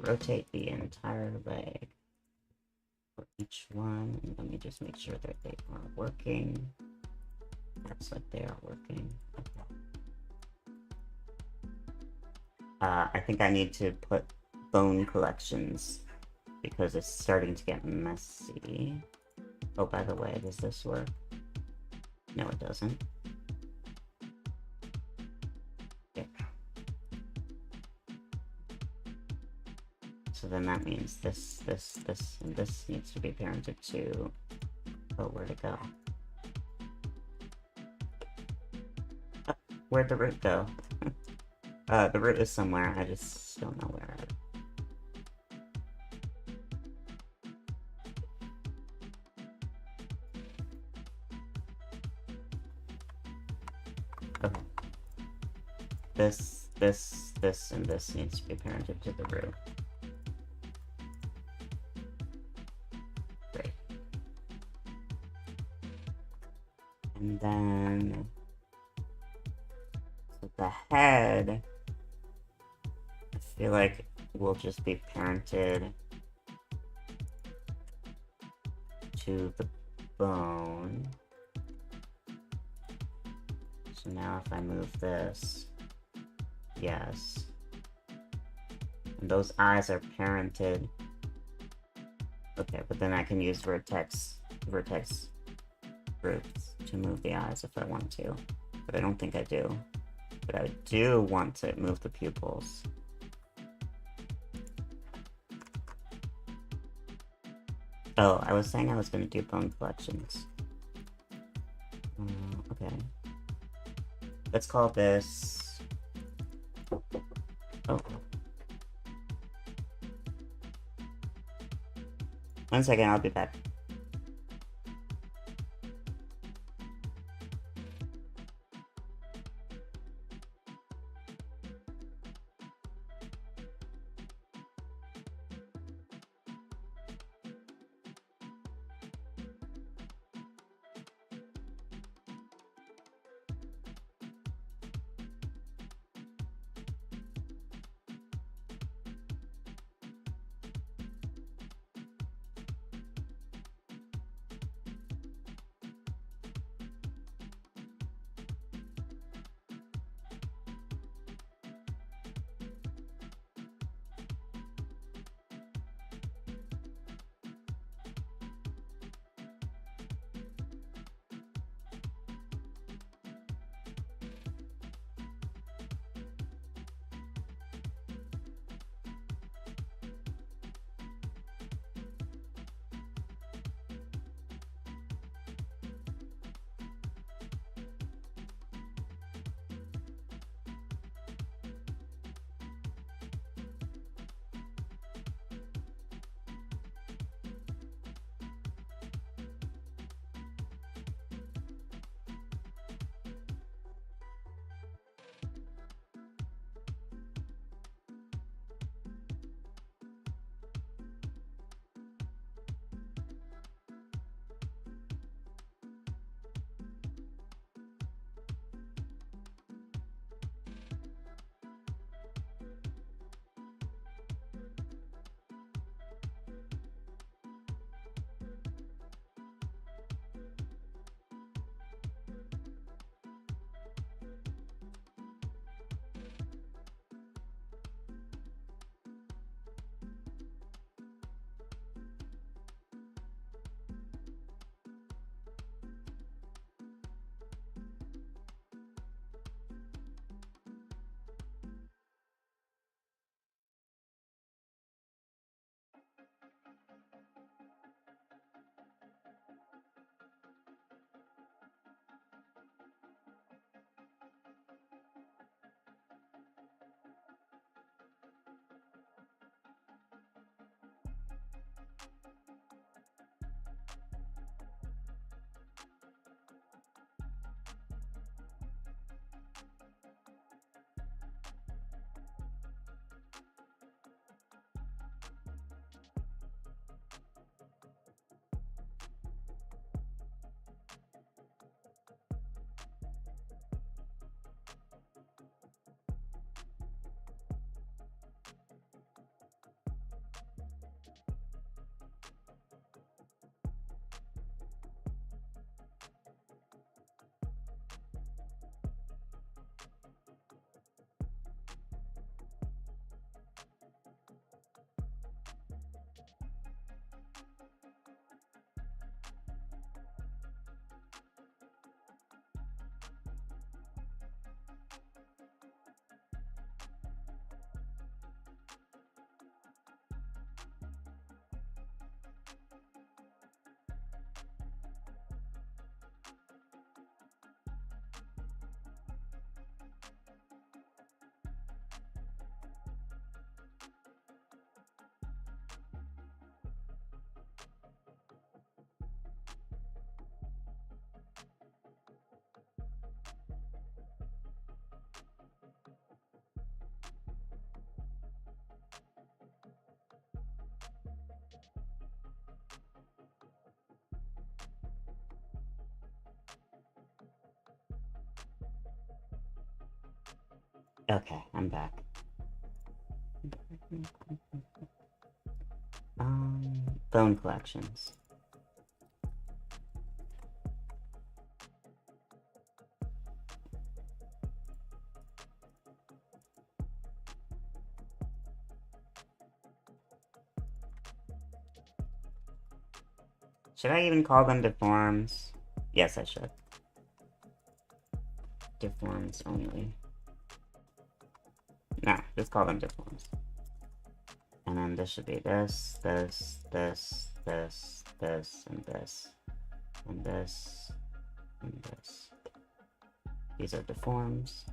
rotate the entire leg for each one. And let me just make sure that they are working. Looks like they are working. Okay. I think I need to put bone collections because it's starting to get messy. Oh, by the way, does this work? No, it doesn't. Okay. So then that means this, and this needs to be parented to... Oh, where'd it go? Oh, where'd the root go? The root is somewhere, I just don't know where. Okay. This, and this needs to be parented to the root. Great. And then... So the head... I feel like will just be parented to the bone. So now if I move this, Yes. And those eyes are parented. Okay, but then I can use vertex groups to move the eyes if I want to. But I don't think I do. But I do want to move the pupils. Oh, I was saying I was going to do bone collections. Okay. Let's call this... Oh. 1 second, I'll be back. Okay, I'm back. Phone collections. Should I even call them deforms? Yes, I should. Deforms only. No, just call them deforms. And then this should be this, this, this, this, this, and this. And this, and this. These are deforms.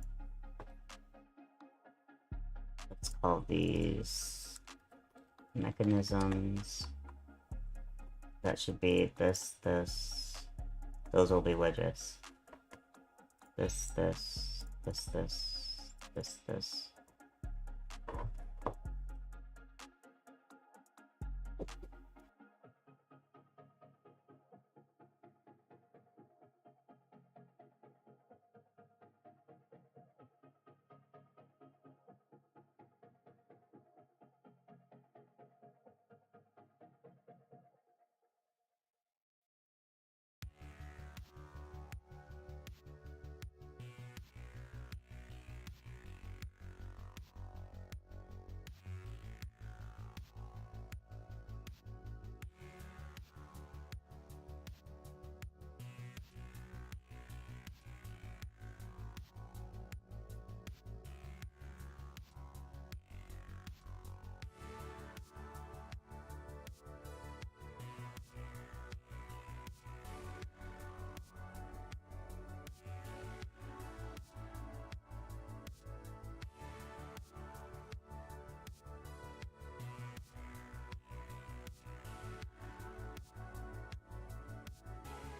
Let's call these mechanisms. That should be this, this. Those will be widgets. This, this, this, this, this, this.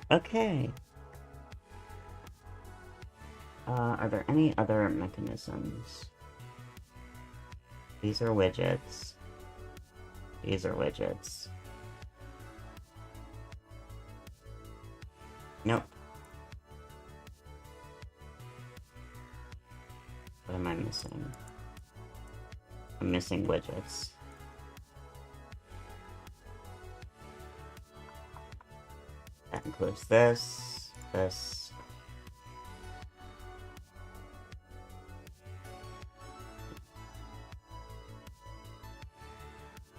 Okay. Are there any other mechanisms? These are widgets. These are widgets. Nope. What am I missing? I'm missing widgets. That includes this, this.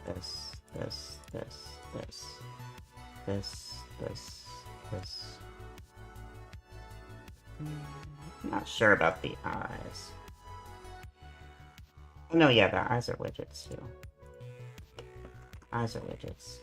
This, this, this, this, this, this, this. I'm not sure about the eyes. Oh no, yeah, the eyes are widgets too. Eyes are widgets.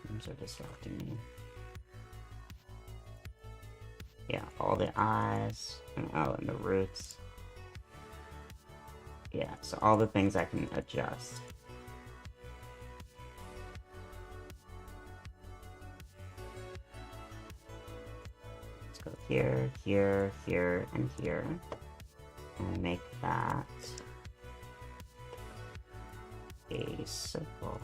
Names are distracting me. Yeah, all the eyes, and oh, and the roots. Yeah, so all the things I can adjust. Let's go here, here, here, and here. And make that a circle.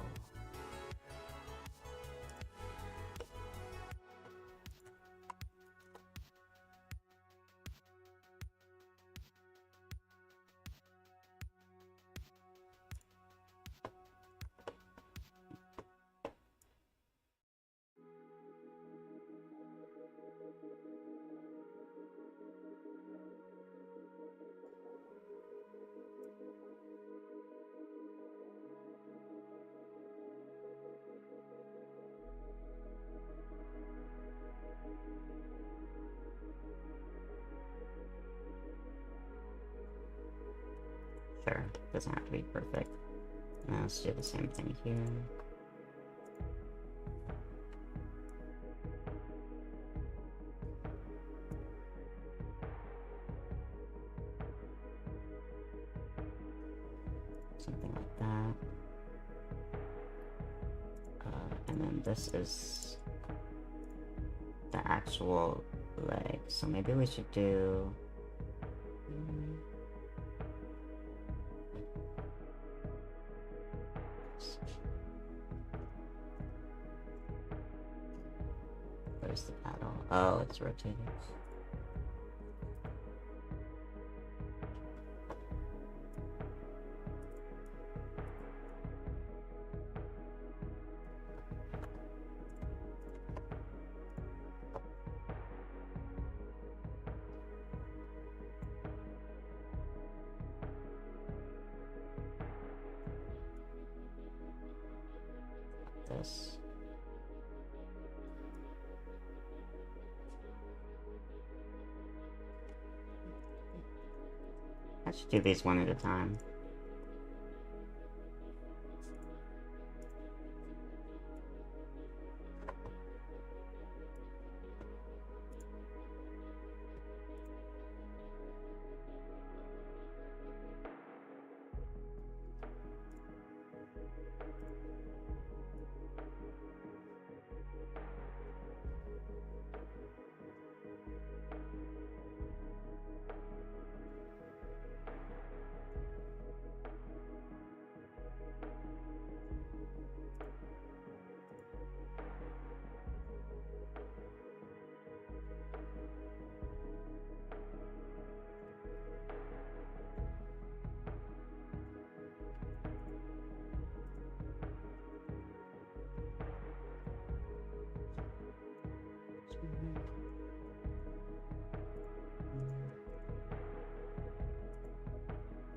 Sure, doesn't have to be perfect. Now let's do the same thing here. Something like that. And then this is the actual leg. So maybe we should do... works. Where's the paddle? Oh, it's rotating. This. I should do these one at a time.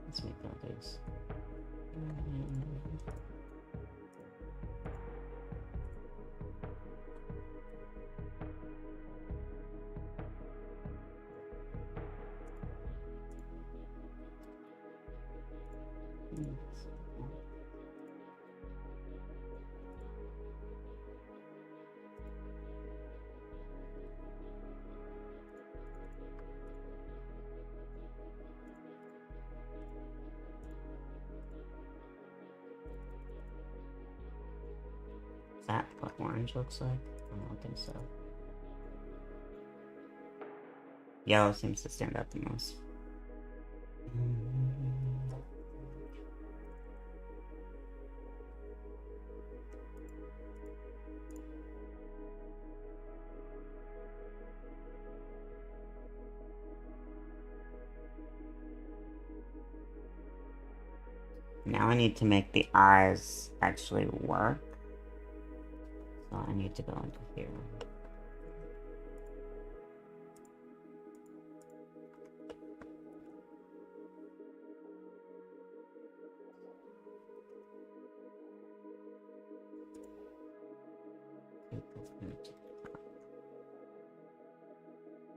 Let's make all these. Is that what orange looks like? I don't think so. Yellow seems to stand out the most. Now I need to make the eyes actually work. So I need to go into here.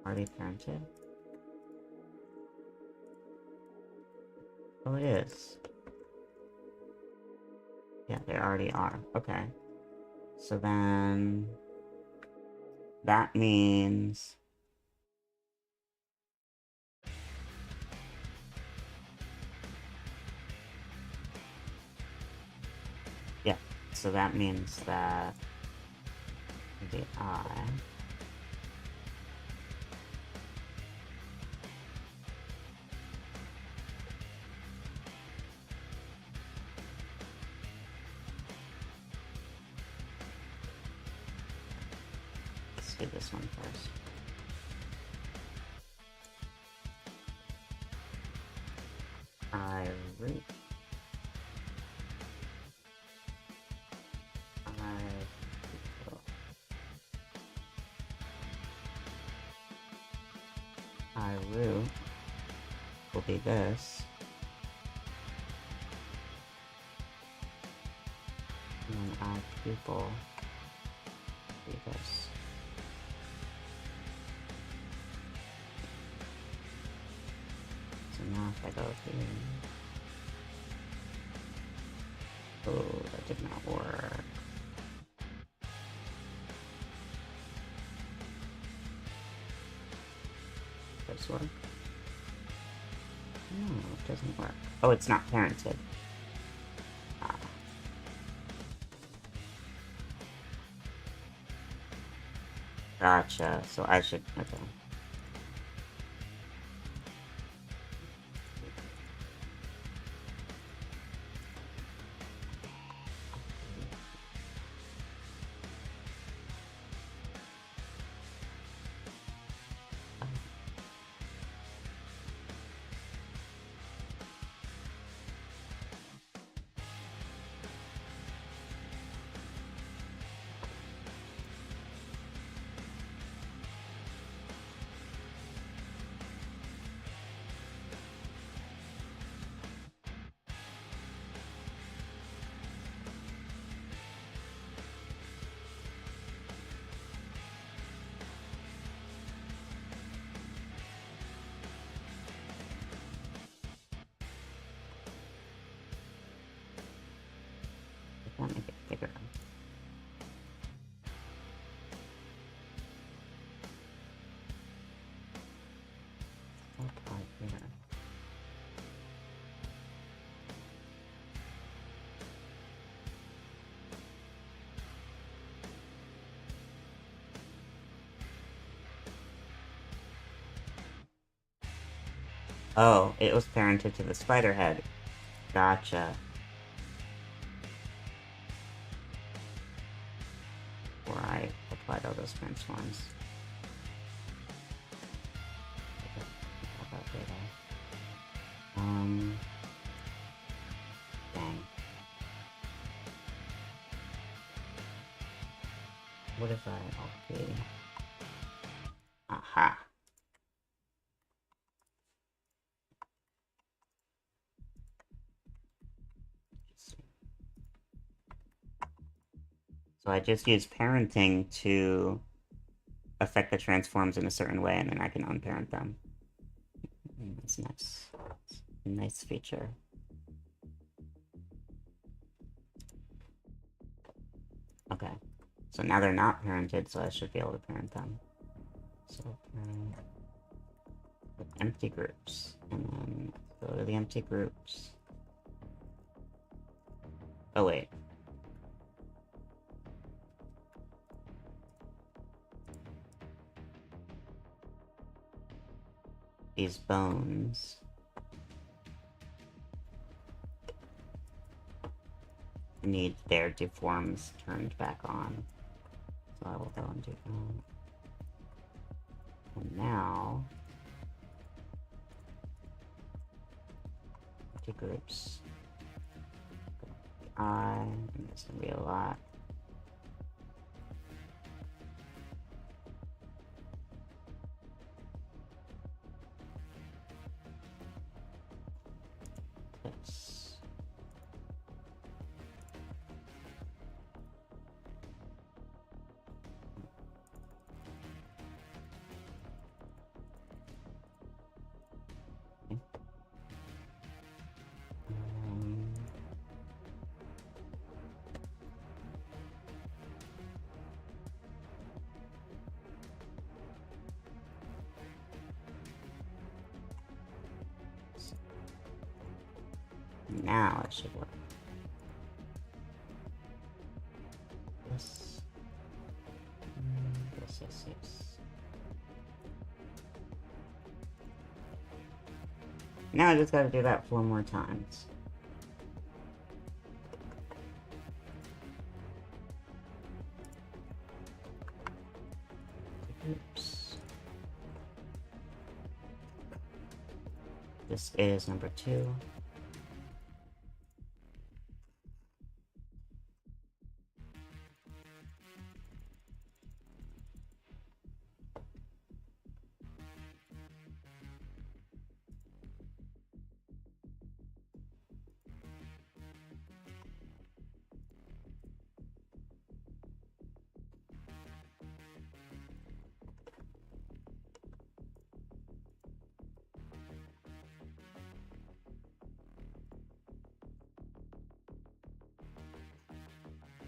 Are they parented? Oh, it is. Yeah, they already are. Okay. So then that means yeah, so that means that the eye let's do this one first. I root. I root will be this. And then I pupil will be this. So now if I go here. Oh, that did not work. This work? No, it doesn't work. Oh, it's not parented. Ah. Gotcha. So I should, okay. Oh, it was parented to the spider head. Gotcha. Before I applied all those transforms. Dang. What if I... Okay. Aha. So I just use parenting to affect the transforms in a certain way, and then I can unparent them. That's nice. It's a nice feature. Okay. So now they're not parented, so I should be able to parent them. So parent with empty groups. And then go to the empty groups. Oh wait. These bones need their deforms turned back on. So I will go and do that. And now empty groups. And there's gonna be a lot. This. Now it should work. This. Yes. Now I just gotta do that 4 more times. Oops. This is number 2.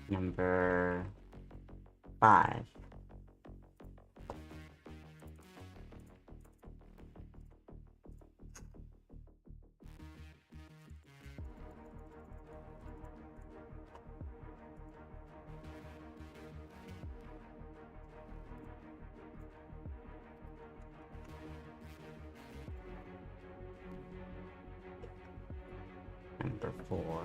Number 5. Number 4.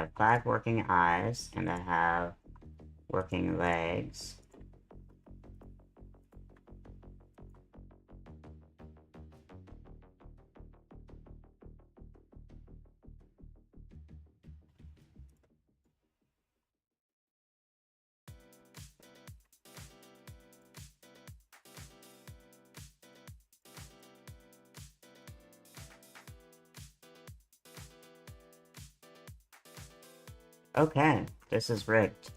have 5 working eyes, and I have working legs. Okay, this is rigged.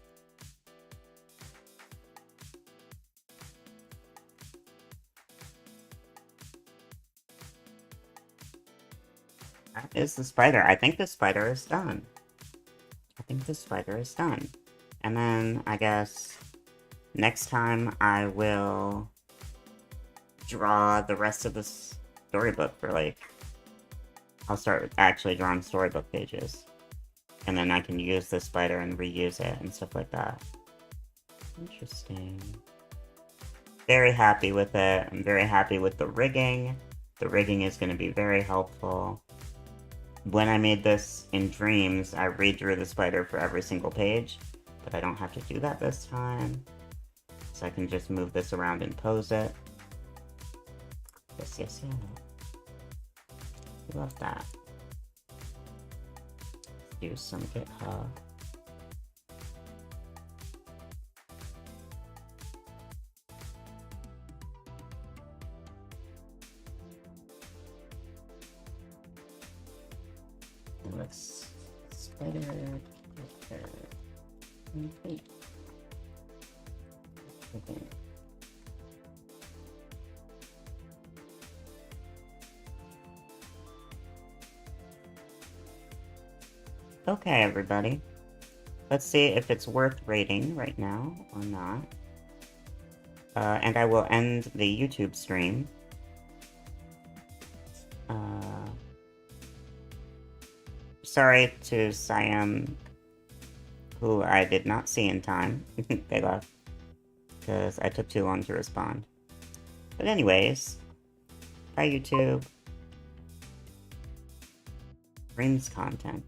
That is the spider. I think the spider is done. I think the spider is done. And then, I guess, next time I will draw the rest of the storybook for, like... I'll start actually drawing storybook pages. And then I can use the spider and reuse it and stuff like that. Interesting. Very happy with it. I'm very happy with the rigging. The rigging is going to be very helpful. When I made this in Dreams, I redrew the spider for every single page, but I don't have to do that this time. So I can just move this around and pose it. Yes, yes, yes. Love that. Let's do some GitHub. Let's spider complete. Okay. Okay, everybody. Let's see if it's worth rating right now or not. And I will end the YouTube stream. Sorry to Siam, who I did not see in time. They left. Because I took too long to respond. But anyways, bye YouTube. Dreams content.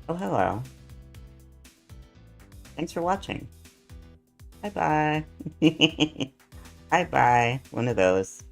Oh, hello. Thanks for watching. Bye-bye. Bye-bye. One of those.